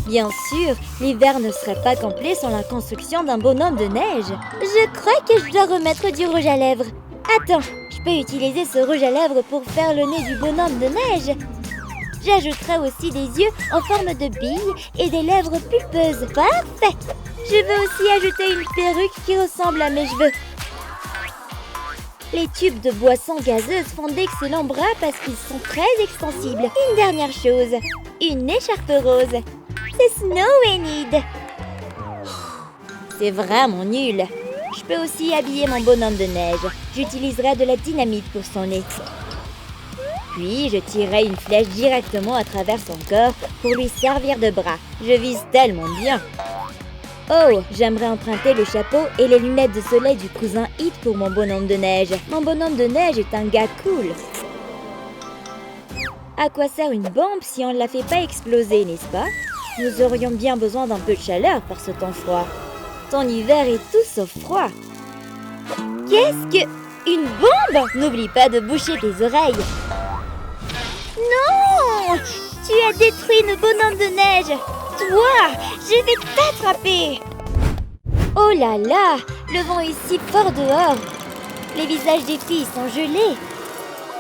Bien sûr, l'hiver ne serait pas complet sans la construction d'un bonhomme de neige. Je crois que je dois remettre du rouge à lèvres. Attends, je peux utiliser ce rouge à lèvres pour faire le nez du bonhomme de neige. J'ajouterai aussi des yeux en forme de billes et des lèvres pulpeuses. Parfait! Je veux aussi ajouter une perruque qui ressemble à mes cheveux. Les tubes de boissons gazeuses font d'excellents bras parce qu'ils sont très extensibles. Une dernière chose, une écharpe rose. C'est Snow we need. C'est vraiment nul. Je peux aussi habiller mon bonhomme de neige. J'utiliserai de la dynamite pour son nez. Puis, je tirerai une flèche directement à travers son corps pour lui servir de bras. Je vise tellement bien. Oh, j'aimerais emprunter le chapeau et les lunettes de soleil du cousin Hit pour mon bonhomme de neige. Mon bonhomme de neige est un gars cool. À quoi sert une bombe si on ne la fait pas exploser, n'est-ce pas? Nous aurions bien besoin d'un peu de chaleur par ce temps froid. Ton hiver est tout sauf froid. Qu'est-ce que... Une bombe? N'oublie pas de boucher tes oreilles. Non! Tu as détruit nos bonhommes de neige! Toi! Je vais t'attraper! Oh là là! Le vent est si fort dehors! Les visages des filles sont gelés!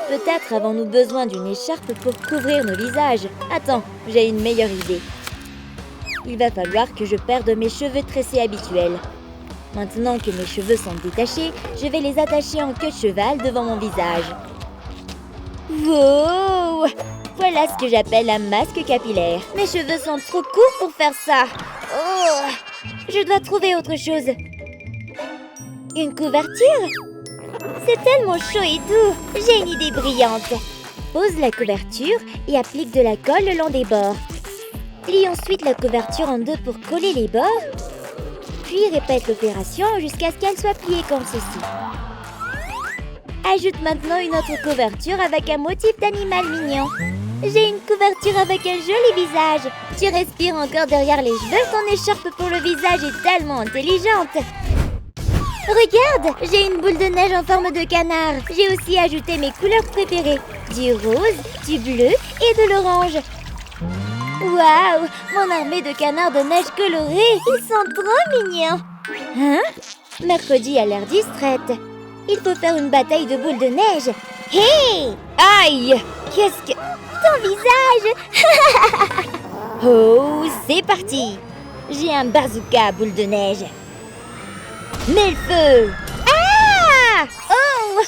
Peut-être avons-nous besoin d'une écharpe pour couvrir nos visages. Attends, j'ai une meilleure idée. Il va falloir que je perde mes cheveux tressés habituels. Maintenant que mes cheveux sont détachés, je vais les attacher en queue de cheval devant mon visage. Wow! Voilà ce que j'appelle un masque capillaire. Mes cheveux sont trop courts pour faire ça. Oh! Je dois trouver autre chose. Une couverture? C'est tellement chaud et doux. J'ai une idée brillante. Pose la couverture et applique de la colle le long des bords. Plie ensuite la couverture en deux pour coller les bords. Puis répète l'opération jusqu'à ce qu'elle soit pliée comme ceci. Ajoute maintenant une autre couverture avec un motif d'animal mignon. J'ai une couverture avec un joli visage. Tu respires encore derrière les cheveux. Ton écharpe pour le visage est tellement intelligente. Regarde, j'ai une boule de neige en forme de canard. J'ai aussi ajouté mes couleurs préférées. Du rose, du bleu et de l'orange. Waouh, mon armée de canards de neige colorés. Ils sont trop mignons. Hein? Mercredi a l'air distraite. Il faut faire une bataille de boules de neige. Hé! Aïe! Qu'est-ce que... Ton visage! Oh, c'est parti! J'ai un bazooka à boules de neige. Mets le feu! Ah! Oh!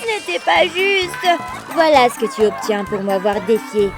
Ce n'était pas juste. Voilà ce que tu obtiens pour m'avoir défié.